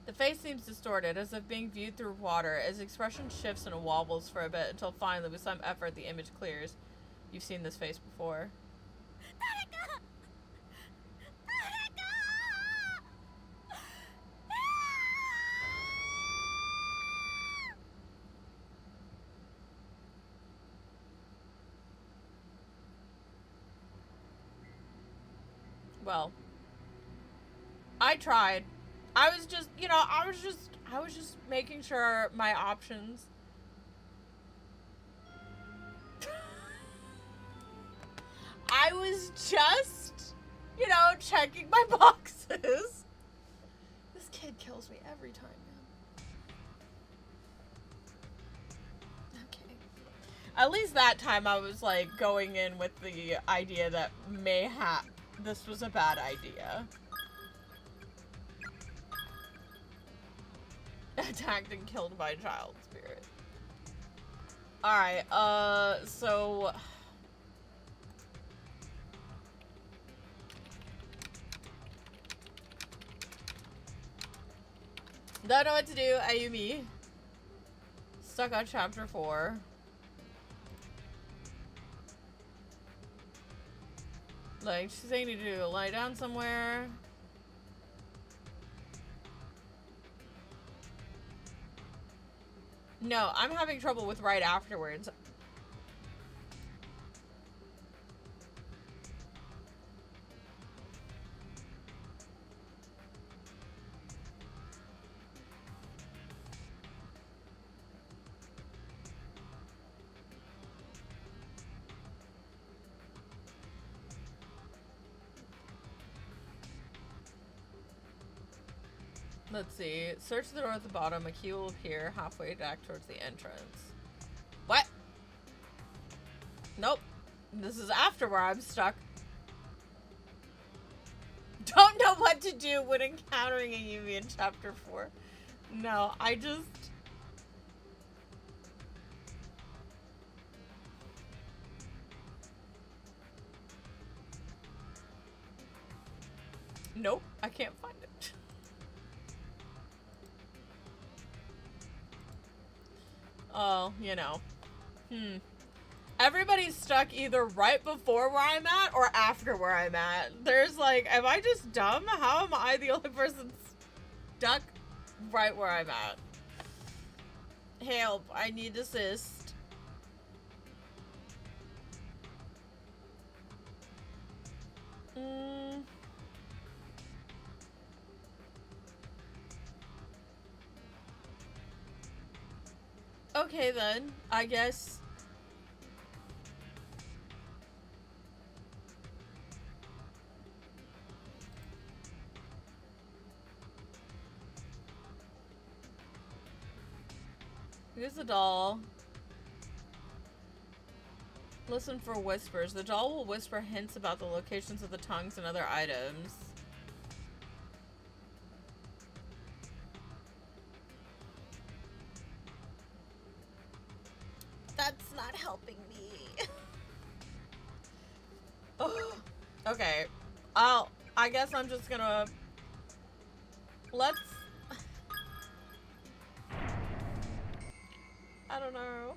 The face seems distorted, as if being viewed through water, as expression shifts and wobbles for a bit until finally, with some effort, the image clears. You've seen this face before. Well, I tried. I was just, you know, I was just making sure my options. I was just, you know, checking my boxes. This kid kills me every time, man. Okay. At least that time I was like going in with the idea that mayhap this was a bad idea. Attacked and killed by child spirit. Alright, so... Don't know what to do, Ayumi. Stuck on chapter 4. Like, she's saying you to lie down somewhere. No, I'm having trouble with right afterwards. Let's see. Search the door at the bottom. A key will appear halfway back towards the entrance. What? Nope. This is after where I'm stuck. Don't know what to do when encountering a Yuumi in chapter 4. No, I just... Nope, I can't find it. Oh, you know. Everybody's stuck either right before where I'm at or after where I'm at. There's like, am I just dumb? How am I the only person stuck right where I'm at? Help, I need assist. Okay then, I guess. Here's the doll. Listen for whispers. The doll will whisper hints about the locations of the tongues and other items. That's not helping me. Oh, okay. I guess I'm just gonna... Let's... I don't know.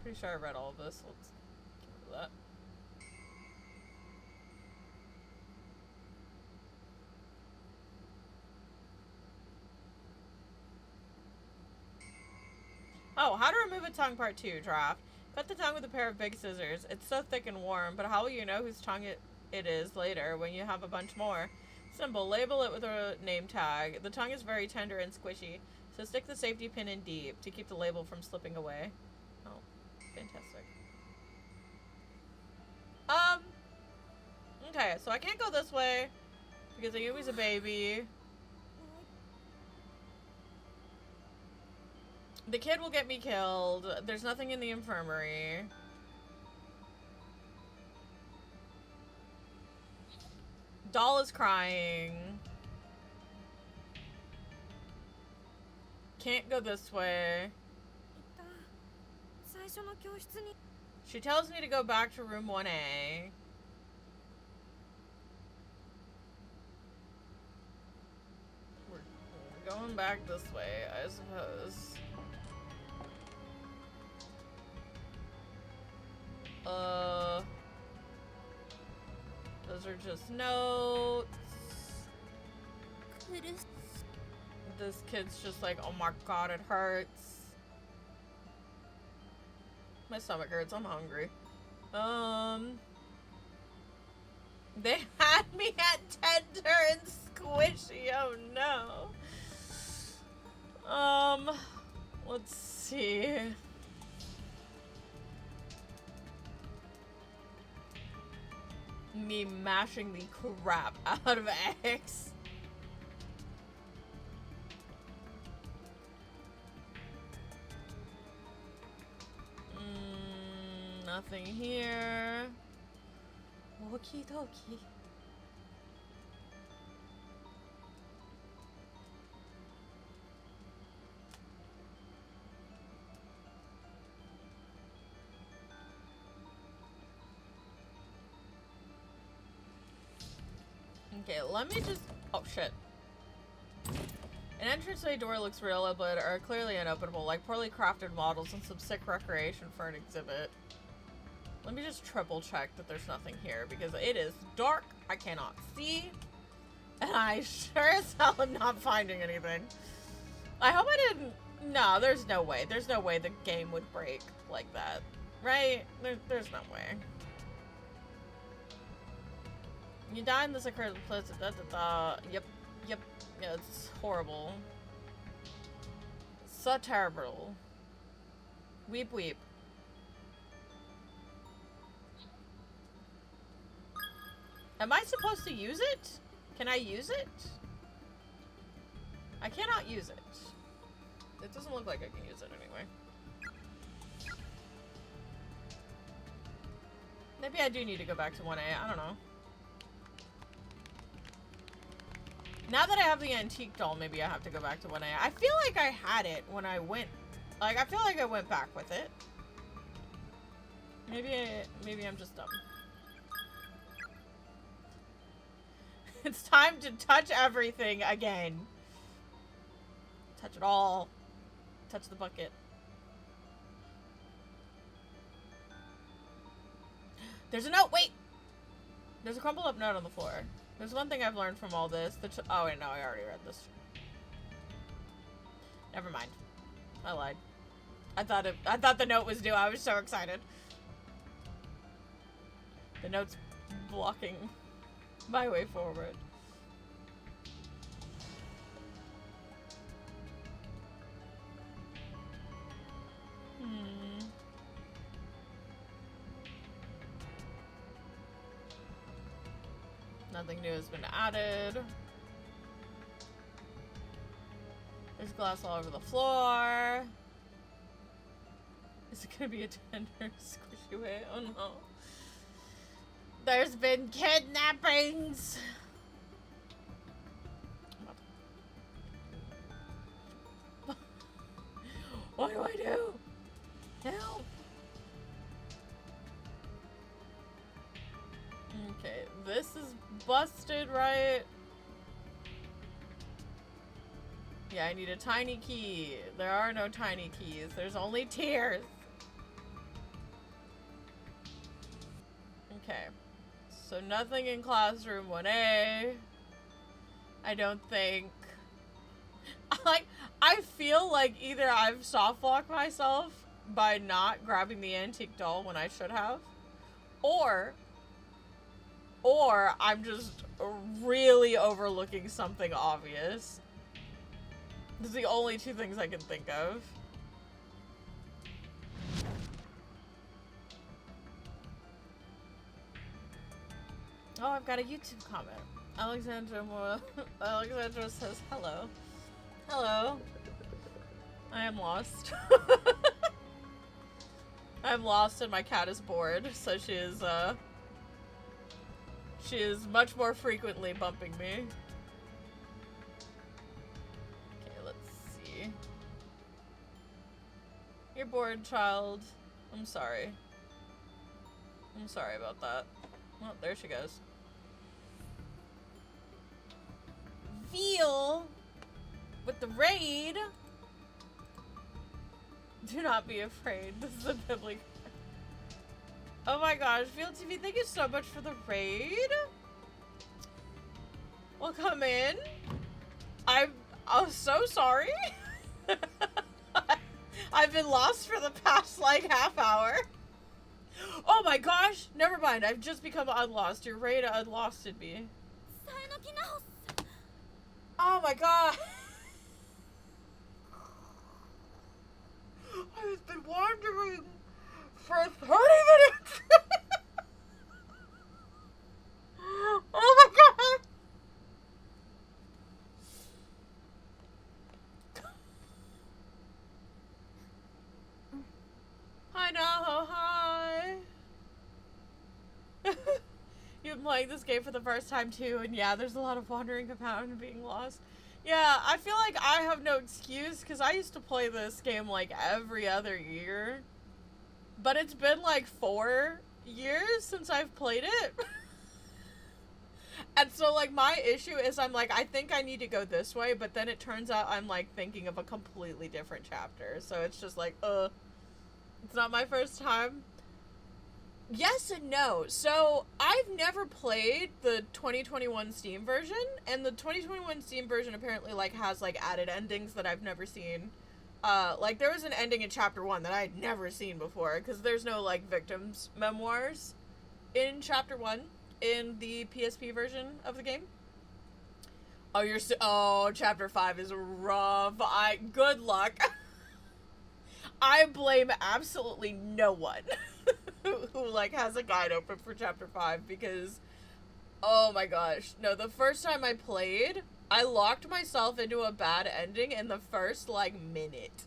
Pretty sure I read all of this. Let's get rid of that. Oh, how to remove a tongue part 2 draft. Cut the tongue with a pair of big scissors. It's so thick and warm, but how will you know whose tongue it is later when you have a bunch more? Simple. Label it with a name tag. The tongue is very tender and squishy, so stick the safety pin in deep to keep the label from slipping away. Oh, fantastic. Okay, so I can't go this way because Ayumi's a baby. The kid will get me killed. There's nothing in the infirmary. Doll is crying. Can't go this way. She tells me to go back to room 1A. We're going back this way, I suppose. Those are just notes. This kid's just like, oh my god, it hurts. My stomach hurts, I'm hungry. They had me at tender and squishy, oh no. Let's see. Me mashing the crap out of X. Nothing here. Okie dokie. Okay, let me just... Oh, shit. An entranceway door looks real, but are clearly unopenable, like poorly crafted models and some sick recreation for an exhibit. Let me just triple check that there's nothing here, because it is dark, I cannot see, and I sure as hell am not finding anything. I hope I didn't... No, there's no way. There's no way the game would break like that. Right? There's no way. You die in this occurred place. Yep. Yeah, it's horrible. So terrible. Weep, weep. Am I supposed to use it? Can I use it? I cannot use it. It doesn't look like I can use it anyway. Maybe I do need to go back to 1A. I don't know. Now that I have the antique doll, maybe I have to go back to 1A. I feel like I had it when I went... Like, I feel like I went back with it. Maybe I'm just dumb. It's time to touch everything again. Touch it all. Touch the bucket. There's a note! Wait! There's a crumpled up note on the floor. There's one thing I've learned from all this. Oh wait, no, I already read this. Never mind. I lied. I thought the note was due. I was so excited. The note's blocking my way forward. Nothing new has been added. There's glass all over the floor. Is it gonna be a tender, squishy way? Oh no. There's been kidnappings! What do I do? Help! Okay, this is busted, right? Yeah, I need a tiny key. There are no tiny keys. There's only tears. Okay. So nothing in classroom 1A. I don't think. I feel like either I've soft locked myself by not grabbing the antique doll when I should have, or I'm just really overlooking something obvious. These are the only two things I can think of. Oh, I've got a YouTube comment. Alexandra says hello. Hello. I am lost. I'm lost and my cat is bored, so she is much more frequently bumping me. Okay, let's see. You're bored, child. I'm sorry. I'm sorry about that. Oh, there she goes. Veal with the raid. Do not be afraid. This is a biblical. Oh my gosh, Veal TV, thank you so much for the raid. Well, come in. I'm so sorry. I've been lost for the past like half hour. Oh my gosh, never mind. I've just become unlost. Your raid unlosted me. Oh my god. I've been wandering for 30 minutes. Oh my god. Hi now, hi. You've been playing this game for the first time too, and yeah, there's a lot of wandering about and being lost. Yeah, I feel like I have no excuse, because I used to play this game like every other year. But it's been like 4 years since I've played it. And so like my issue is I'm like, I think I need to go this way, but then it turns out I'm like thinking of a completely different chapter. So it's just like, it's not my first time. Yes and no. So I've never played the 2021 Steam version, and the 2021 Steam version apparently like has like added endings that I've never seen. Like there was an ending in chapter 1 that I had never seen before, because there's no like victims memoirs in chapter 1 in the PSP version of the game. Oh, chapter 5 is rough. Good luck. I blame absolutely no one who like has a guide open for chapter 5, because Oh my gosh. No, the first time I played, I locked myself into a bad ending in the first, like, minute.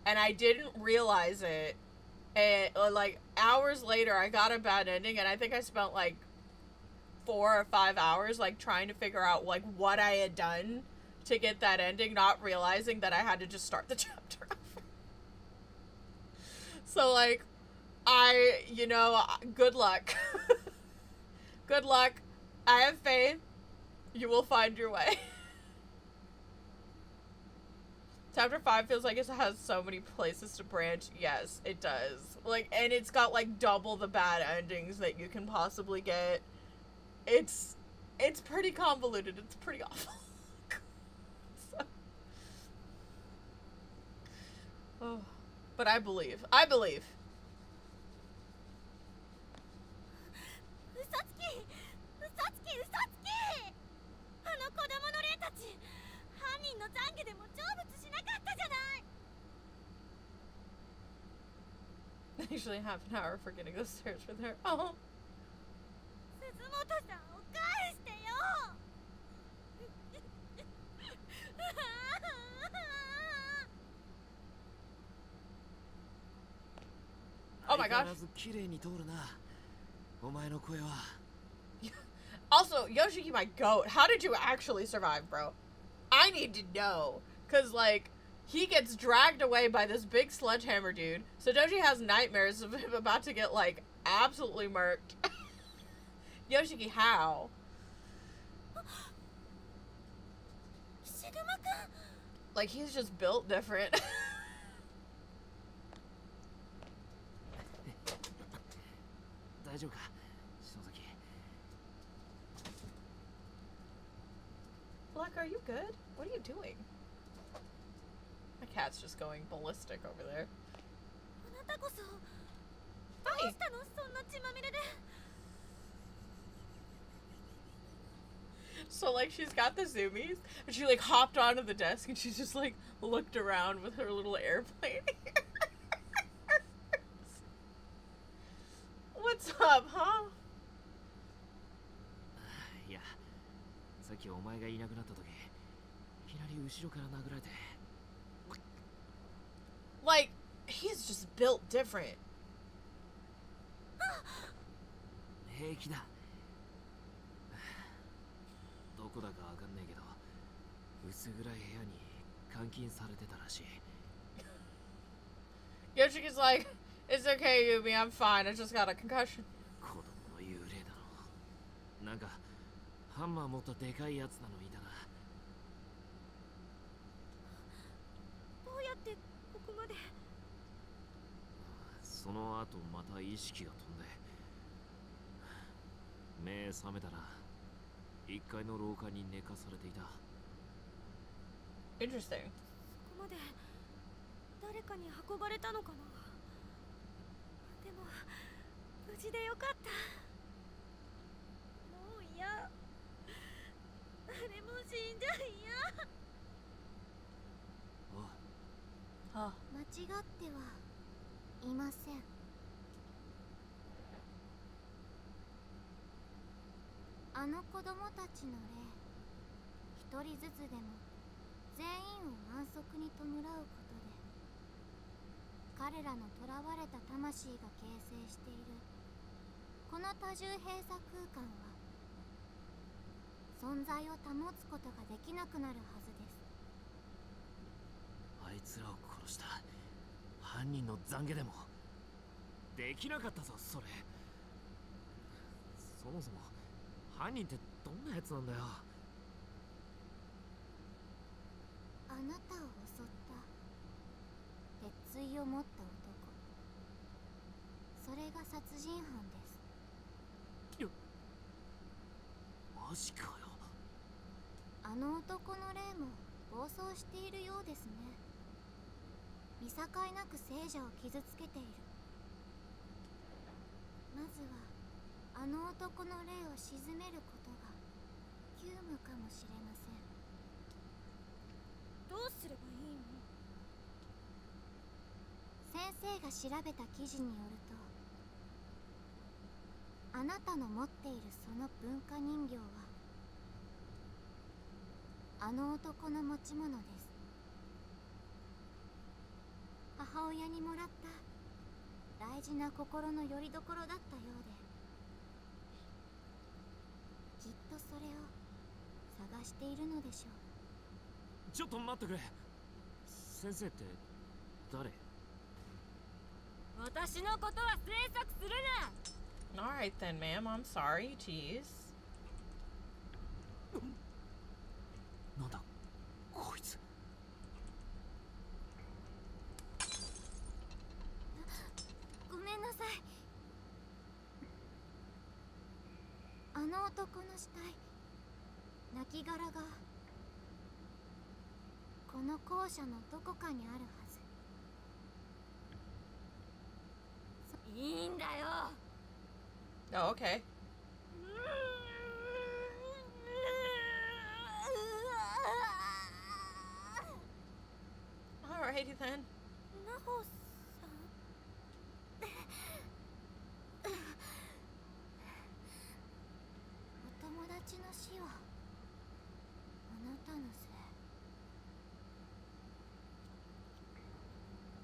And I didn't realize it. And, like, hours later, I got a bad ending, and I think I spent, like, 4 or 5 hours, like, trying to figure out, like, what I had done to get that ending, not realizing that I had to just start the chapter over. So, like, good luck. Good luck. I have faith. You will find your way. Chapter 5 feels like it has so many places to branch. Yes, it does. Like, and it's got, like, double the bad endings that you can possibly get. It's pretty convoluted. It's pretty awful. So. Oh. But I believe. I believe. 嘘つきあの子供の霊たち犯人の懺悔でも成仏しなかったじゃない Usually half an hour for getting those stairs for there. Oh. 鈴本さんを返してよ Oh my gosh. 綺麗に通るな。お前の声は。Also, Yoshiki, my goat, how did you actually survive, bro? I need to know. Because, like, he gets dragged away by this big sledgehammer dude. Sadoji has nightmares of him about to get, like, absolutely murked. Yoshiki, how? Like, he's just built different. Black, are you good? What are you doing? My cat's just going ballistic over there. Hi. So, like, she's got the zoomies, and she, like, hopped onto the desk, and she's just, like, looked around with her little airplane. What's up, huh? いや、さっきお前がいなくなった時、いきなり後ろから殴られて。Like, he's just built different. 平気だ。どこだかわかんねえけど、薄暗い部屋に監禁されてたらしい。Yoshiki's like, it's okay, Yumi, I'm fine. I just got a concussion. 子供の幽霊だろ。なんかハンマー持ったでかいやつなのいたな。どうやってここまで。その後また意識が飛んで、目覚めたら1階の廊下に寝かされていた。Interesting. そこまで誰かに運ばれたのかな。でも無事でよかった。もう嫌。誰も死んじゃ嫌。あ、間違ってはいません。あの子供たちの霊、一人ずつでも全員を安息に弔うことで、彼らの囚われた魂が形成しているこの多重閉鎖空間は存在を保つことができなくなるはずです。あいつらを殺した犯人の懺悔でもできなかったぞ、それ。そもそも犯人ってどんなやつなんだよ。あなたを襲った鉄槌を持った男、それが殺人犯です。マジかよ。あの男の霊も暴走しているようですね。見境なく聖者を傷つけている。まずはあの男の霊を鎮めることが急務かもしれません。どうすればいいの？先生が調べた記事によると、あなたの持っているその文化人形はあの男の持ち物です。母親にもらった大事な心の拠り所だったようで、きっとそれを探しているのでしょう。ちょっと待ってくれ。先生って誰？私のことは詮索するな。 Alright then, ma'am. I'm sorry. Jeez. なんだこいつ。ごめんなさい。あの男の死体、亡きががこの校舎のどこかにあるはず。いいんだよ。 Oh, okay. Alrighty then. ナホさん。お友達の死はあなたのせい。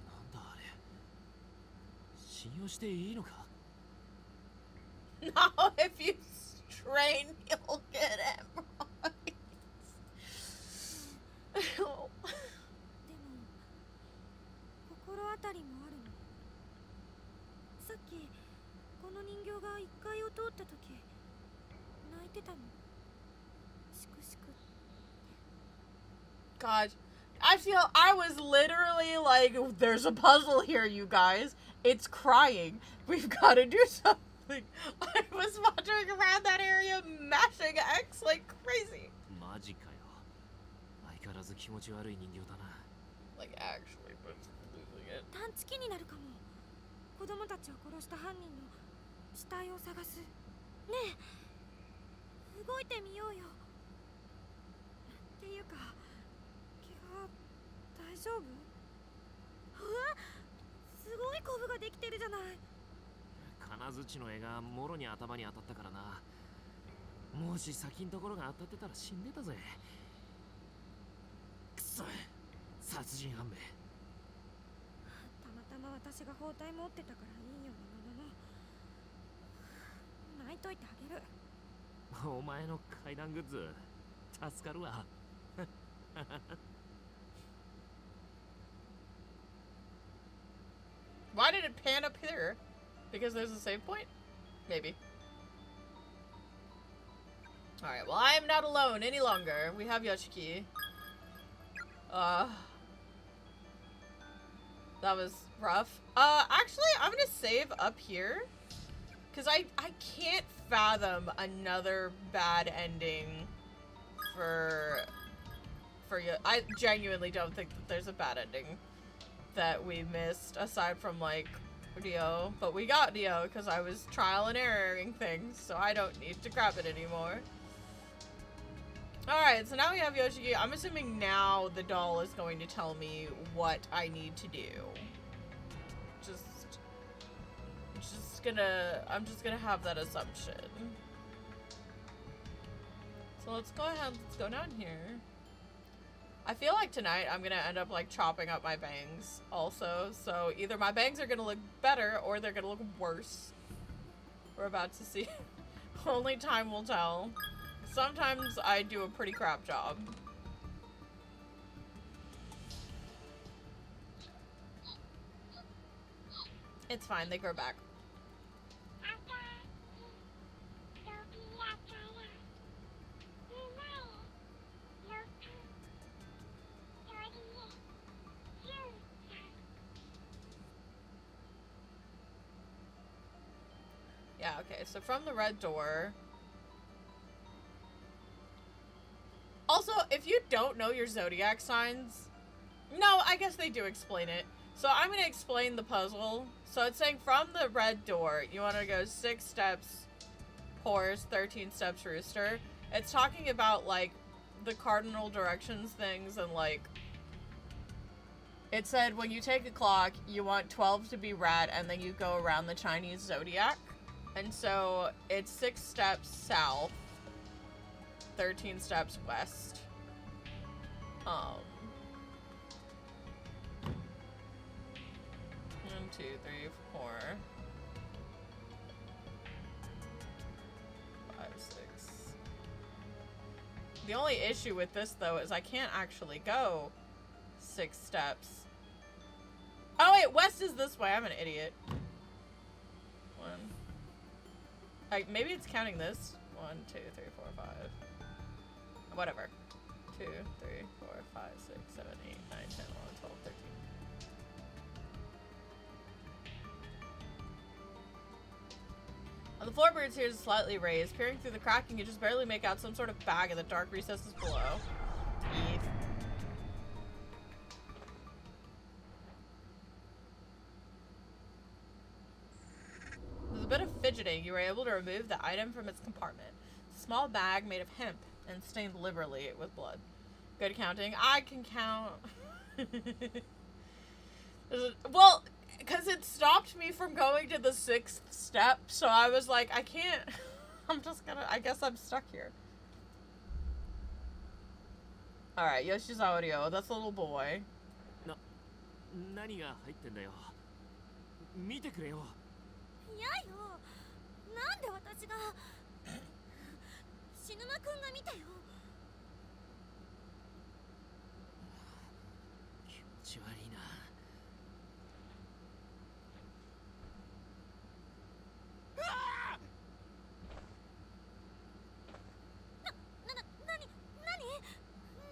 なんだあれ。信用していいのか？ No, if you strain, you'll get hemorrhoids. でも心当たりもあるの。さっきこの人形が1階を通った時泣いてたの。しくしく。 God, I was literally like, there's a puzzle here, you guys. It's crying. We've got to do something. I was wandering around that area mashing X like crazy. マジかよ。相変わらず気持ち悪い人形だな。 Like, actually, but losing it. 探知機になるかも。子供たちを殺した犯人の死体を探す。ねえ、動いてみようよ。っていうか、怪我大丈夫？うわ、すごいコブができてるじゃない。金槌の絵がもろに頭に当たったからな。もし先んところが当たってたら死んでたぜ。くそ、殺人犯め。たまたま私が包帯持ってたからいいようなものの、泣いといてあげる。お前の階段グッズ助かるわ。Why did it pan up here? Because there's a save point? Maybe. Alright, well, I am not alone any longer. We have Yoshiki. That was rough. Actually, I'm gonna save up here. Because I can't fathom another bad ending for I genuinely don't think that there's a bad ending that we missed, aside from, like, Dio. But we got Dio because I was trial and erroring things, so I don't need to grab it anymore. Alright, so now we have Yoshiki. I'm assuming now the doll is going to tell me what I need to do. I'm just gonna have that assumption. So let's go ahead, let's go down here. I feel like tonight I'm gonna end up like chopping up my bangs also, so either my bangs are gonna look better or they're gonna look worse. We're about to see. Only time will tell. Sometimes I do a pretty crap job. It's fine, they grow back. Yeah, okay, so from the red door. Also, if you don't know your zodiac signs, no, I guess they do explain it. So I'm going to explain the puzzle. So it's saying from the red door, you want to go 6 steps horse, 13 steps rooster. It's talking about, like, the cardinal directions things and, like, it said when you take a clock, you want 12 to be rat and then you go around the Chinese zodiac. And so it's 6 steps south, 13 steps west. 1, 2, 3, 4, 5, 6. The only issue with this though is I can't actually go 6 steps. Oh wait, west is this way. I'm an idiot. 1. Like maybe it's counting this. 1, 2, 3, 4, 5. Whatever. 2, 3, 4, 5, 6, 7, 8, 9, 10, 11, 12, 13. The floorboards here is slightly raised. Peering through the crack, you can just barely make out some sort of bag in the dark recesses below. Teeth. With a bit of fidgeting, you were able to remove the item from its compartment. A small bag made of hemp and stained liberally with blood. Good counting. I can count. Well, because it stopped me from going to the 6th step, so I was like, I can't. I'm just gonna. I guess I'm stuck here. Alright, Yoshi's audio. That's a little boy. 何が入ってんだよ。見てくれよ。いやよ、なんで私が死ぬまくんが見たよ。気持ち悪いな。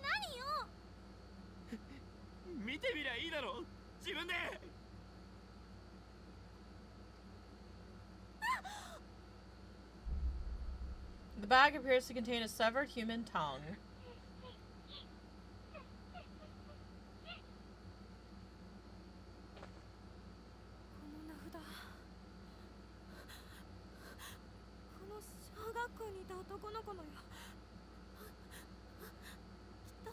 何よ。見てみりゃいいだろ。自分で。The bag appears to contain a severed human tongue. この名札、この小学校にいた男の子のよ。きっと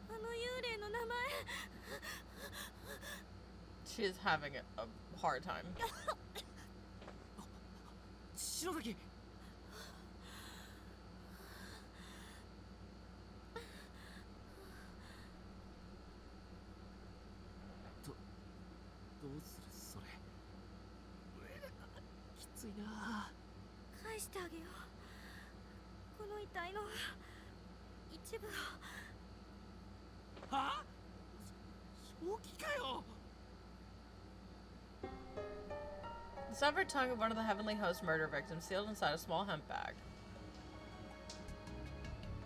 あの幽霊の名前。 She is having a hard time. 篠崎。どうするそれ。きついな。返してあげよう。この遺体の一部を。はあ？正気かよ。 The severed tongue of one of the Heavenly Host murder victims sealed inside a small hemp bag.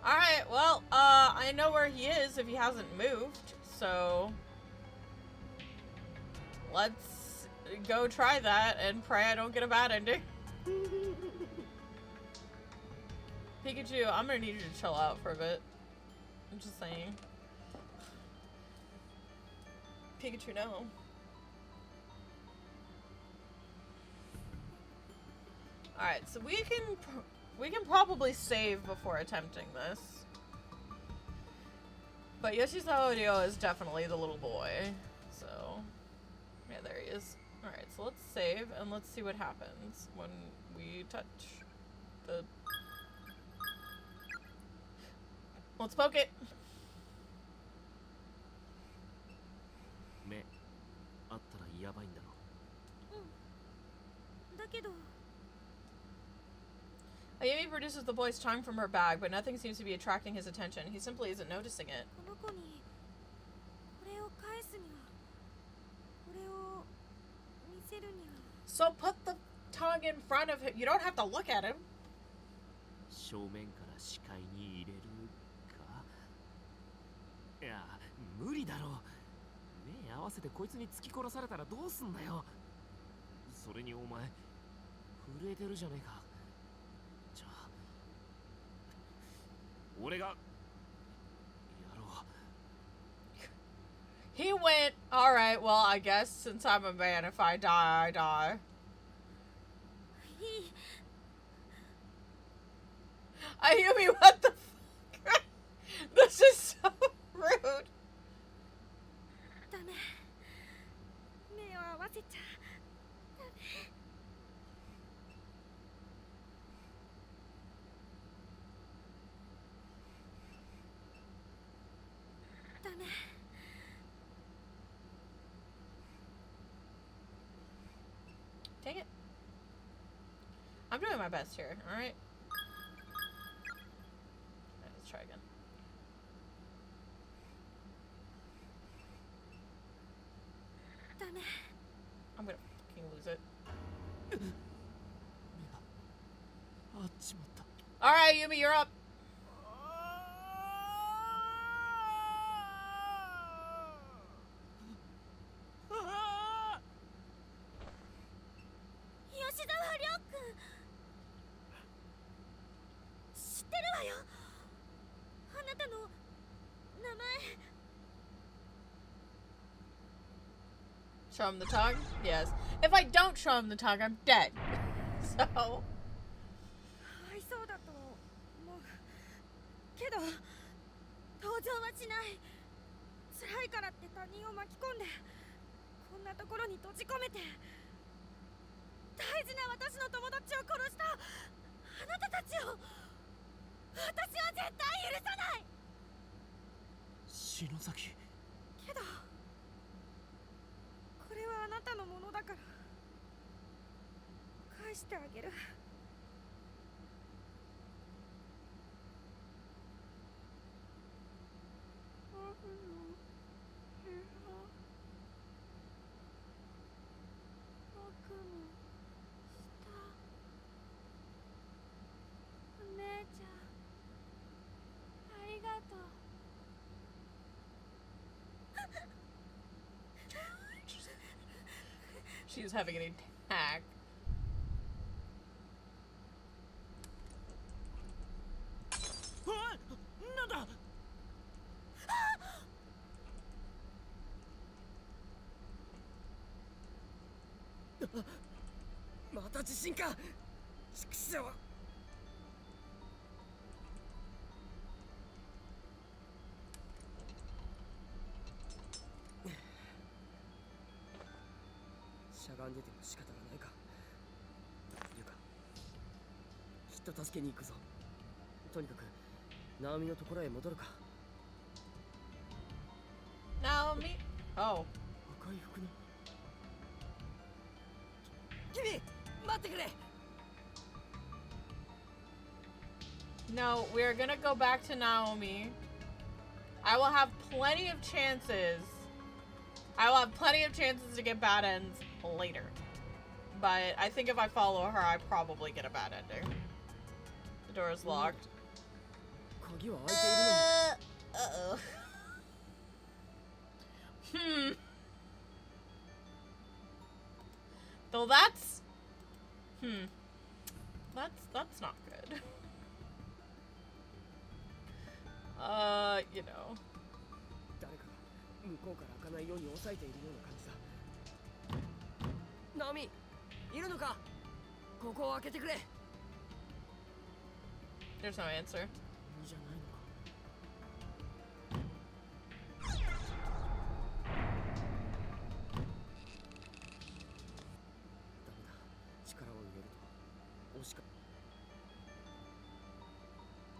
Alright, well, I know where he is if he hasn't moved, so let's go try that and pray I don't get a bad ending. Pikachu, I'm gonna need you to chill out for a bit. I'm just saying. Pikachu, no. Alright, so we can probably save before attempting this. But Yoshi's audio is definitely the little boy. So, yeah, there he is. Alright, so let's save and let's see what happens when we touch the... Let's poke it! 目あったらやばいんだろ。だけど。 Ayumi produces the boy's tongue from her bag, but nothing seems to be attracting his attention. He simply isn't noticing it. この子にこれを返すには、これを見せるには。 So put the tongue in front of him. You don't have to look at him. 正面から視界に入れるか。いや、無理だろう。目合わせてこいつに突き殺されたらどうすんだよ。それにお前震えてるじゃねえか。 俺がやろう。 He went, alright, well, I guess since I'm a man, if I die, I die. Ayumi, what the fuck? This is so rude. ダメ。目を合わせちゃダメ。Dang it. I'm doing my best here, alright? Let's try again. I'm gonna fucking lose it. あっちまった Alright, Yumi, you're up. 吉沢亮君知ってるわよあなたの名前 Show him the tongue? Yes. If I don't show him the tongue, I'm dead. So. かわいそうだと思うけど登場はしない辛いからって他人を巻き込んでこんなところに閉じ込めて大事な私の友達を殺したあなたたちを私は絶対許さない篠崎けどこれはあなたのものだから返してあげる僕もしたお姉ちゃんありがとう She's having an attack. なんだまた地震か畜生しゃがんでても仕方がないかいるかきっと助けに行くぞとにかくナオミのところへ戻るか Naomi? Oh. 赤い服の君待ってくれ No, we're gonna go back to Naomi. I will have plenty of chances. I will have plenty of chances to get bad ends later. But I think if I follow her, I probably get a bad ending. The door is locked. 鍵は開いているのに Uh-oh. Hmm. Though that's... That's not good. You know. 誰かが向こうから開かないように押さえているような感じだナオミいるのかここを開けてくれ There's no answer. いいじゃないのかダメだ力を入れると押しか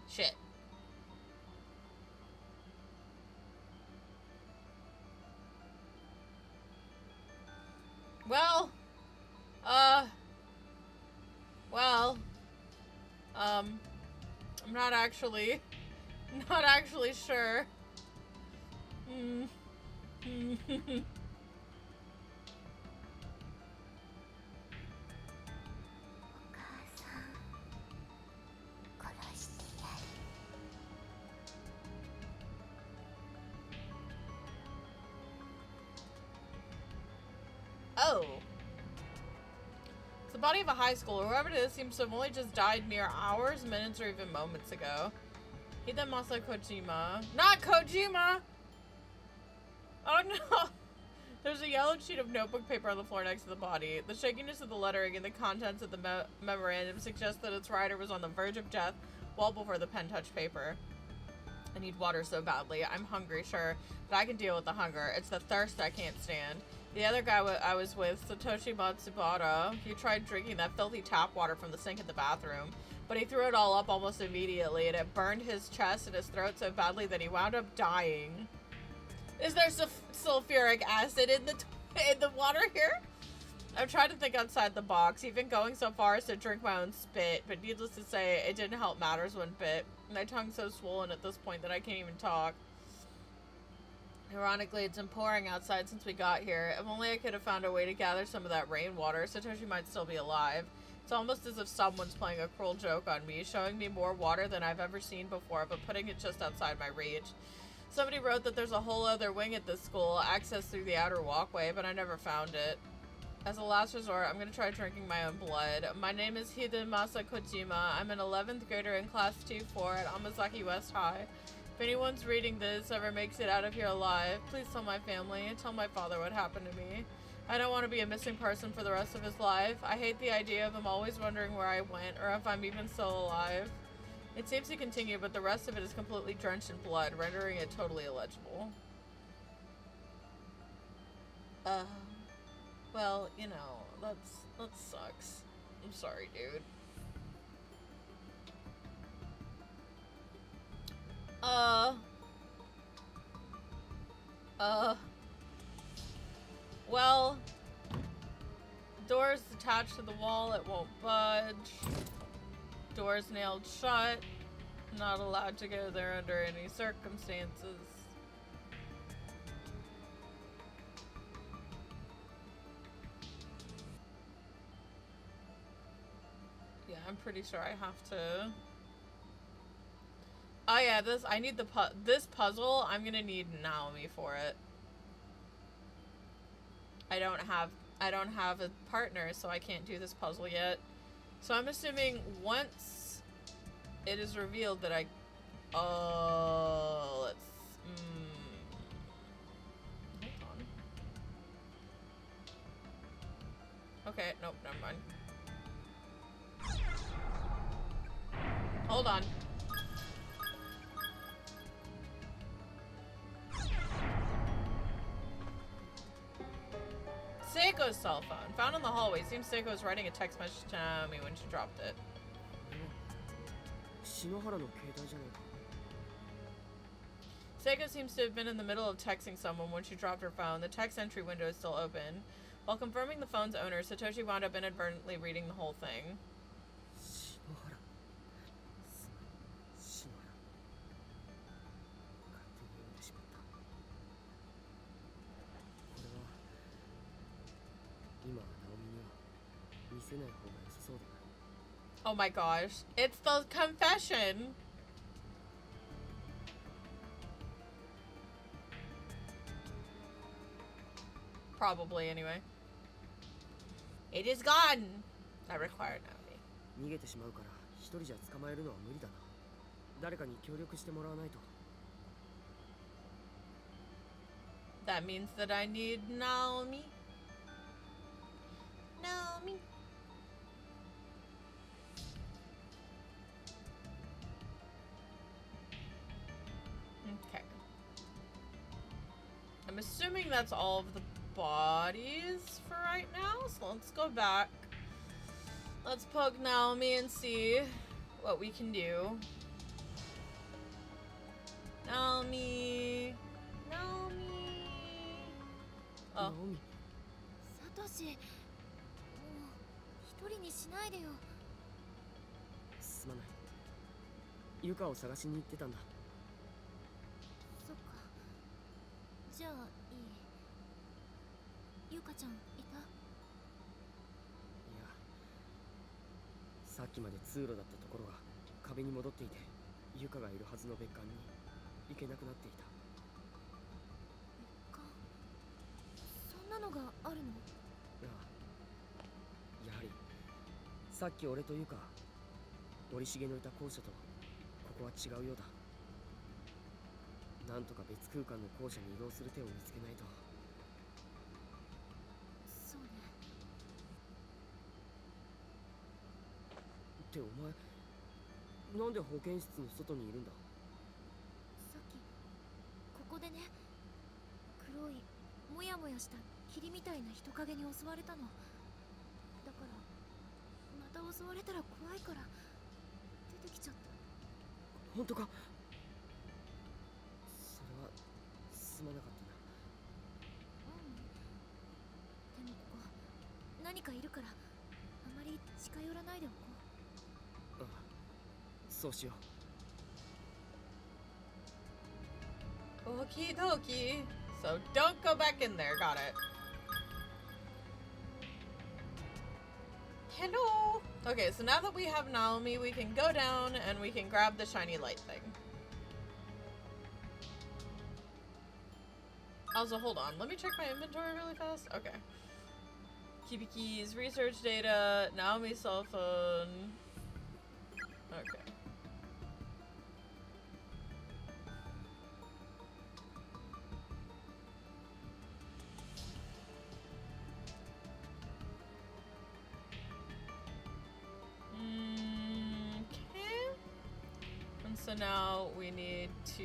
Shit. Well, I'm not actually sure. Oh. It's the body of a high schooler. Whoever it is seems to have only just died mere hours, minutes, or even moments ago. Hidemasa Kojima. Not Kojima! Oh no! There's a yellow sheet of notebook paper on the floor next to the body. The shakiness of the lettering and the contents of the memorandum suggest that its writer was on the verge of death well before the pen touched paper. I need water so badly. I'm hungry, sure, but I can deal with the hunger. It's the thirst I can't stand. The other guy I was with, Satoshi Matsubara, he tried drinking that filthy tap water from the sink in the bathroom, but he threw it all up almost immediately, and it burned his chest and his throat so badly that he wound up dying. Is there sulfuric acid in the water here? I've tried to think outside the box, even going so far as to drink my own spit, but needless to say, it didn't help matters one bit. My tongue's so swollen at this point that I can't even talk. Ironically, it's been pouring outside since we got here. If only I could have found a way to gather some of that rainwater, Satoshi might still be alive. It's almost as if someone's playing a cruel joke on me, showing me more water than I've ever seen before, but putting it just outside my reach. Somebody wrote that there's a whole other wing at this school, access through the outer walkway, but I never found it. As a last resort, I'm gonna try drinking my own blood. My name is Hidemasa Kojima. I'm an 11th grader in class 2-4 at Amazaki West High. If anyone's reading this ever makes it out of here alive, please tell my family and tell my father what happened to me. I don't want to be a missing person for the rest of his life. I hate the idea of him always wondering where I went or if I'm even still alive. It seems to continue, but the rest of it is completely drenched in blood, rendering it totally illegible. Well, you know, that sucks. I'm sorry, dude. Well, door's attached to the wall, it won't budge. Door's nailed shut. Not allowed to go there under any circumstances. Yeah, I'm pretty sure I have to. Oh yeah, I need this puzzle. I'm gonna need Naomi for it. I don't have a partner, so I can't do this puzzle yet. So I'm assuming once it is revealed that let's hold on. Okay, nope, never mind. Hold on. Seiko's cell phone. Found in the hallway. Seems Seiko was writing a text message to Naomi when she dropped it. Seiko seems to have been in the middle of texting someone when she dropped her phone. The text entry window is still open. While confirming the phone's owner, Satoshi wound up inadvertently reading the whole thing. Oh my gosh, it's the confession! Probably, anyway. It is gone! That required Naomi. That means that I need Naomi. Naomi. Okay. I'm assuming that's all of the bodies for right now, so let's go back. Let's poke Naomi and see what we can do. Naomi. Naomi. Oh. サトシ、もう一人にしないでよ。すまない。ユカを探しに行ってたんだ。そっか。じゃあいい。ユカちゃんいた？いや、さっきまで通路だったところが壁に戻っていて、ユカがいるはずの別館に行けなくなっていた。別館？そんなのがあるの？ああ。やはりさっき俺とユカ、森重のいた校舎とここは違うようだ。なんとか別空間の校舎に移動する手を見つけないと。そうね。ってお前、なんで保健室の外にいるんだ？さっきここでね、黒いモヤモヤした霧みたいな人影に襲われたの。だからまた襲われたら怖いから出てきちゃった。本当か？それはすまなかったな。うん。でもここ何何かいるからあまり近寄らないでおこう。ああ、そうしよう。 Okie dokie. So don't go back in there. Got it. Hello. Okay, so now that we have Naomi, we can go down and we can grab the shiny light thing. Also, hold on. Let me check my inventory really fast. Okay. Kibi keys, research data, Naomi's cell phone. Okay. Okay. And so now we need to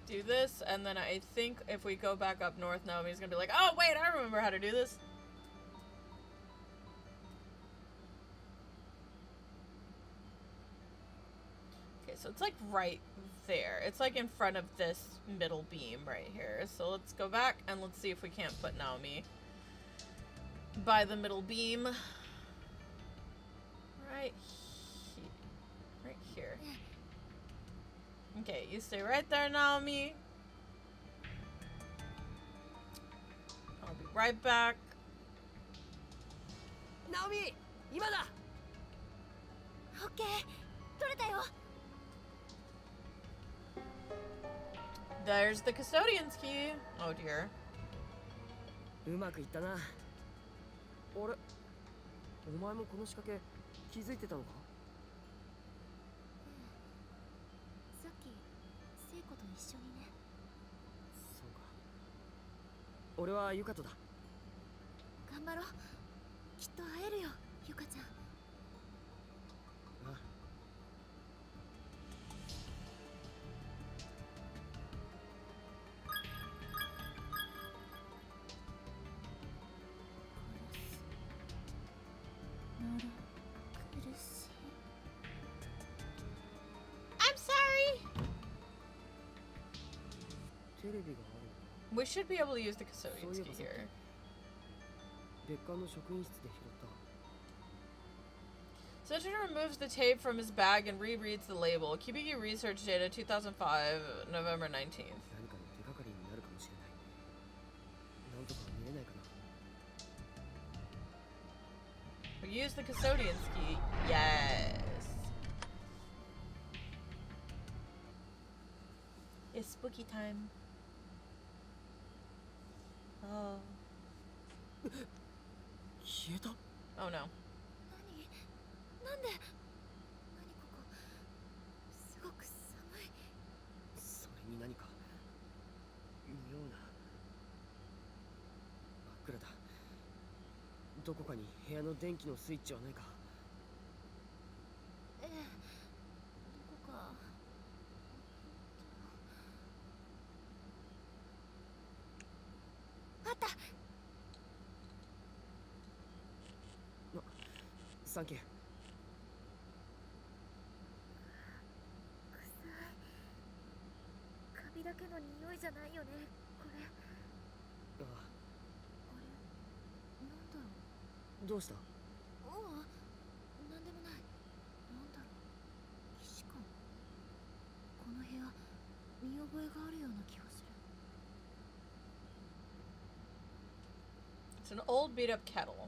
do this, and then I think if we go back up north, Naomi's gonna be like, oh wait, I remember how to do this. Okay, so it's like right there. It's like in front of this middle beam right here. So let's go back and let's see if we can't put Naomi by the middle beam. Right here. Right here. Okay, you stay right there, Naomi. I'll be right back. Naomi! 今だ! オッケー、取れたよ。 There's the custodian's key. Oh dear. うまくいったな。あれ、お前もこの仕掛け気づいてたのか？さっき聖子と一緒にね。そうか。俺はユカとだ。頑張ろう。きっと会えるよ、ゆかちゃん。ああ。I'm sorry. テレビがある。 We should be able to use the custodian's key here. 別館の職員室で拾った。 Sentry removes the tape from his bag and rereads the label. Kibiki research data 2005, November 19th. 何かの手がかりになるかもしれない。なんとか見えないかな。 We use the custodian's key. Yes. It's spooky time. Oh. 消えた。 Oh no. なんで？何ここ？すごく寒い。それに何か妙な。真っ暗だ。どこかに部屋の電気のスイッチはないか。ええ、どこか。あった。サンキュー。臭い。カビだけの匂いじゃないよね、これ。ああ。あれ、なんだろう。どうした？ううん、なんでもない。なんだろう。騎士官。この部屋、見覚えがあるような気がする。 It's an old beat up kettle.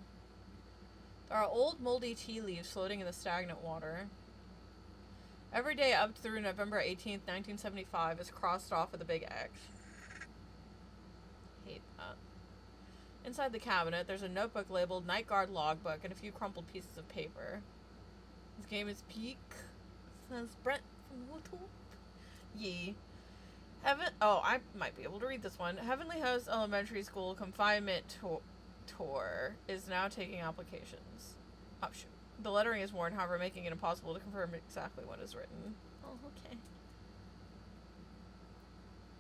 There are old moldy tea leaves floating in the stagnant water. Every day up through November 18th, 1975 is crossed off with a big X. Hate that. Inside the cabinet, there's a notebook labeled Night Guard Logbook and a few crumpled pieces of paper. This game is peak. Says Brent from YouTube. Yee. I might be able to read this one. Heavenly House Elementary School Confinement Tour is now taking applications. Oh shoot. The lettering is worn, however, making it impossible to confirm exactly what is written. Oh, okay.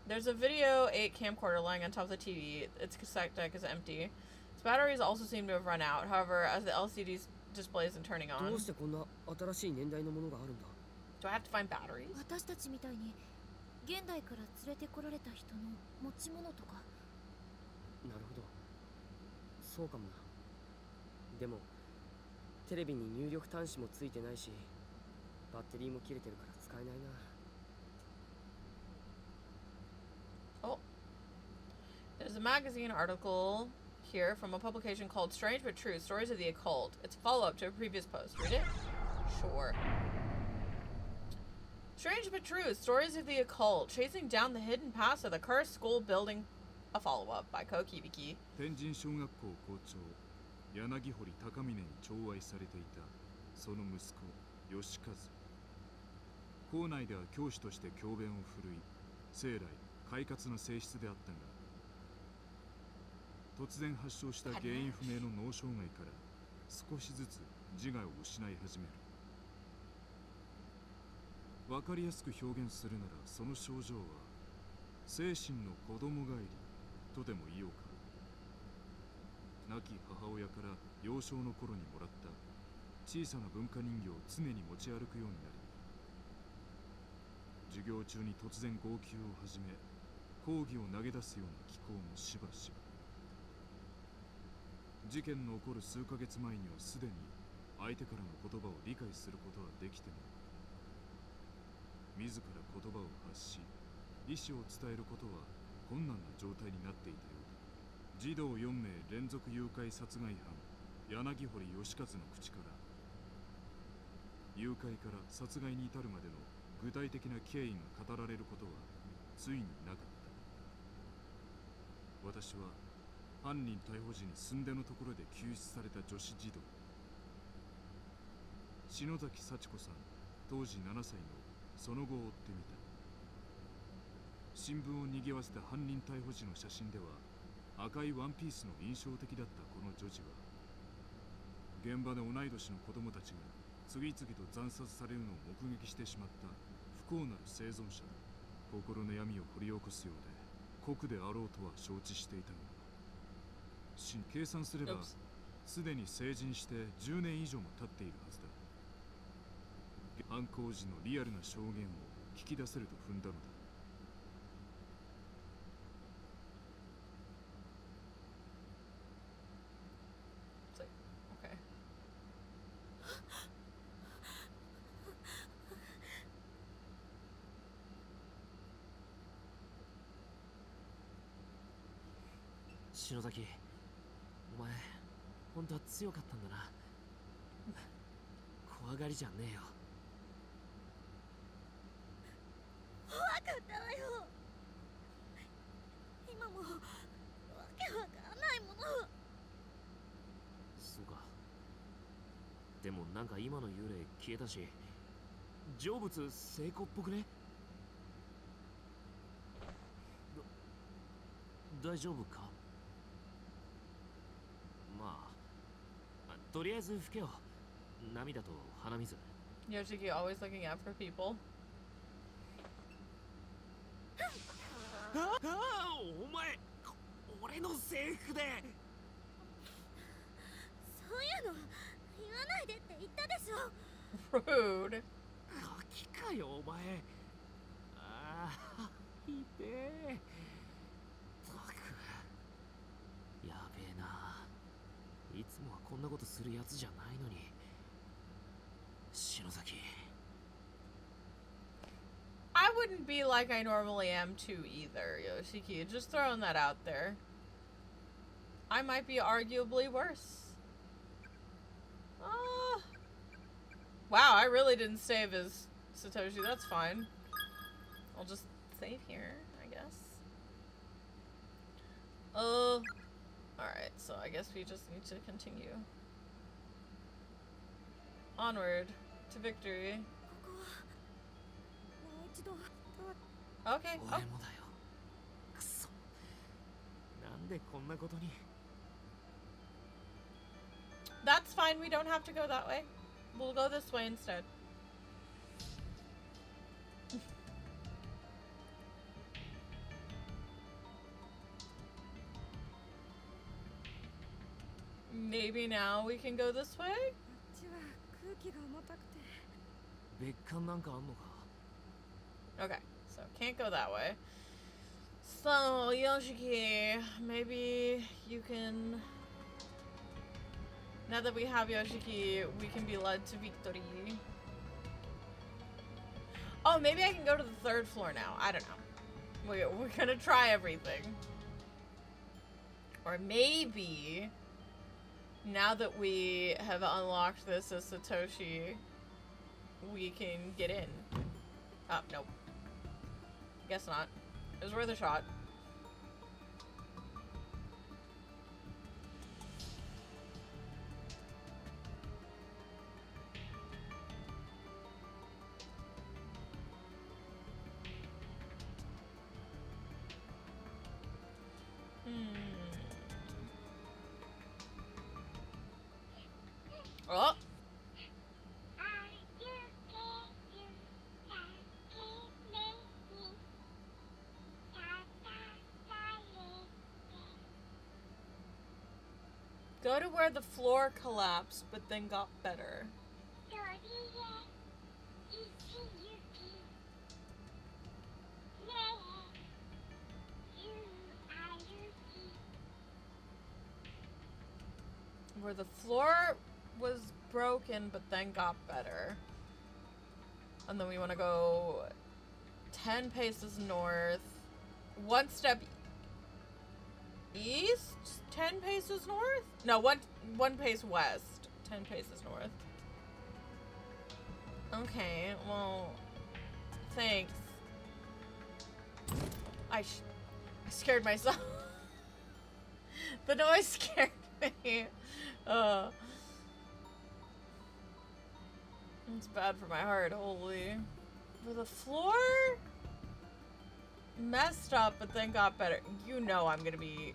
There's a video 8 camcorder lying on top of the TV. Its cassette deck is empty. Its batteries also seem to have run out, however, as the LCD display isn't turning on. どうしてこんな新しい年代のものがあるんだ？ Do I have to find batteries? 私たちみたいに現代から連れてこられた人の持ち物とか。なるほど、そうかもな。でもテレビに入力端子もついてないし、バッテリーも切れてるから使えないな。Oh. There's a magazine article here from a publication called Strange But True, Stories of the Occult. It's a follow-up to a previous post. Read it? Sure. Strange But True, Stories of the Occult, Chasing Down the Hidden Past of the Cursed School Building. A follow-up by Kokibiki. 天神小学校校長柳堀高峰に寵愛されていたその息子義和。校内では教師として教鞭を振るい、生来快活な性質であったが、突然発症した原因不明の脳障害から少しずつ自我を失い始める。分かりやすく表現するなら、その症状は精神の子供返りとでも言おうか。亡き母親から幼少の頃にもらった小さな文化人形を常に持ち歩くようになり、授業中に突然号泣を始め、講義を投げ出すような気候もしばしば。事件の起こる数ヶ月前にはすでに相手からの言葉を理解することはできても、自ら言葉を発し意思を伝えることは困難な状態になっていたようだ。児童4名連続誘拐殺害犯柳堀義和の口から、誘拐から殺害に至るまでの具体的な経緯が語られることはついになかった。私は犯人逮捕時に寸出のところで救出された女子児童篠崎幸子さん当時7歳のその後を追ってみた。新聞を賑わせた犯人逮捕時の写真では、赤いワンピースの印象的だったこの女児は、現場で同い年の子供たちが次々と惨殺されるのを目撃してしまった不幸なる生存者だ。心の闇を掘り起こすようで酷であろうとは承知していたが、計算すればすでに成人して10年以上も経っているはずだ。犯行時のリアルな証言を聞き出せると踏んだのだ。Okay. 篠崎、お前本当は強かったんだな。怖がりじゃねえよ。怖かったわよ。今もわけわかんないもの。そうか。でもなんか今の幽霊消えたし、成仏成功っぽくね？大丈夫か？まあ、とりあえず吹けよ。涙と鼻水。 Yoshiki always looking out for people. お前、俺の制服で。そういうの言わないでって言ったでしょ。Rude. ガキかよお前。ああ、ひでえ。ったく、やべえな。いつもはこんなことするやつじゃないのに。篠崎。I wouldn't be like I normally am too either, Yoshiki. Just throwing that out there. I might be arguably worse. Wow, I really didn't save his Satoshi. That's fine. I'll just save here, I guess. Alright, so I guess we just need to continue. Onward to victory. Okay. 俺もだよ。くそ。なんでこんなことに。That's fine. We don't have to go that way. We'll go this way instead. Maybe now we can go this way? 別館なんかあんのか？ Okay. So can't go that way. So Yoshiki, maybe you can. Now that we have Yoshiki, we can be led to victory. Oh, maybe I can go to the 3rd floor now. I don't know. We're gonna try everything. Or maybe, now that we have unlocked this as Satoshi, we can get in. Oh, nope. Guess not. It was worth a shot. Oh! Go to where the floor collapsed, but then got better. Where the floor was broken, but then got better. And then we want to go 10 paces north. 1 step east? 10 paces north? No, one pace west. 10 paces north. Okay, well, thanks. I scared myself. The noise scared me. It's bad for my heart, holy. Where the floor messed up, but then got better. You know I'm gonna be...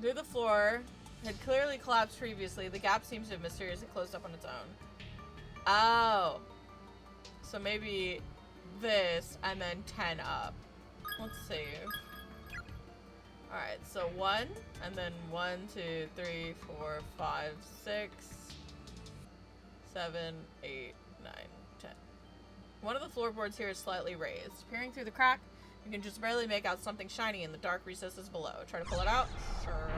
Through the floor, had clearly collapsed previously. The gap seems to have mysteriously closed up on its own. Oh. So maybe this, and then 10 up. Let's save. Alright, so 1, and then 1, 2, 3, 4, 5, 6, 7, 8, 9, 10. One of the floorboards here is slightly raised. Peering through the crack, you can just barely make out something shiny in the dark recesses below. Try to pull it out? Sure.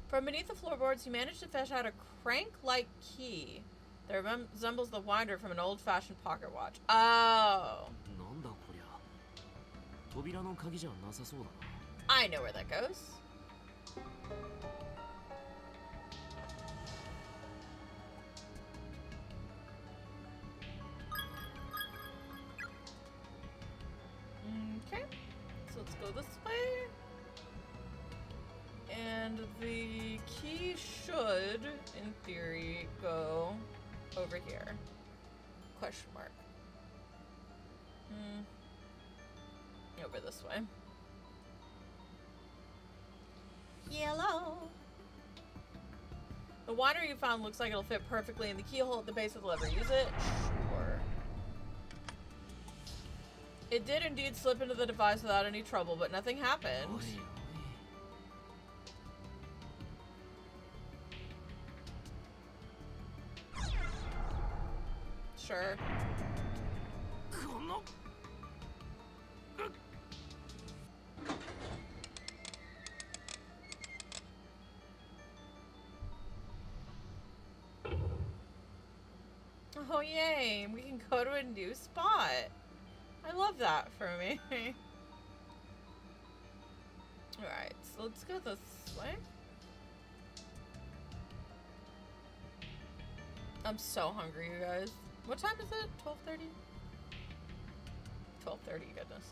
From beneath the floorboards, you manage to fetch out a crank-like key that resembles the winder from an old-fashioned pocket watch. Oh. I know where that goes. Okay. So let's go this way. And the key should, in theory, go over here. Question mark. Over this way. Yellow. The winder you found looks like it'll fit perfectly in the keyhole at the base of the lever. Use it? Sure. It did indeed slip into the device without any trouble, but nothing happened. Sure. Oh yay, we can go to a new spot. I love that for me. Alright, so let's go this way. I'm so hungry, you guys. What time is it? 12:30? 12:30, goodness.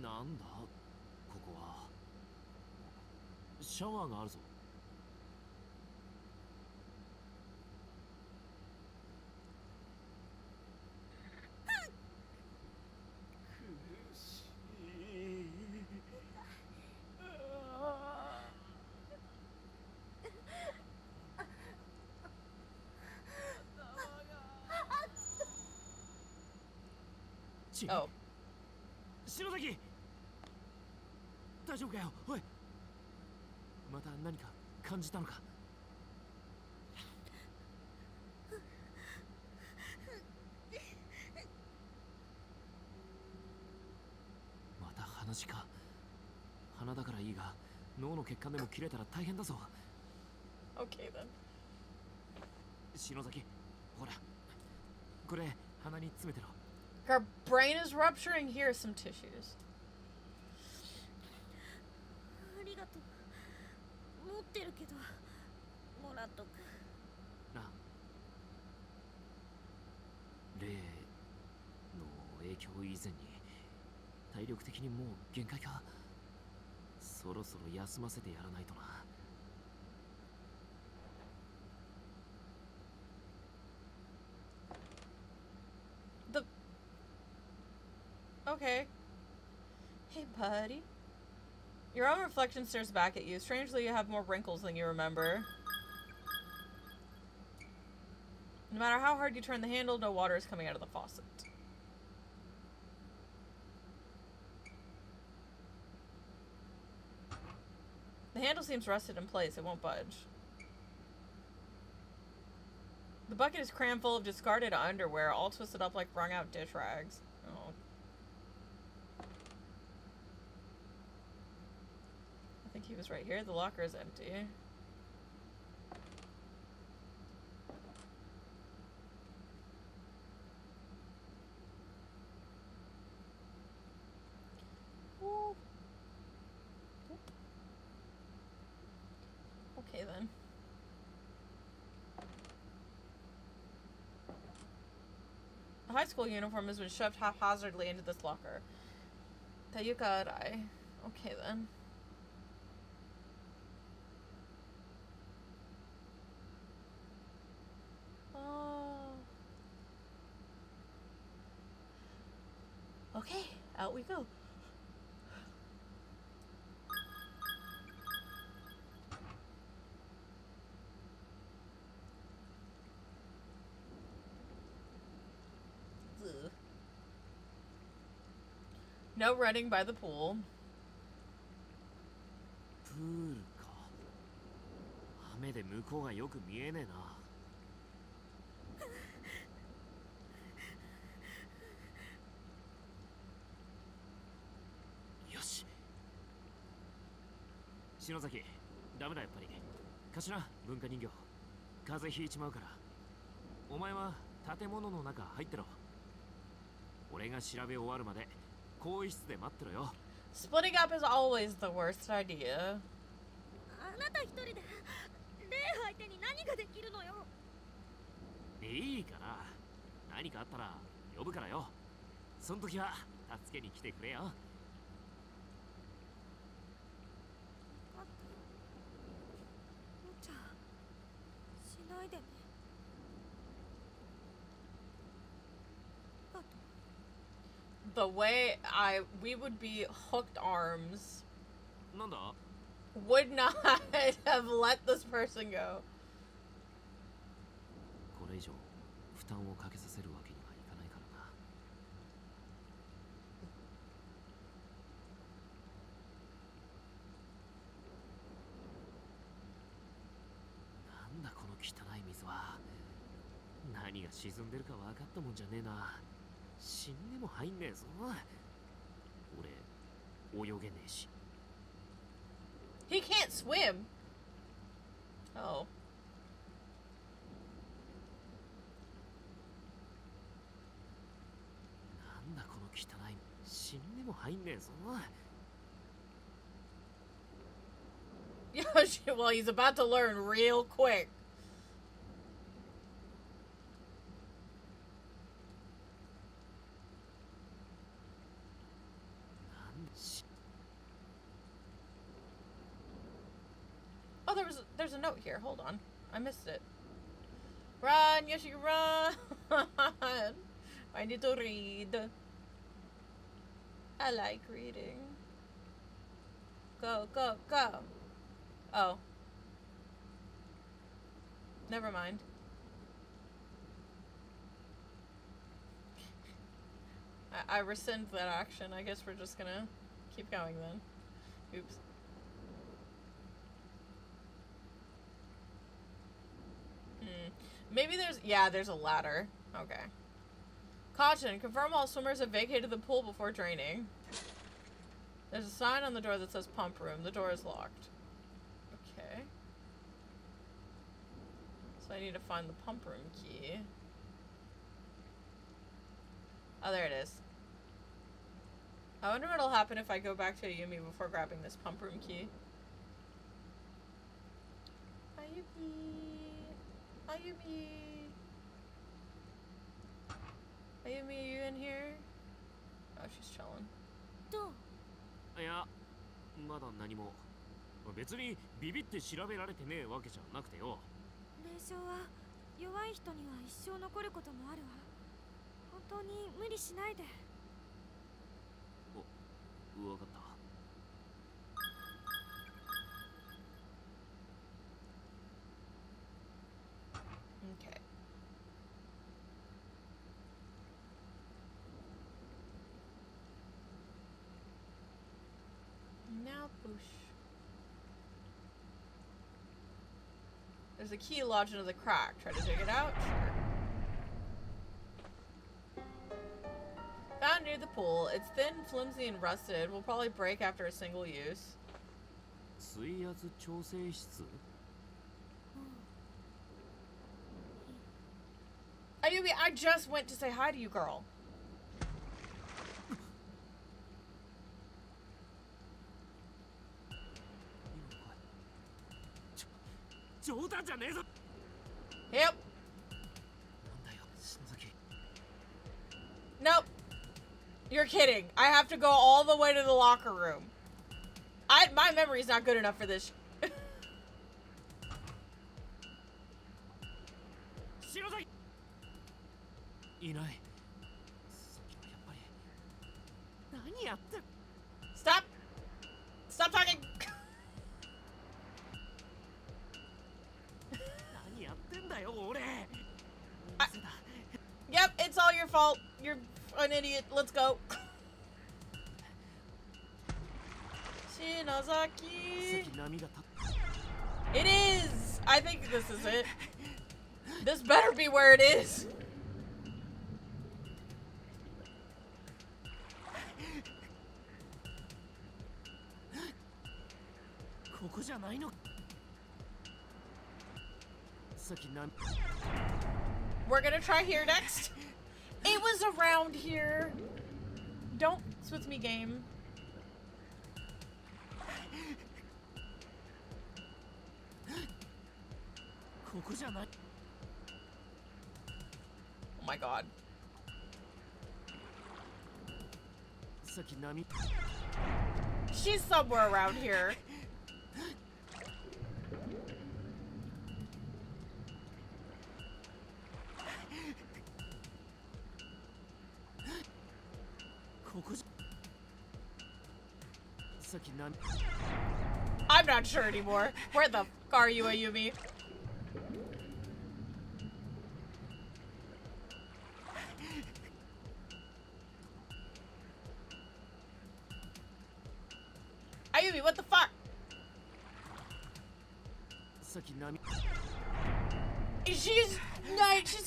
Nanda? ここはシャワーがあるぞ。Oh. 篠崎、大丈夫かよ。おい、また何か感じたのか。また話か。鼻だからいいが、脳の血管でも切れたら大変だぞ。 Okay then. 篠崎、ほら、これ鼻に詰めてろ。 Her brain is rupturing. Here are some tissues. ありがとう。持ってるけどもらっとく。なあ、例の影響以前に体力的にもう限界か。そろそろ休ませてやらないとな。 Okay. Hey, buddy. Your own reflection stares back at you. Strangely, you have more wrinkles than you remember. No matter how hard you turn the handle, no water is coming out of the faucet. The handle seems rusted in place. It won't budge. The bucket is crammed full of discarded underwear, all twisted up like wrung out dish rags. Oh. I think he was right here. The locker is empty. Ooh. Okay then. The high school uniform has been shoved haphazardly into this locker. Tayuka Arai. Okay then. Okay, out we go. Ugh. No running by the pool. プールか。雨で向こうがよく見えねえな。よし。篠崎、ダメだやっぱり。頭、文化人形。風邪ひいちまうから。お前は建物の中入ってろ。俺が調べ終わるまで更衣室で待ってろよ。 Splitting up is always the worst idea. あなた一人で霊相手に何ができるのよ。いいから、何かあったら呼ぶからよ。その時は助けに来てくれよ。お茶しないでね。あと The way we would be hooked arms なんだ would not have let this person go. これ以上負担をかけさせるわけにはいかないからな。なんだこの汚い水は。何が沈んでるか分かったもんじゃねえな。死んでも入んねえぞ。俺泳げねえし。 He can't swim. Oh. なんだこの汚い。死んでも入んねえぞ。 Well, he's about to learn real quick. Oh, there's a note here. Hold on. I missed it. Run, Yoshi, run! I need to read. I like reading. Go, go, go. Oh. Never mind. I rescind that action. I guess we're just gonna keep going then. Oops. Maybe there's a ladder. Okay. Caution, confirm all swimmers have vacated the pool before draining. There's a sign on the door that says pump room. The door is locked. Okay. So I need to find the pump room key. Oh, there it is. I wonder what'll happen if I go back to Ayumi before grabbing this pump room key. Ayumi. Ayumi. Ayumi, are you in here? Oh, she's chilling. どういやまだ何も別にビビって調べられてねえわけじゃなくてよ霊障は弱い人には一生残ることもあるわ本当に無理しないでわかった Okay. Now push. There's a key lodged into the crack. Try to dig it out? Sure. Found near the pool. It's thin, flimsy, and rusted. Will probably break after a single use. 水圧調整室 Ayumi, I just went to say hi to you, girl. 冗談じゃねえぞ Yep. なんだよ篠崎 Nope. You're kidding. I have to go all the way to the locker room. My memory's not good enough for this. 篠崎いないさっきはやっぱり何やって Stop. Stop talking. 何やってんだよ俺 Yep, it's all your fault. You're an idiot. Let's go. Shinozaki. さっき波が立っ It is. I think this is it. This better be where it is. ここじゃないのさっき波 We're gonna try here next. It was around here. Don't mess with me, game. Oh my god. さっき波 She's somewhere around here. I'm not sure anymore. Where the f are you, Ayumi? Ayumi, what the fuck? さっき波 She's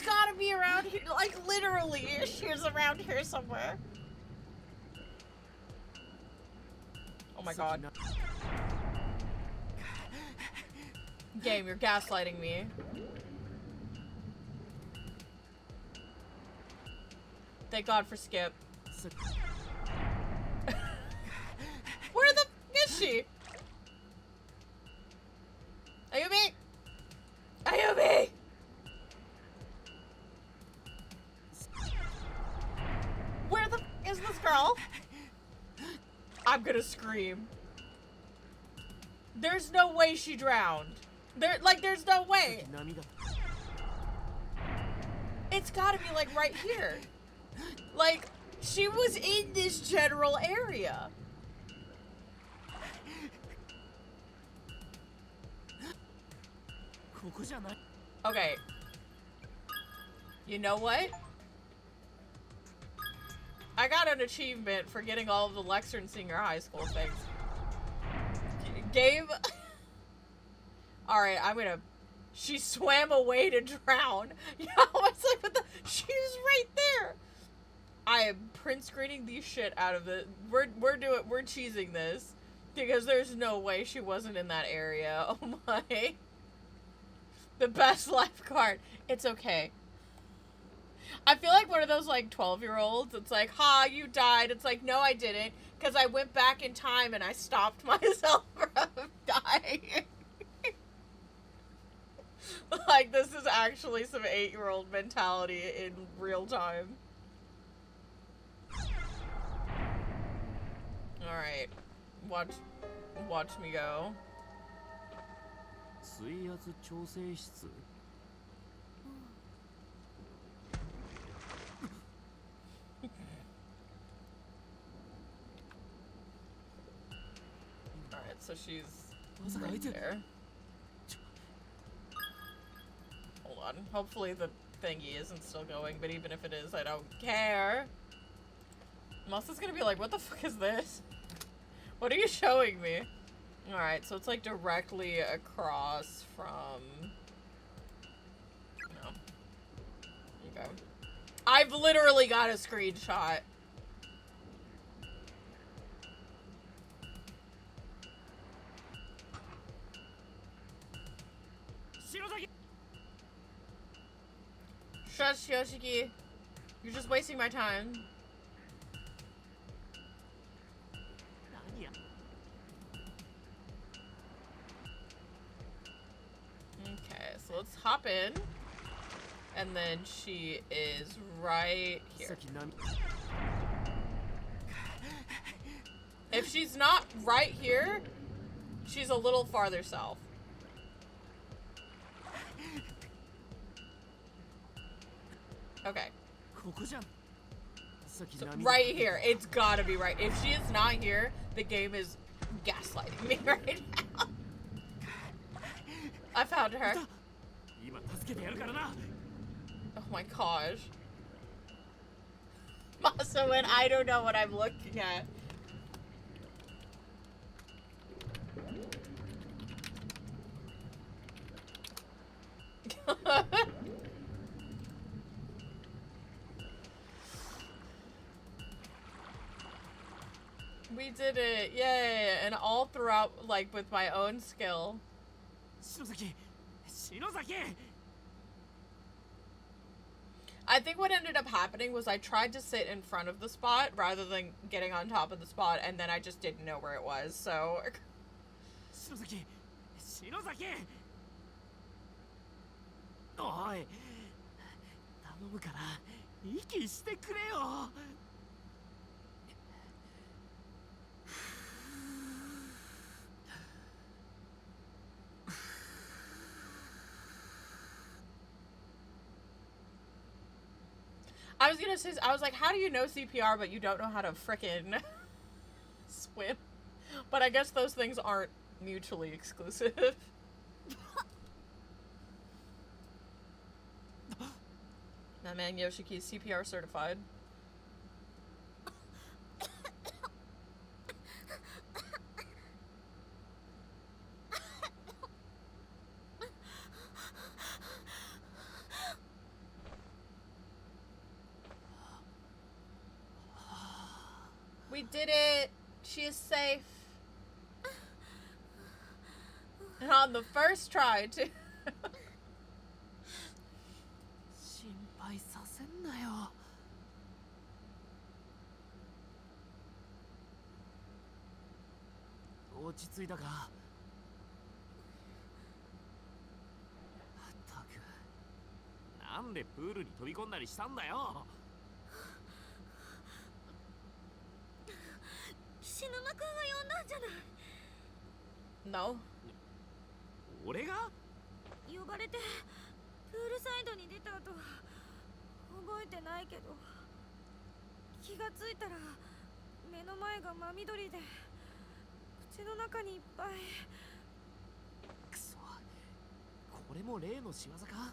gotta be around here. Like, literally, she's around here somewhere. Oh my god. Game, you're gaslighting me. Thank God for Skip. Where the f is she? Ayumi! Ayumi! Where the f is this girl? I'm gonna scream. There's no way she drowned. There's no way. It's gotta be, like, right here. Like, she was in this general area. Okay. You know what? I got an achievement for getting all of the Lexington Senior High School things. Gabe. Alright, I'm gonna. She swam away to drown. You know, it's like, what the? She was right there. I am print screening the shit out of it. We're cheesing this. Because there's no way she wasn't in that area. Oh my. The best lifeguard. It's okay. I feel like one of those, like, 12-year-olds. It's like, ha, you died. It's like, no, I didn't. Because I went back in time and I stopped myself from dying. Like, this is actually some 8-year-old mentality in real time. Alright. Watch me go. 水圧調整室 Alright, so she's right there. Hold on. Hopefully the thingy isn't still going, but even if it is, I don't care. Musta's gonna be like, what the fuck is this? What are you showing me? Alright, so it's like directly across from... No. Okay. I've literally got a screenshot. Shush, Yoshiki. You're just wasting my time. Okay, so let's hop in. And then she is right here. If she's not right here, she's a little farther south. Okay. So right here. It's gotta be right. If she is not here, the game is gaslighting me right now. I found her. Oh my gosh. Also, when I don't know what I'm looking at. We did it, yay! And all throughout, like, with my own skill. I think what ended up happening was I tried to sit in front of the spot rather than getting on top of the spot, and then I just didn't know where it was, so... I was gonna say, I was like, how do you know CPR but you don't know how to frickin' swim? But I guess those things aren't mutually exclusive. That man Yoshiki is CPR certified. We did it! She is safe. And on the first try, too. No. 俺が呼ばれてプールサイドに出た後覚えてないけど気がついたら目の前が真緑で口の中にいっぱいくそこれも例の仕業か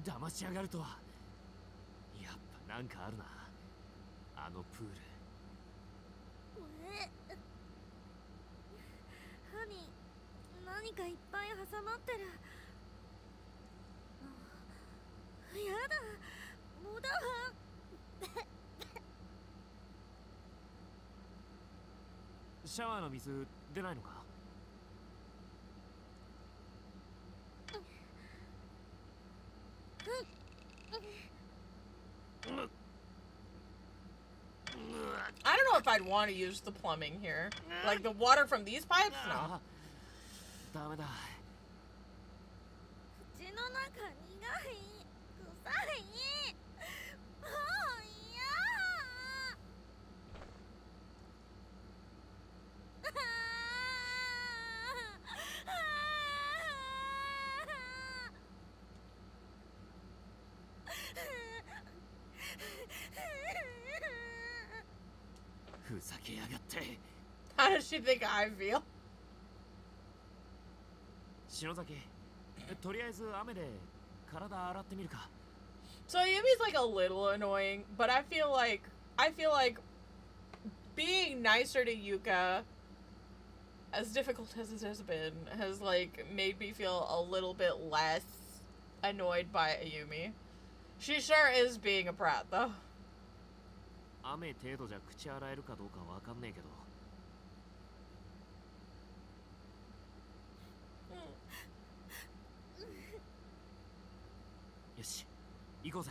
騙しやがるとはやっぱなんかあるなあのプール。歯に何かいっぱい挟まってる。やだ、もだわ。シャワーの水出ないのか？I don't know if I'd want to use the plumbing here. Like the water from these pipes? No. ダメだ。口の中苦い、臭い。もう嫌。ふざけやがって。How does she think I feel? 篠崎、とりあえず雨で体洗ってみるか。 So Yumi's like a little annoying, but I feel like being nicer to Yuka, as difficult as it has been, has like made me feel a little bit less annoyed by Ayumi. She sure is being a brat though. 雨程度じゃ口洗えるかどうかわかんねえけど。よし、行こうぜ。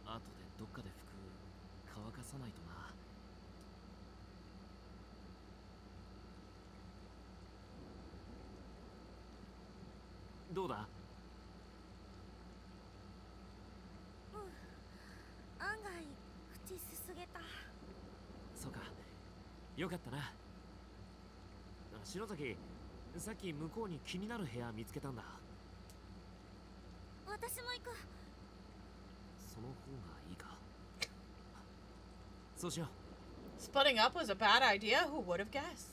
後でどっかで服乾かさないとな。どうだ？案外口すすげた。そうか、よかったな。篠崎、さっき向こうに気になる部屋見つけたんだ。私も行く。その方がいいか。そうしよう。Splitting up was a bad idea. Who would have guessed?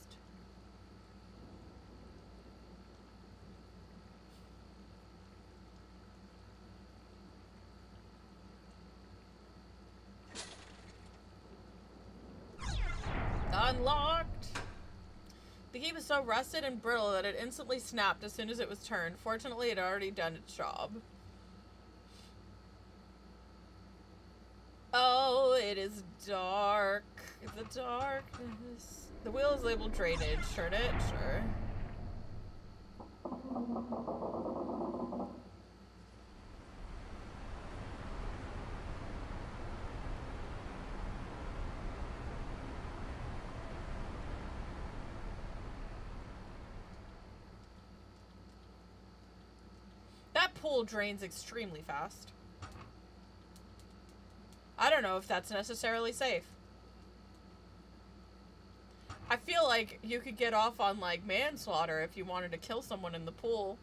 Unlocked. The key was so rusted and brittle that it instantly snapped as soon as it was turned. Fortunately, it had already done its job. Oh, it is dark. The darkness. The wheel is labeled drainage. Turn it? Sure. That pool drains extremely fast. I don't know if that's necessarily safe. I feel like you could get off on, like, manslaughter if you wanted to kill someone in the pool.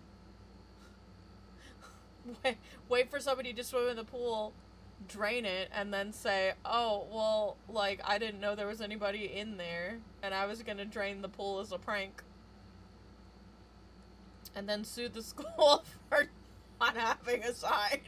Wait for somebody to swim in the pool, drain it, and then say, oh, well, like, I didn't know there was anybody in there, and I was gonna drain the pool as a prank. And then sue the school for not having a sign.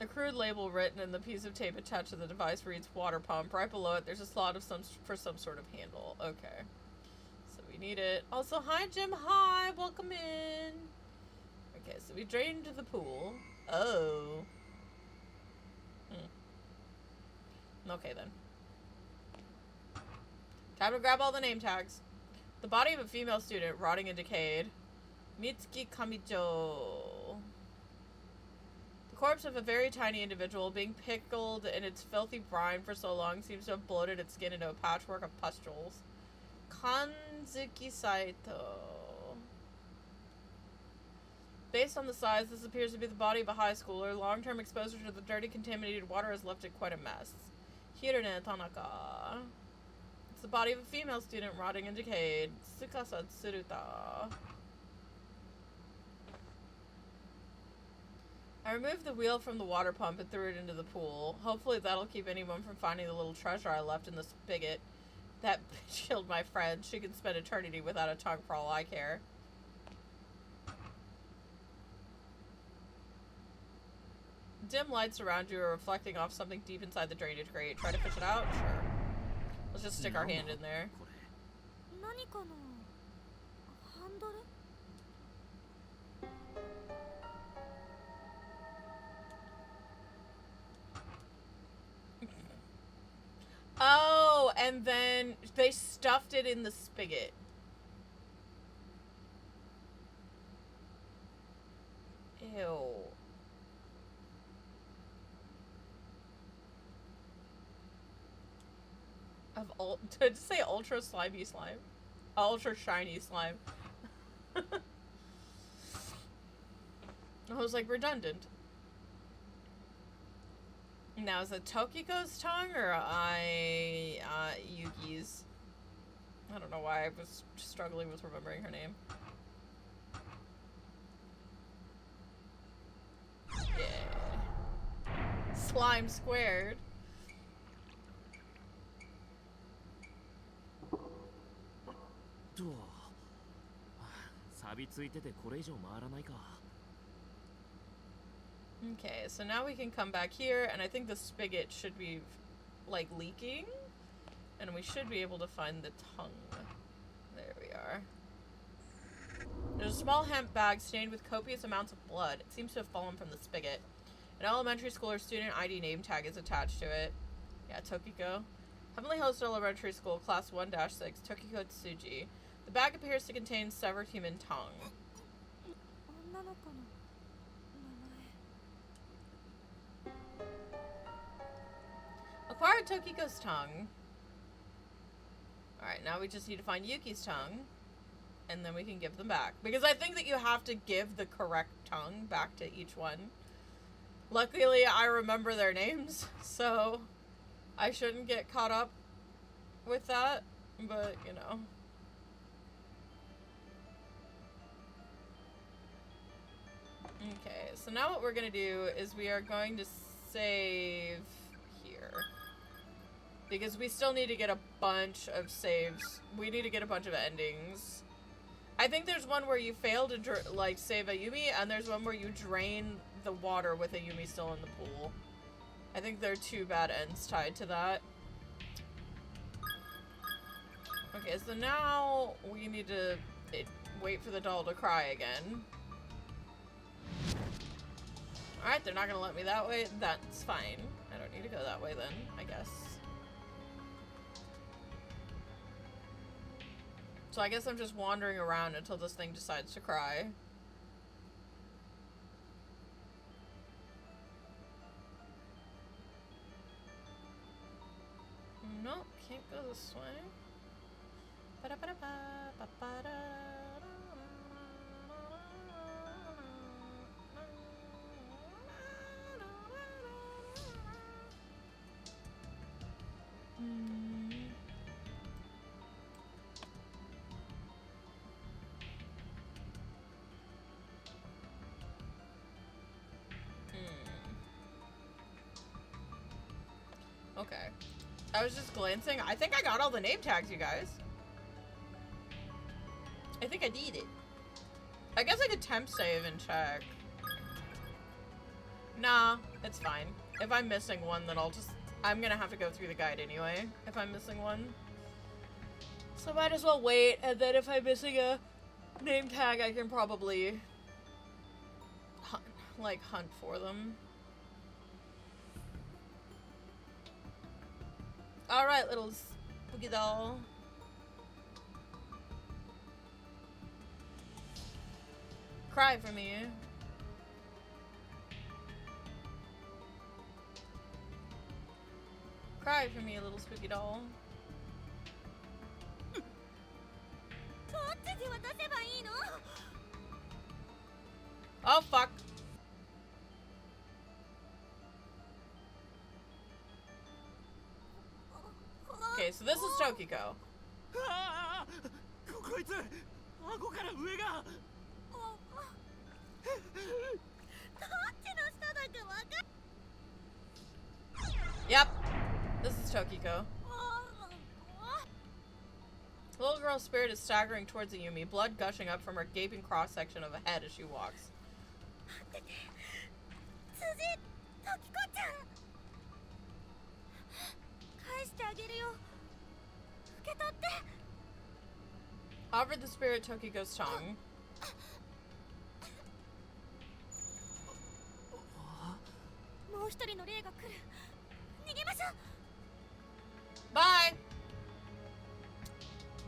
A crude label written in the piece of tape attached to the device reads water pump. Right below it, there's a slot of for some sort of handle. Okay. So we need it. Also, hi, Jim. Hi. Welcome in. Okay, so we drained the pool. Oh. Okay, then. Time to grab all the name tags. The body of a female student, rotting and decayed. Mitsuki Kamicho. The corpse of a very tiny individual, being pickled in its filthy brine for so long, seems to have bloated its skin into a patchwork of pustules. Kanzuki Saito. Based on the size, this appears to be the body of a high schooler. Long-term exposure to the dirty, contaminated water has left it quite a mess. Hirone Tanaka. It's the body of a female student, rotting and decayed. Tsukasa Tsuruta. I removed the wheel from the water pump and threw it into the pool. Hopefully that'll keep anyone from finding the little treasure I left in the spigot. That bitch killed my friend. She can spend eternity without a tongue for all I care. Dim lights around you are reflecting off something deep inside the drainage grate. Try to fish it out? Sure. Let's just stick our hand in there. 何かのハンドル？ Oh, and then they stuffed it in the spigot. Ew. Did it say ultra slimy slime? Ultra shiny slime. I was like redundant. Now is it Tokiko's tongue or Yuki's? I don't know why I was struggling with remembering her name. Yeah. Slime squared. 錆びついててこれ以上回らないか。 Okay, so now we can come back here, and I think the spigot should be, like, leaking. And we should be able to find the tongue. There we are. There's a small hemp bag stained with copious amounts of blood. It seems to have fallen from the spigot. An elementary school or student ID name tag is attached to it. Yeah, Tokiko. Heavenly Host Elementary School, Class 1-6, Tokiko Tsuji. The bag appears to contain severed human tongue. 女の子の Acquired Tokiko's tongue. Alright, now we just need to find Yuki's tongue. And then we can give them back. Because I think that you have to give the correct tongue back to each one. Luckily, I remember their names. So, I shouldn't get caught up with that. But, you know. Okay, so now what we're going to do is we are going to save here. Because we still need to get a bunch of saves. We need to get a bunch of endings. I think there's one where you fail to, like, save a Yumi, and there's one where you drain the water with a Yumi still in the pool. I think there are 2 bad ends tied to that. Okay, so now we need to wait for the doll to cry again. Alright, they're not gonna let me that way. That's fine. I don't need to go that way then, I guess. So I guess I'm just wandering around until this thing decides to cry. Nope, can't go this way. Okay. I was just glancing. I think I got all the name tags, you guys. I think I did it. I guess I could temp save and check. Nah, it's fine. If I'm missing one, then I'm gonna have to go through the guide anyway, if I'm missing one. So might as well wait, and then if I'm missing a name tag, I can probably hunt for them. Alright, little spooky doll. Cry for me. Cry for me, little spooky doll. Oh, fuck. Okay, so this is Tokiko. こいつ顎から上が Yep, this is Tokiko. funeral spirit is staggering towards Ayumi, blood gushing up from her gaping cross-section of a head as she walks. 辻時子ちゃん返してあげるよ受け取って However, the spirit took Hiko's tongue. もう一人の霊が来る逃げましょう Bye!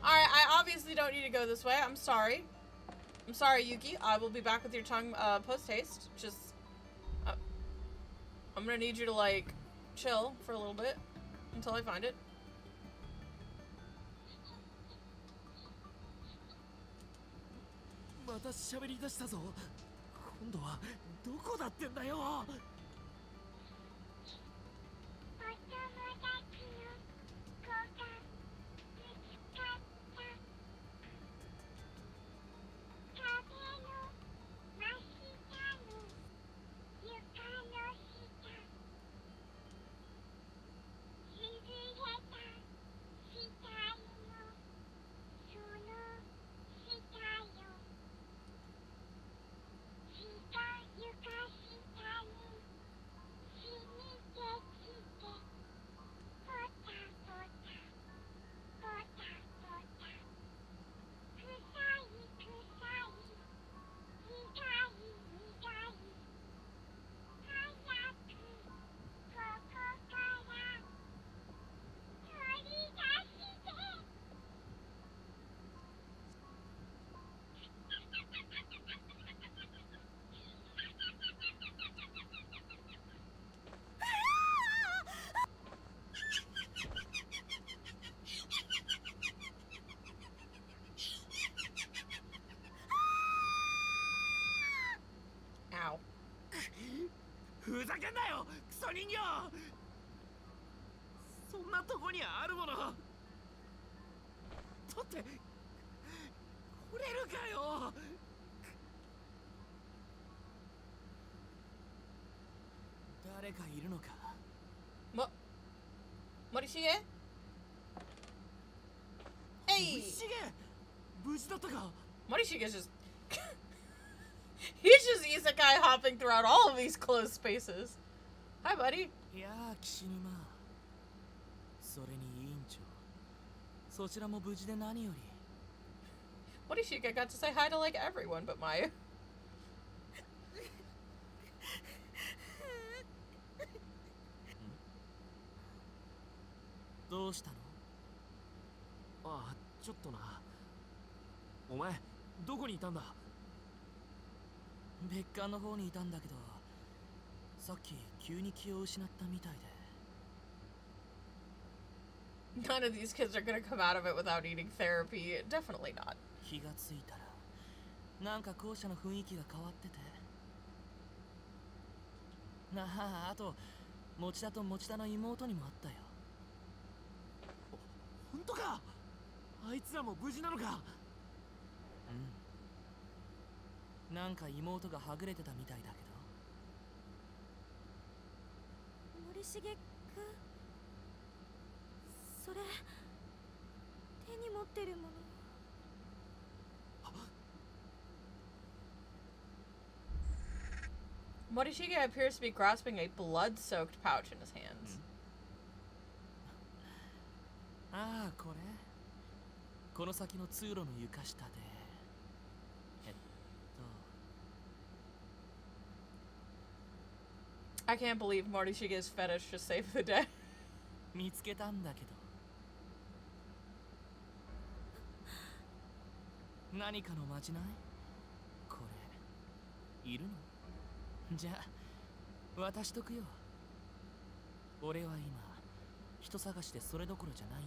Alright, I obviously don't need to go this way. I'm sorry. I'm sorry, Yuki. I will be back with your tongue post-haste. Just... I'm gonna need you to, like, chill for a little bit until I find it. また喋り出したぞ。今度はどこだってんだよ。Ow. ふざけんなよクソ人形。そんなとこにあるものだって来れるかよ。誰かいるのか。Morishige? Hey! 虫無事だったか。 Morishige's just... He's just isekai hopping throughout all of these closed spaces. Hi, buddy. いやー岸沼、それに委員長、そちらも無事で何より。 Morishige got to say hi to like everyone but Maya. どうしたの？ああ、ちょっとな。お前どこにいたんだ？別館の方にいたんだけど、さっき急に気を失ったみたいで。 None of these kids are gonna come out of it without needing therapy. Definitely not. 気がついたらなんか校舎の雰囲気が変わっててなあ、あと持田と持田の妹にもあったよ。本当か？あいつらも無事なのか？うん、なんか妹がはぐれてたみたいだけど。森重くん、それ手に持ってるもの。 Morishige appears to be grasping a blood-soaked pouch in his hands. ああ、これこの先の通路の床下でI can't believe Morishige's fetish just saved the day. 見つけたんだけど。何かのまじない？これいるの？じゃあ渡しとくよ。俺は今人探しでそれどころじゃないん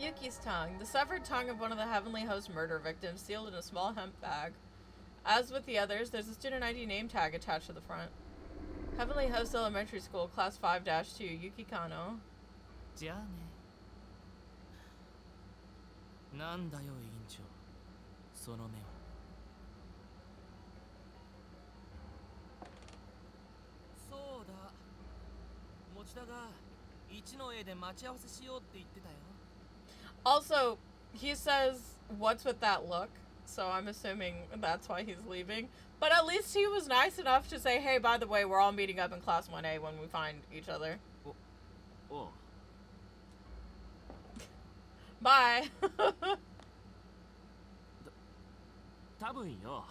だ。 Yuki's tongue. The severed tongue of one of the Heavenly Host murder victims sealed in a small hemp bag. As with the others, there's a student ID name tag attached to the front. Heavenly Host Elementary School, Class 5-2, Yuki Kano. じゃあね。なんだよ委員長、その目は。そうだ、持田が1の A で待ち合わせしようって言ってたよ。 Also, he says, "What's with that look?" So I'm assuming that's why he's leaving. But at least he was nice enough to say, "Hey, by the way, we're all meeting up in Class 1A when we find each other." おう。 Bye. 多分よ。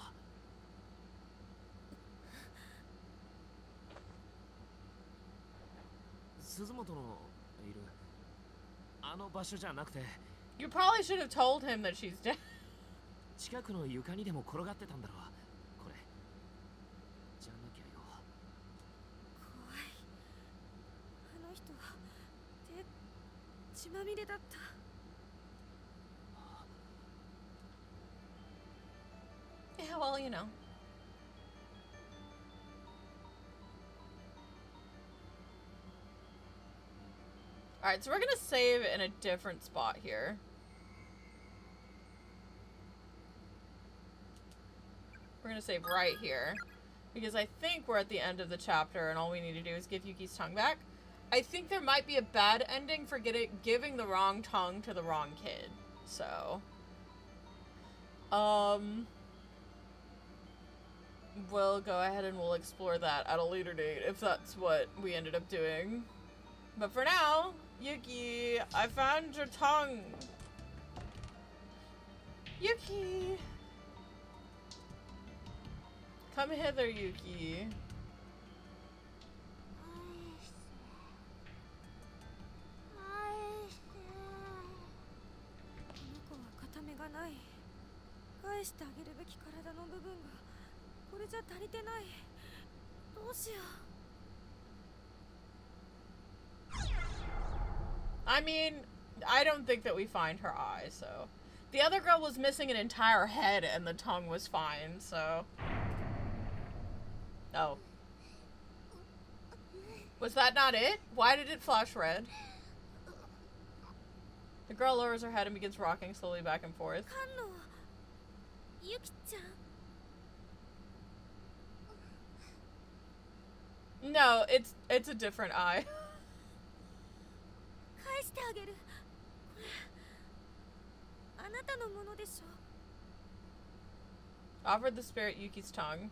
鈴本のいるあの場所じゃなくて、 You probably should have told him that she's dead. 近くの床にでも転がってたんだろう。これじゃなきゃよ。怖い。あの人手血まみれだった。 Yeah, well, you know. Alright, so we're gonna save in a different spot here. We're gonna save right here. Because I think we're at the end of the chapter and all we need to do is give Yuki's tongue back. I think there might be a bad ending for giving the wrong tongue to the wrong kid. So... we'll go ahead and we'll explore that at a later date if that's what we ended up doing. But for now, Yuki, I found your tongue. Yuki! Come hither, Yuki. 返してあげるべき体の部分がこれじゃ足りてない。どうしよう。 I mean, I don't think that we find her eye, so... The other girl was missing an entire head and the tongue was fine, so... Oh. Was that not it? Why did it flash red? The girl lowers her head and begins rocking slowly back and forth. No, it's a different eye. Offered the spirit Yuki's tongue.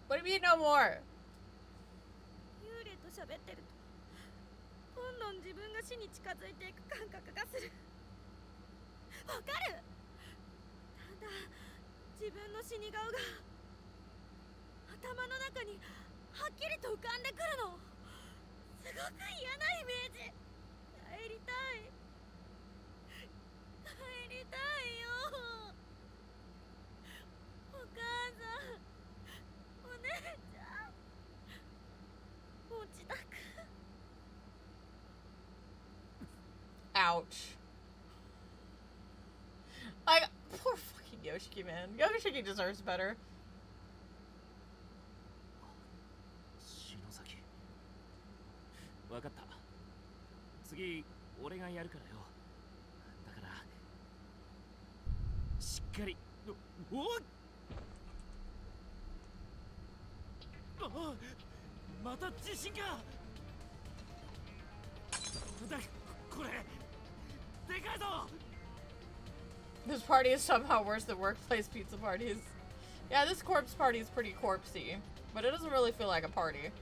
What do you mean no more? 幽霊と喋ってるとどんどん自分が死に近づいていく感覚がする。わかる。ただ自分の死に顔が頭の中にはっきりと浮かんでくるの。すごく嫌なイメージ。帰りたい。帰りたいよ。お母さん、お姉ちゃん、持ちたく。 Ouch. Like, poor fucking Yoshiki, man. Yoshiki deserves better. わかった。次俺がやるからよ。だからしっかり。おっ。あ、また地震か。だ、これでかいぞ。 This party is somehow worse than workplace pizza parties. Yeah, this corpse party is pretty corpsey, but it doesn't really feel like a party.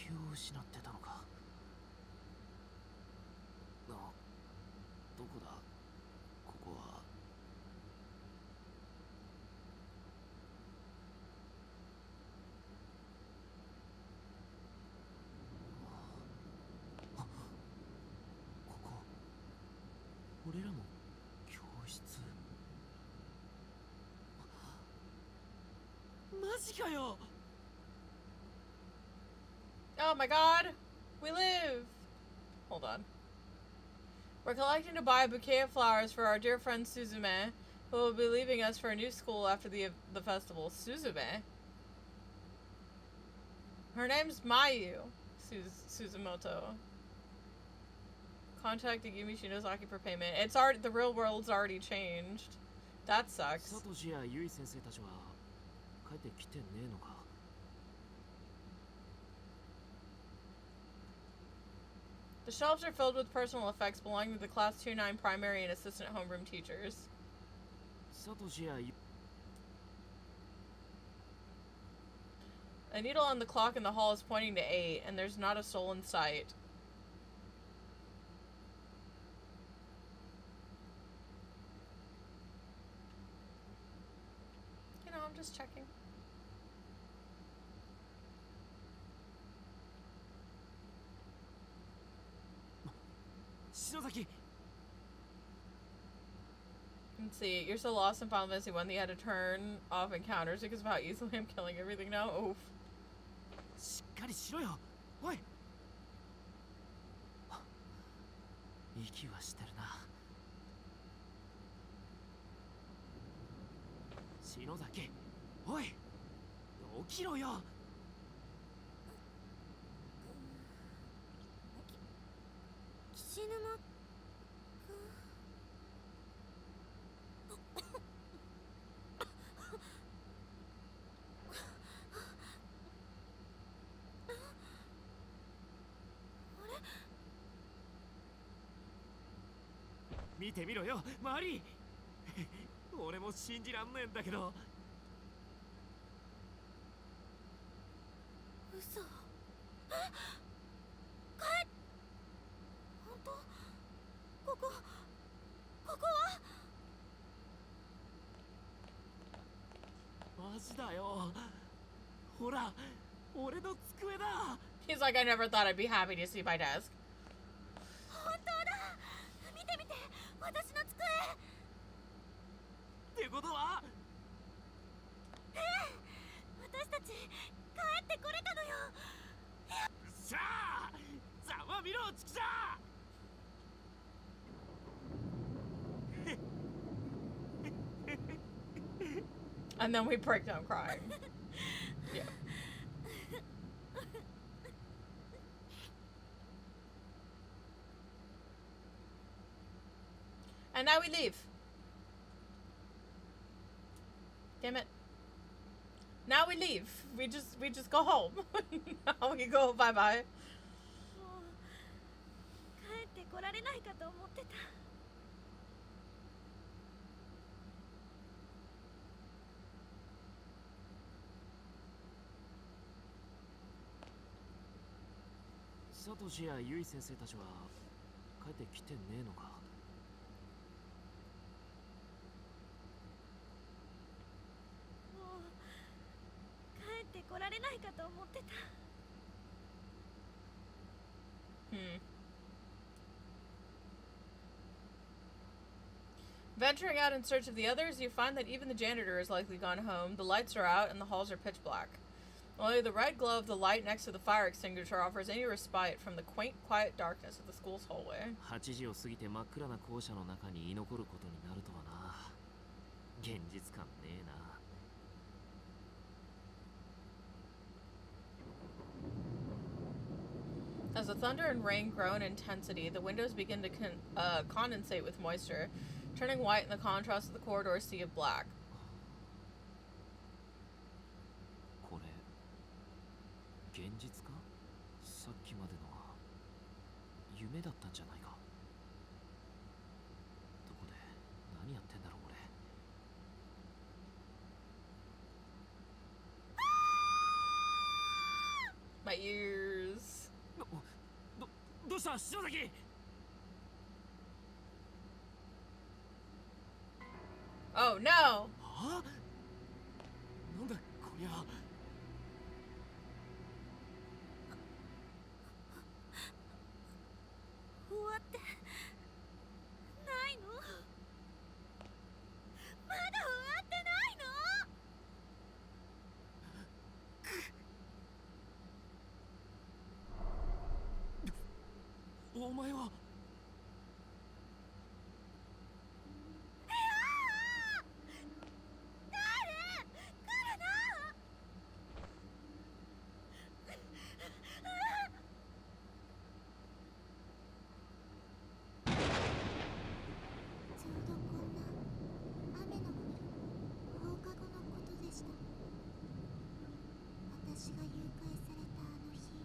気を失ってたのか。どこだここは。ここ俺らも教室。マジかよ。 Oh my god! We live! Hold on. We're collecting to buy a bouquet of flowers for our dear friend Suzume, who will be leaving us for a new school after the festival. Suzume? Her name's Mayu Suzumoto. Contact Igumi Shinozaki for payment. It's already, the real world's already changed. That sucks. Satoshi やユイ先生たちは帰ってきてねえのか。 The shelves are filled with personal effects belonging to the Class 2-9 primary and assistant homeroom teachers. Satoshi や A needle on the clock in the hall is pointing to 8, and there's not a soul in sight. You know, I'm just checking. Shinozaki. Let's see. You're so lost in Final Fantasy 1 that you had to turn off encounters because of how easily I'm killing everything now. Oof. しっかりしろよ。おい。息はしてるな。篠崎、おい。起きろよ。岸沼見てみろよ、マリー。俺も信じらんねえんだけど。嘘。本当？ここは？マジだよ。ほら、俺の机だ。 He's like, I never thought I'd be happy to see my desk. 本当だ。見て見て、私の机。ってことは？私たち帰ってこれたのよ。さあ、ざまみろ、チキシャー。 And then we break down crying. Yeah. And now we leave. Damn it. Now we leave. We just go home. Now we go bye bye. もう帰ってこられないかと思ってた。サトシやユイ先生たちは帰ってきてねえのか。もう帰ってこられないかと思ってた。Venturing out in search of the others, you find that even the janitor has likely gone home. The lights are out and the halls are pitch black. Only the red glow of the light next to the fire extinguisher offers any respite from the quaint, quiet darkness of the school's hallway. 8時を過ぎて真っ暗な校舎の中に居残ることになるとはな。現実感ねえな。As the thunder and rain grow in intensity, the windows begin to condensate with moisture, turning white in the contrast of the corridor's sea of black. これ現実か？さっきまでのは夢だったんじゃないか。どこで何やってんだろう俺。My ears. どうした篠崎。 Oh no! はあ、なんだこりゃ。終わってないの？まだ終わってないの？お前は。ちょうどこんな雨の降る放課後のことでした。私が誘拐されたあの日、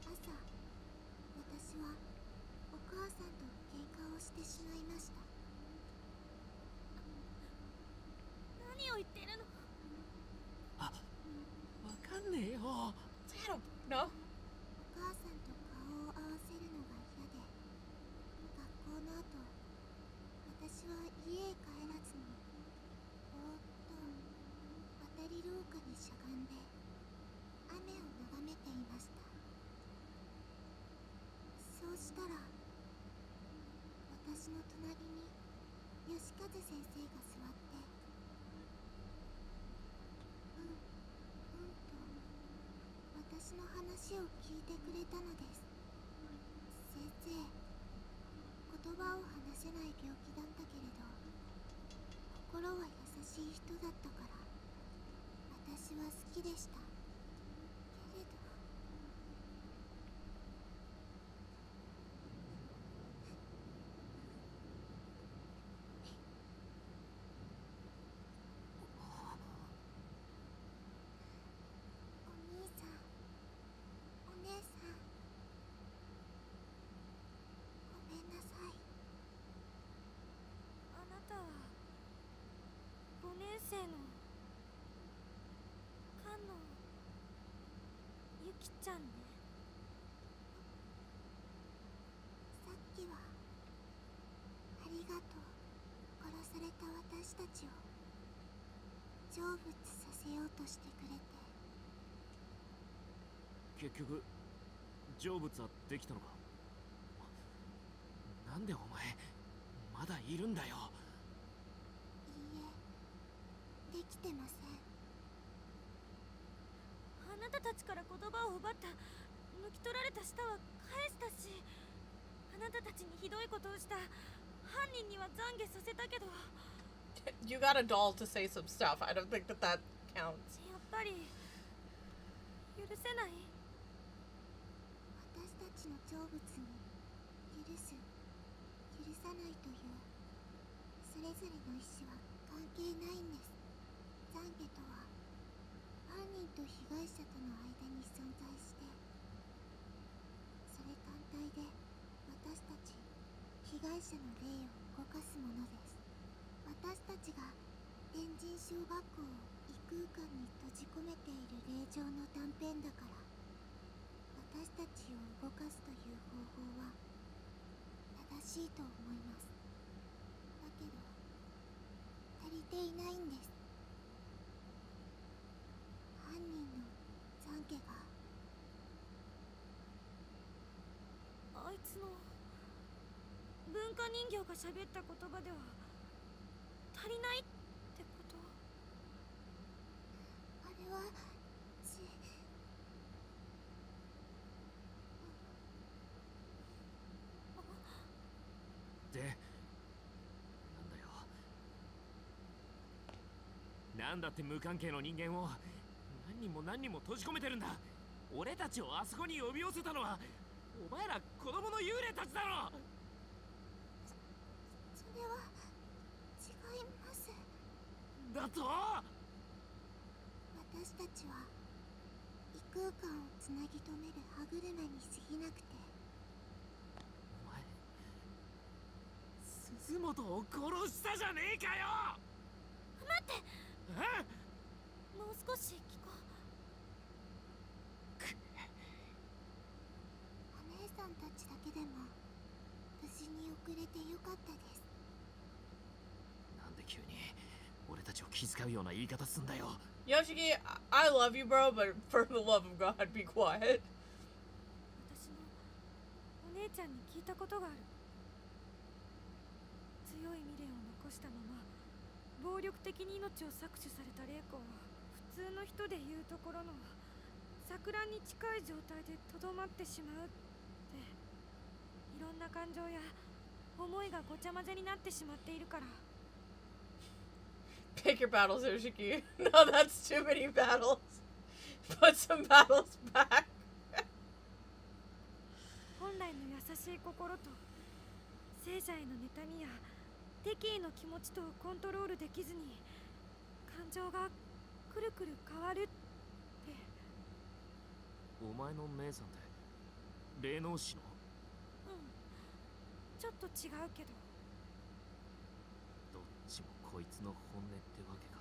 朝、私はお母さんと喧嘩をしてしまいました。何を言ってるの？わかんねえよ。 I don't know. お母さんと顔を合わせるのが嫌で、学校の後、私は家へ帰らずにぼーっと渡り廊下にしゃがんで雨を眺めていました。そうしたら私の隣に吉風先生が座って私の話を聞いてくれたのです。先生、言葉を話せない病気だったけれど心は優しい人だったから私は好きでした。けれどお兄さん、お姉さん、ごめんなさい。あなたは5年生の菅野ゆきちゃんね。さっきはありがとう。殺された私たちを成仏させようとしてくれて。結局成仏はできたのか。なんでお前まだいるんだよ。いいえ、できてません。あなたたちから言葉を奪った、抜き取られた舌は返したし、あなたたちにひどいことをした犯人には懺悔させたけど、 You got a doll to say some stuff. I don't think that counts. やっぱり許せない。私たちの成仏に許す、許さないというそれぞれの意志は関係ないんです。懺悔とは犯人と被害者との間に存在して、それ単体で私たち被害者の霊を動かすものです。私たちが天神小学校を異空間に閉じ込めている霊場の断片だから、私たちを動かすという方法は正しいと思います。だけど足りていないんです。犯人の懺悔が。あいつの文化人形が喋った言葉では足りないってこと？あれはで、なんだよ。なんだって無関係の人間を何人も何人も閉じ込めてるんだ。俺たちをあそこに呼び寄せたのはお前ら子供の幽霊たちだろ。それは違います。だと？私たちは異空間をつなぎ止める歯車に過ぎなくて。お前鈴本を殺したじゃねえかよ。待って、え？もう少し聞こう。に遅れてよかったです。なんで急に俺たちを気遣うような言い方すんだよ。 Yoshiki, I love you, bro, but for the love of God, be quiet. 私のお姉ちゃんに聞いたことがある。強い未練を残したまま暴力的に命を搾取された玲子は普通の人でいうところの錯乱に近い状態でとどまってしまうって、いろんな感情や思いがごちゃ混ぜになってしまっているから。 Pick your battles, Yoshiki. No, that's too many battles. Put some battles back. 本来の優しい心と聖者への妬みや敵意の気持ちとコントロールできずに感情がくるくる変わるって。お前の姉さんって霊能師の？ちょっと違うけど。どっちもこいつの本音ってわけか。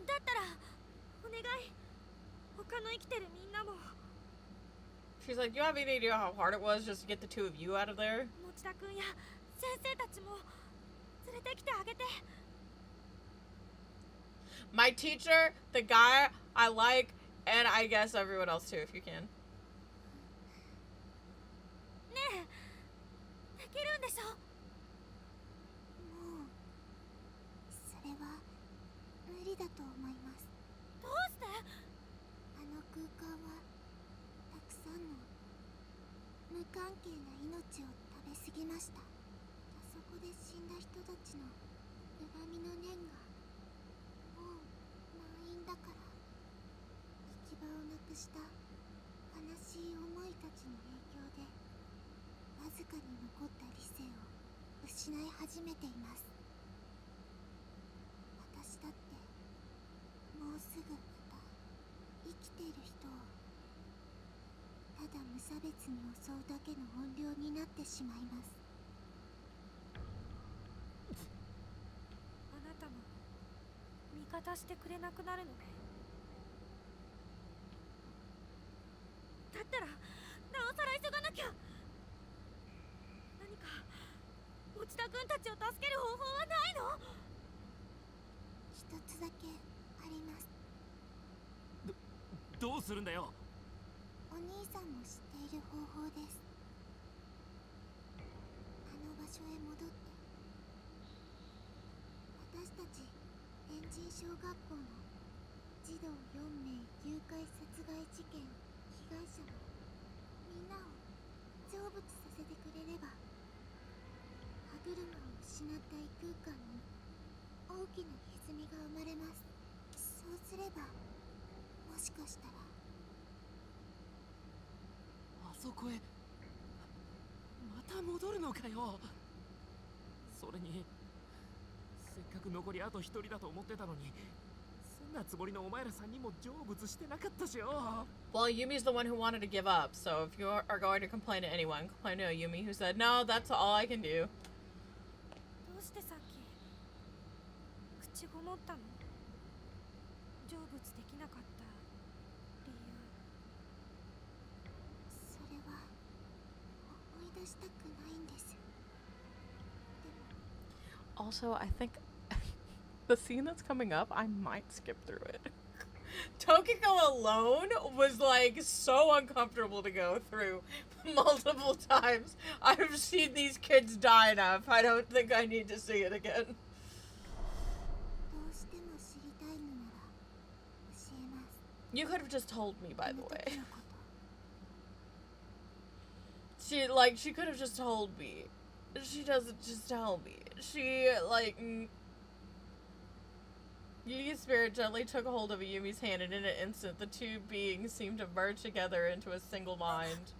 だったらお願い、他の生きてるみんなも。 She's like, you have any idea how hard it was just to get the two of you out of there? 持田君や先生たちも連れてきてあげて。 My teacher, the guy I like, and I guess everyone else too, if you can. ねえ、できるんでしょ？もうそれは無理だと思います。どうして？あの空間はたくさんの無関係な命を食べ過ぎました。あそこで死んだ人たちの恨みの念がもう満員だから、行き場をなくした悲しい思いたちの影響でわずかに残った理性を失い始めています。私だってもうすぐまた生きている人をただ無差別に襲うだけの怨霊になってしまいます。あなたも味方してくれなくなるのね。だったらなおさら急がなきゃ。何か持田君たちを助ける方法はないの？一つだけあります。どうするんだよ。お兄さんも知っている方法です。あの場所へ戻って、私たち天神小学校の児童4名誘拐殺害事件被害者のみんなを成仏させてくれれば、歯車を失った異空間に大きな歪みが生まれます。そうすればもしかしたらあそこへまた戻るのかよ。それにせっかく残りあと一人だと思ってたのに、そんなつもりのお前ら3人も成仏してなかったしよ。 Well, Yumi's the one who wanted to give up, so if you are going to complain to anyone, complain to Yumi, who said, no, that's all I can do. どうしてさっき口ごもったの？成仏できなかった理由。それは思い出したくないんです。でも Also, I think the scene that's coming up, I might skip through it. Tokiko alone was like so uncomfortable to go through multiple times. I've seen these kids die enough. I don't think I need to see it again. どうしても知りたいのなら教えます。 You could have just told me, by the あの way. 時のこと。 She could have just told me. She doesn't just tell me. She, like, Yugi's spirit gently took hold of Yumi's hand, and in an instant, the two beings seemed to merge together into a single mind.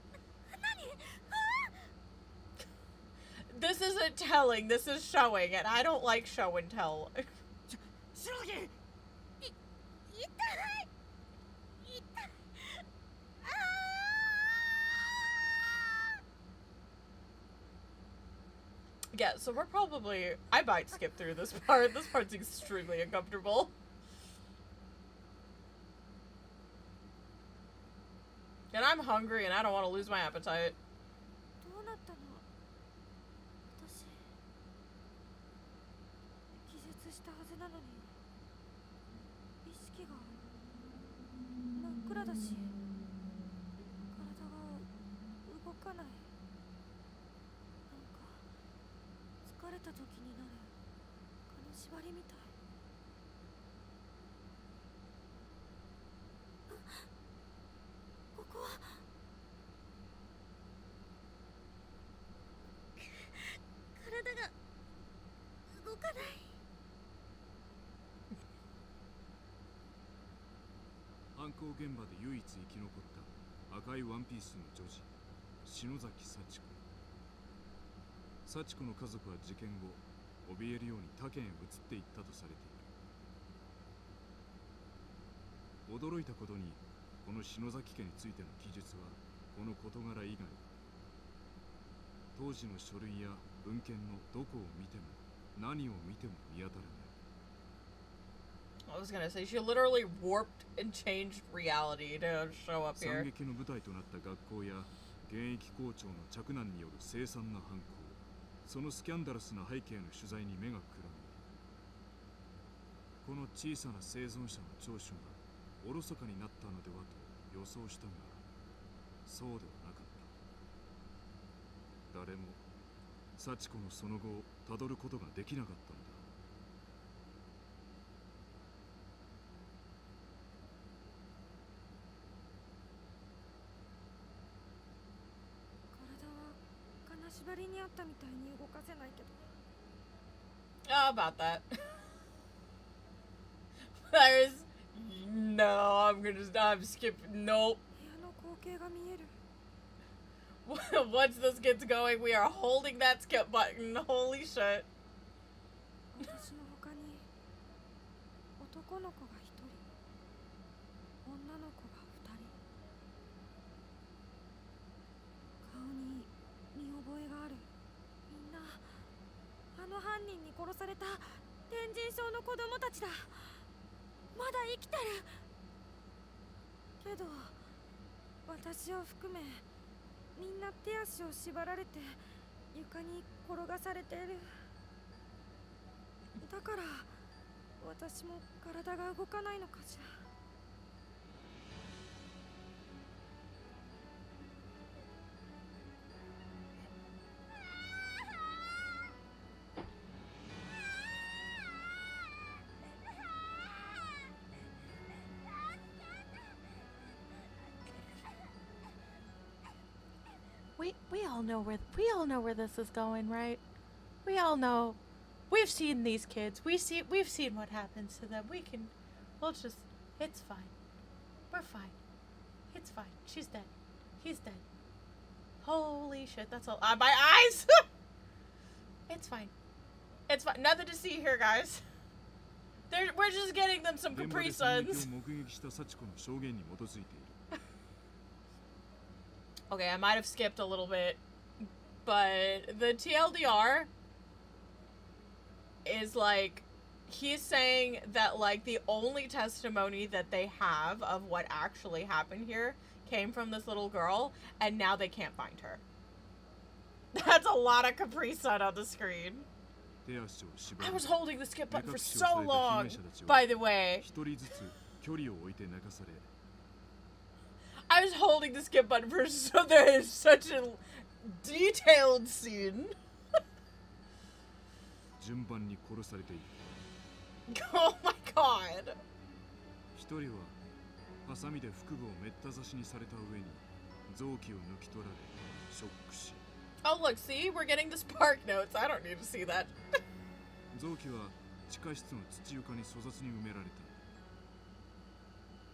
This isn't telling, this is showing, and I don't like show and tell. 白木。痛い痛い。あー。 Yeah, so we're probably... I might skip through this part. This part's extremely uncomfortable. And I'm hungry and I don't want to lose my appetite. どうなったの？私気絶したはずなのに意識が真っ暗だし体が動かない。なんか疲れた時になる金縛りみたい。ここは体が動かない。犯行現場で唯一生き残った赤いワンピースの女児篠崎幸子。幸子の家族は事件後怯えるように他県へ移っていったとされている。驚いたことにこの篠崎家についての記述はこの事柄以外、当時の書類や文献のどこを見ても何を見ても見当たらない。I was gonna say, she literally warped and changed reality to show up 惨 here. 劇の舞台となった学校や現役校長の嫡男による凄惨な犯行、そのスキャンダラスな背景の取材に目がくらみ、この小さな生存者の聴取がおろそかになったのではと予想したが、そうではなかった。誰も幸子のその後をたどることができなかったのだ。体は金縛りにあったみたいに動かせないけど。 How about that? There's no, I'm skipping. Nope. 部屋の光景が見える。 Once this gets going, we are holding that skip button. Holy shit. 私の他に男の子が1人、女の子が2人。顔に見覚えがある。みんなあの犯人に殺された天神症の子供たちだ。まだ生きてるけど、私を含めみんな手足を縛られて床に転がされている。だから私も体が動かないのかしら。We all know where this is going, right? We all know. We've seen these kids. We've seen what happens to them. It's fine. We're fine. It's fine. She's dead. He's dead. Holy shit, that's all. My eyes! It's fine. It's fine. Nothing to see here, guys. We're just getting them some 現場 Capri で惨劇を Suns. 目撃した幸子の証言に基づいている。 Okay, I might have skipped a little bit, but the TLDR is like, he's saying that like the only testimony that they have of what actually happened here came from this little girl, and now they can't find her. That's a lot of Capri Sun on the screen. 手足を縛ら I れ was holding the skip button 目 for 隠しを so された被 long, 害者たち by は the way. 一人ずつ距離を置いて泣かされ、 I was holding the skip button for so there is such a detailed scene. 順番に殺されている。 Oh my god. 一人はハサミで腹部をめった刺しにされた上に臓器を抜き取られショックし、 Oh look, see? We're getting the spark notes. I don't need to see that. 臓器は地下室の土床に粗雑に埋められ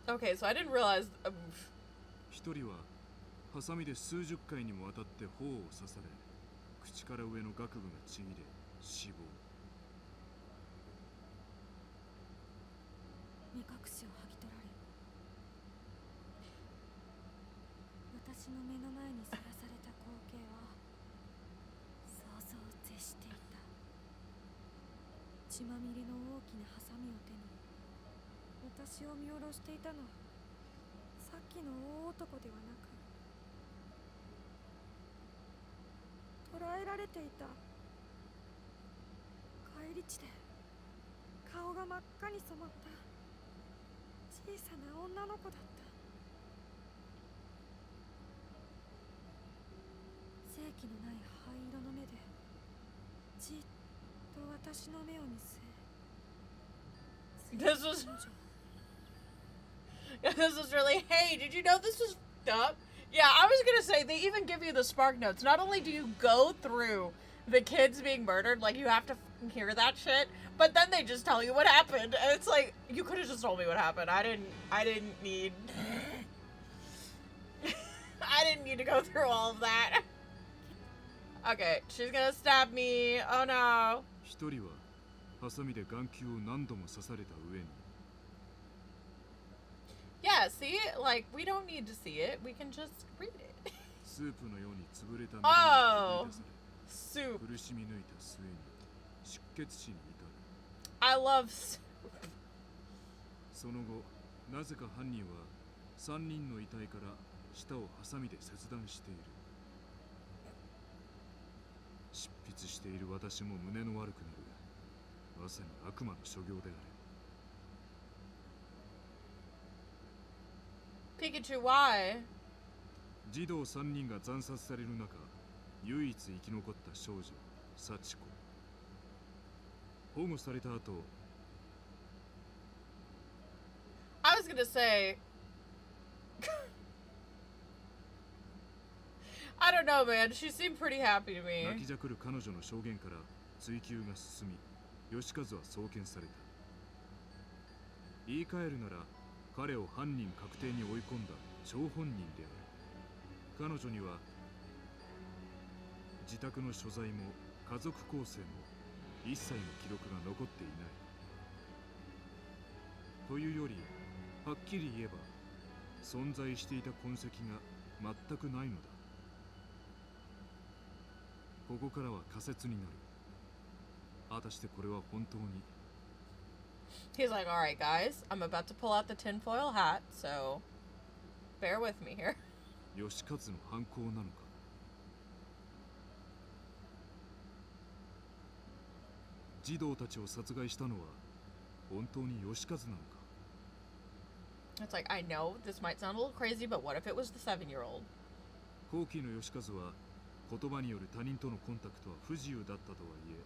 た。 Okay, so I didn't realize... 一人はハサミで数十回にもわたって頬を刺され、口から上の顎部がちぎれ死亡。 目隠しを剥ぎ取られ、私の目の前にさらされた光景は想像を絶していた。血まみれの大きなハサミを手に私を見下ろしていたのはさっきの大男ではなく捉えられていた。返り血で顔が真っ赤に染まった小さな女の子だった。正気のない灰色の目でじっと私の目を見据え、 This was this was really, hey, did you know this was up? Yeah, I was gonna say, they even give you the spark notes. Not only do you go through the kids being murdered, like you have to hear that shit, but then they just tell you what happened. And it's like, you could have just told me what happened. I didn't need I didn't need to go through all of that. Okay, she's gonna stab me. Oh no. 一人はハサミで眼球を何度も刺された上に Yeah, see? Like, we don't need to see it. We can just read it. スープのように潰れた Oh, 目が出さ soup. れ苦しみ抜いた末に出血死に至る I love soup. その後なぜか犯人は3人の遺体から舌をハサミで切断している執筆している私も胸の悪くなるまさに悪魔の所業である Pikachu, why? 児童3人が惨殺される中唯一生き残った少女幸子保護された後 I was gonna say... I don't know, man. She seemed pretty happy to 泣 me. きじゃくる彼女の証言から追及が進み義和は送検された言い換えるなら彼を犯人確定に追い込んだ張本人である彼女には自宅の所在も家族構成も一切の記録が残っていないというよりはっきり言えば存在していた痕跡が全くないのだここからは仮説になる果たしてこれは本当に He's like, alright, guys. I'm about to pull out the tinfoil hat, so... Bear with me here. 義和の犯行なのか児童たちを殺害したのは本当に義和なのか It's like, I know this might sound a little crazy, but what if it was the 7-year-old? 後期の義和は言葉による他人とのコンタクトは不自由だったとはいえ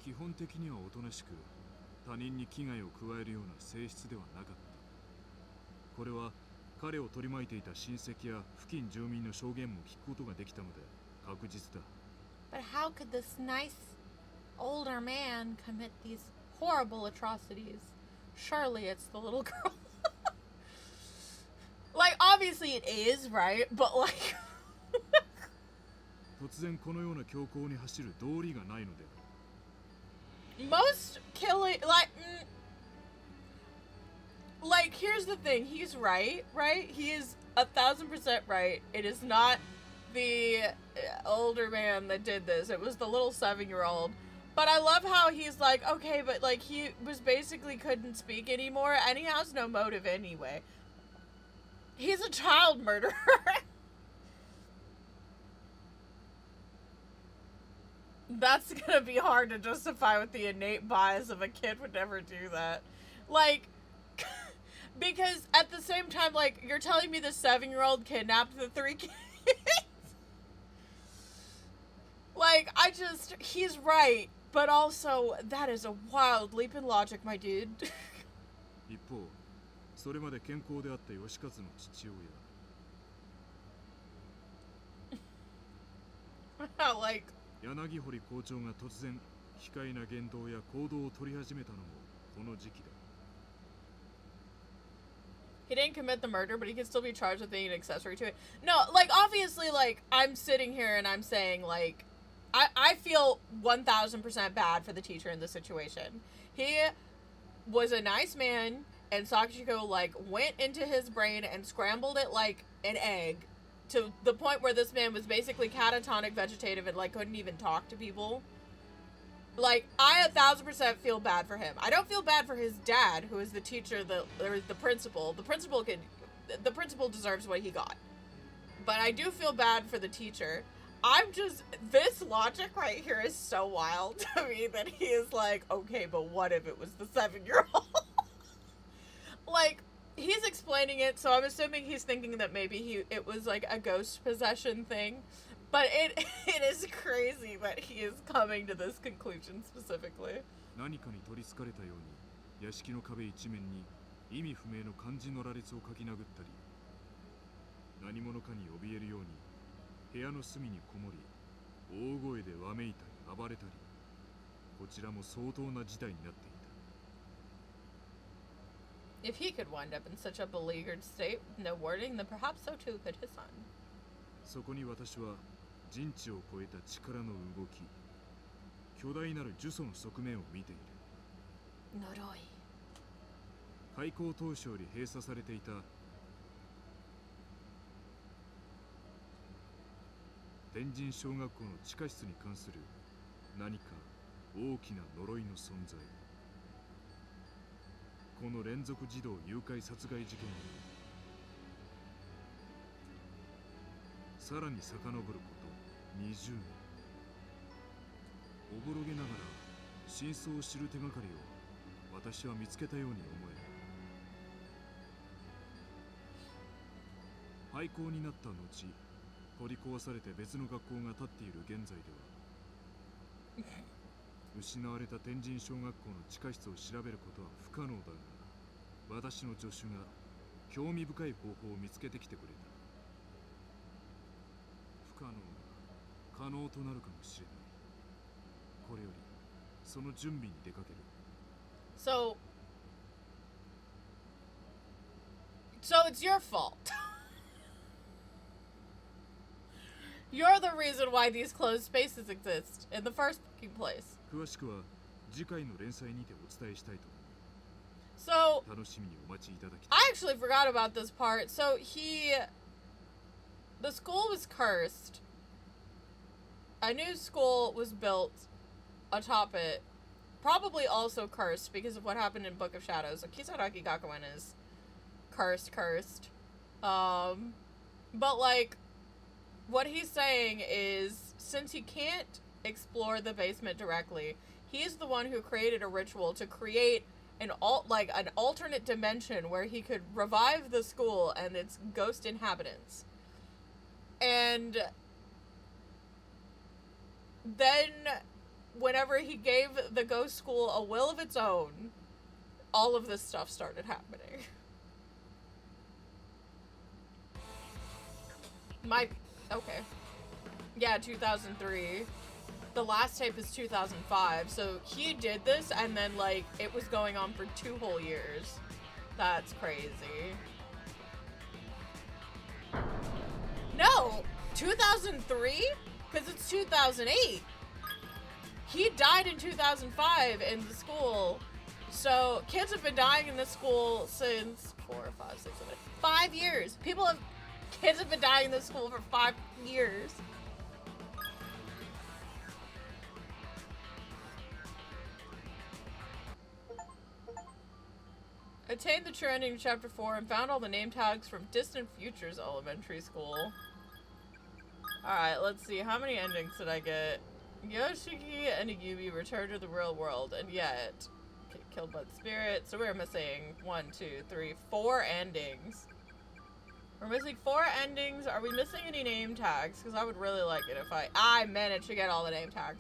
基本的にはおとなしく他人に危害を加えるような性質ではなかったこれは彼を取り巻いていた親戚や付近住民の証言も聞くことができたので確実だ But how could this nice older man commit these horrible atrocities? Surely it's the little girl. Like, obviously it is, right? But like... 突然このような強行に走る道理がないのである Most killing, like, here's the thing. He's right? He is 1,000% right. It is not the older man that did this. It was the little 7-year-old. But I love how he's like, okay, but like he was basically couldn't speak anymore, and he has no motive anyway. He's a child murderer. That's gonna be hard to justify with the innate bias of a kid would never do that. Like, because at the same time, like, you're telling me the 7-year-old kidnapped the 3 kids? Like, he's right, but also, that is a wild leap in logic, my dude. 一方それまで健康であった義和の父親 Like, 柳堀校長が突然控えな言動や行動を取り始めたのもこの時期だ he didn't commit the murder, but he can still be charged with being an accessory to it. No, like, obviously, like, I'm sitting here and I'm saying, like, I feel 1,000% bad for the teacher in this situation. He was a nice man, and Sakashiko, like, went into his brain and scrambled it like an egg to the point where this man was basically catatonic vegetative and, like, couldn't even talk to people. Like, I 1,000% feel bad for him. I don't feel bad for his dad, who is the teacher, or the principal. The principal deserves what he got. But I do feel bad for the teacher. this logic right here is so wild to me that he is like, okay, but what if it was the 7-year-old? Like, he's explaining it, so I'm assuming he's thinking that maybe it was like a ghost possession thing. But it is crazy that he is coming to this conclusion specifically. 何かに取り憑かれたように屋敷の壁一面に意味不明の漢字の羅列を書き殴ったり、何者かに怯えるように部屋の隅にこもり大声でわめいたり暴れたり、こちらも相当な事態になっていた。 If he could wind up in such a beleaguered state with no warning, then perhaps so too could his son. そこに私は人知を超えた力の動き、巨大なる呪詛の側面を見ている。呪い。開校当初より閉鎖されていた天神小学校の地下室に関する何か大きな呪いの存在。この連続児童誘拐殺害事件にさらに遡ること20年。おぼろげながら真相を知る手がかりを私は見つけたように思える。廃校になった後、取り壊されて別の学校が建っている現在では失われた天神小学校の地下室を調べることは不可能だが、私の助手が興味深い方法を見つけてきてくれた。不可能が可能となるかもしれない。これよりその準備に出かける。So it's your fault. You're the reason why these closed spaces exist in the first fucking place. 詳しくは次回の連載にてお伝えしたいと思う。 So 楽しみにお待ちいただき。 I actually forgot about this part. So the school was cursed. A new school was built atop it. Probably also cursed because of what happened in Book of Shadows. So Kisaragi Gakuen is cursed. But like, what he's saying is, since he can't explore the basement directly, he's the one who created a ritual to create an alternate dimension where he could revive the school and its ghost inhabitants. And then whenever he gave the ghost school a will of its own, all of this stuff started happening. Okay. Yeah, 2003. The last tape is 2005. So he did this and then like it was going on for 2 whole years. That's crazy. No, 2003? Because it's 2008. He died in 2005 in the school. So kids have been dying in this school since 4, 5, 6, 7, 5 years. Kids have been dying in this school for 5 years. Attained the true ending to chapter 4 and found all the name tags from Distant Futures Elementary School. Alright, let's see. How many endings did I get? Yoshiki and Yubi return to the real world, and yet killed by the spirit. So we're missing 1, 2, 3, 4 endings. We're missing 4 endings. Are we missing any name tags? Because I would really like it if I managed to get all the name tags.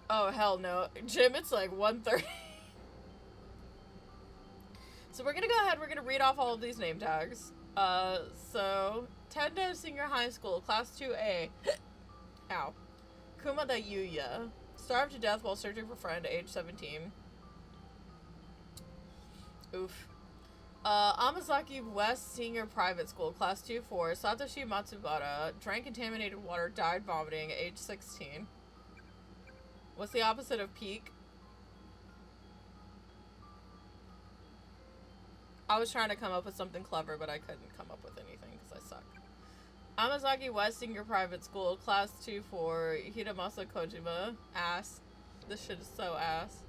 Oh, hell no. Jim, it's like 1:30. So we're gonna go ahead, we're gonna read off all of these name tags. So, Tendo Senior High School, Class 2A. Ow. Kumada Yuya. Starved to death while searching for friend, age 17. Oof. Amazaki West Senior Private School, Class 2-4, Satoshi Matsubara, drank contaminated water, died vomiting, age 16. What's the opposite of peak? I was trying to come up with something clever, but I couldn't come up with anything because I suck. Amazaki West Senior Private School, Class 2-4, Hidamasa Kojima, ass. This shit is so ass.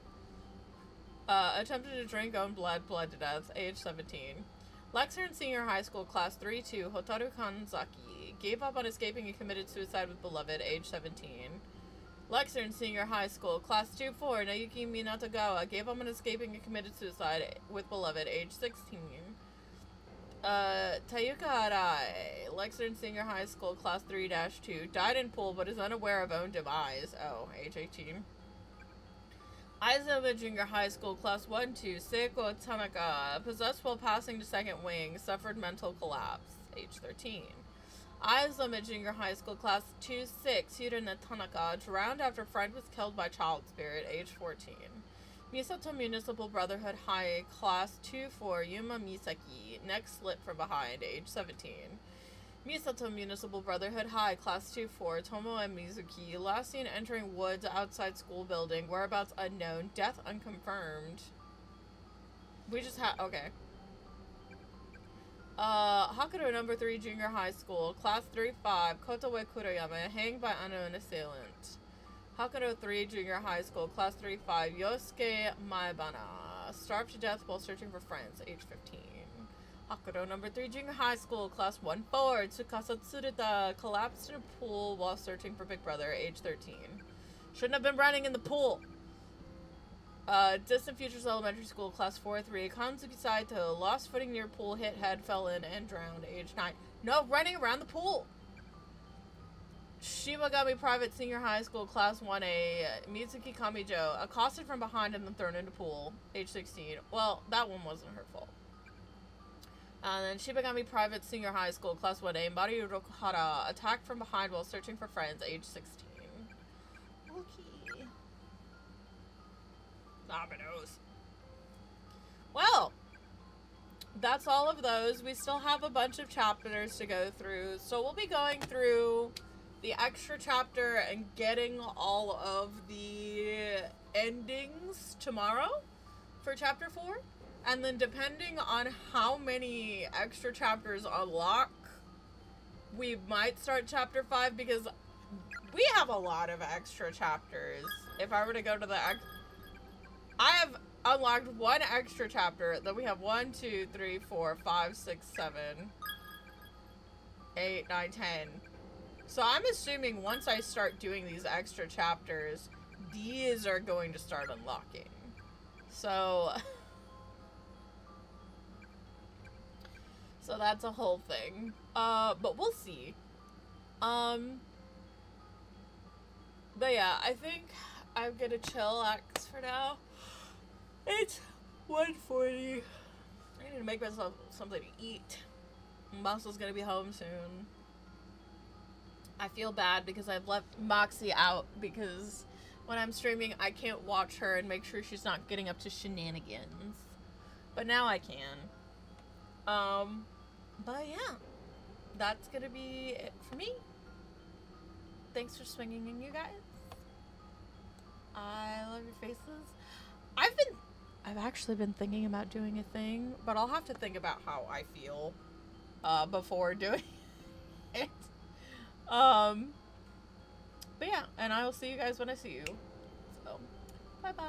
Attempted to drink own blood, bled to death, age 17. Lexington Senior High School, Class 3-2, Hotaru Kanzaki, Gave up on escaping and committed suicide with beloved, age 17. Lexington Senior High School, Class 2-4, Naoki Minatogawa. Gave up on escaping and committed suicide with beloved, age 16. Tayuka Arai, Lexington Senior High School, Class 3-2. Died in pool but is unaware of own demise. Oh, age 18. Aizuma Junior High School, Class 1-2, Seiko Tanaka, possessed while passing to second wing, suffered mental collapse, age 13. Aizuma Junior High School, Class 2-6, Hirona Tanaka, drowned after friend was killed by child spirit, age 14. Misato Municipal Brotherhood High, Class 2-4, Yuma Misaki, neck slit from behind, age 17. Misato Municipal Brotherhood High, Class 2-4, Tomo and Mizuki, last seen entering woods outside school building, whereabouts unknown, death unconfirmed. We just okay. Hokkaido number 3 Junior High School, Class 3-5, Kotoe Kuroyama, hanged by unknown assailant. Hokkaido 3 Junior High School, Class 3-5, Yosuke Maebana, starved to death while searching for friends, age 15. Hokkaido number 3 Junior High School, Class 1-4, Tsukasa Tsuruta, collapsed in a pool while searching for Big Brother, age 13. Shouldn't have been running in the pool. Distant Futures Elementary School, Class 4-3, Kanzuki Saito, lost footing near pool, hit head, fell in, and drowned, age 9. No, running around the pool! Shimagami Private Senior High School, Class 1A, Mitsuki Kamijo, accosted from behind and then thrown into pool, age 16. Well, that one wasn't her fault. And then Shibagami Private Senior High School, Class 1A, Mario Rokuhara, attacked from behind while searching for friends, age 16. Okay. Dominoes. Well, that's all of those. We still have a bunch of chapters to go through, so we'll be going through the extra chapter and getting all of the endings tomorrow for chapter 4. And then depending on how many extra chapters unlock, we might start chapter 5 because we have a lot of extra chapters. If I were to go to I have unlocked one extra chapter. Then we have 1, 2, 3, 4, 5, 6, 7, 8, 9, 10. So I'm assuming once I start doing these extra chapters, these are going to start unlocking. So... So that's a whole thing. But we'll see. But yeah, I think I'm gonna chillax for now. It's 1:40. I need to make myself something to eat. Muscle's gonna be home soon. I feel bad because I've left Moxie out because when I'm streaming, I can't watch her and make sure she's not getting up to shenanigans. But now I can. But yeah, that's gonna be it for me. Thanks for swinging in, you guys. I love your faces. I've actually been thinking about doing a thing, but I'll have to think about how I feel, before doing it. But yeah, and I will see you guys when I see you. So, bye-bye.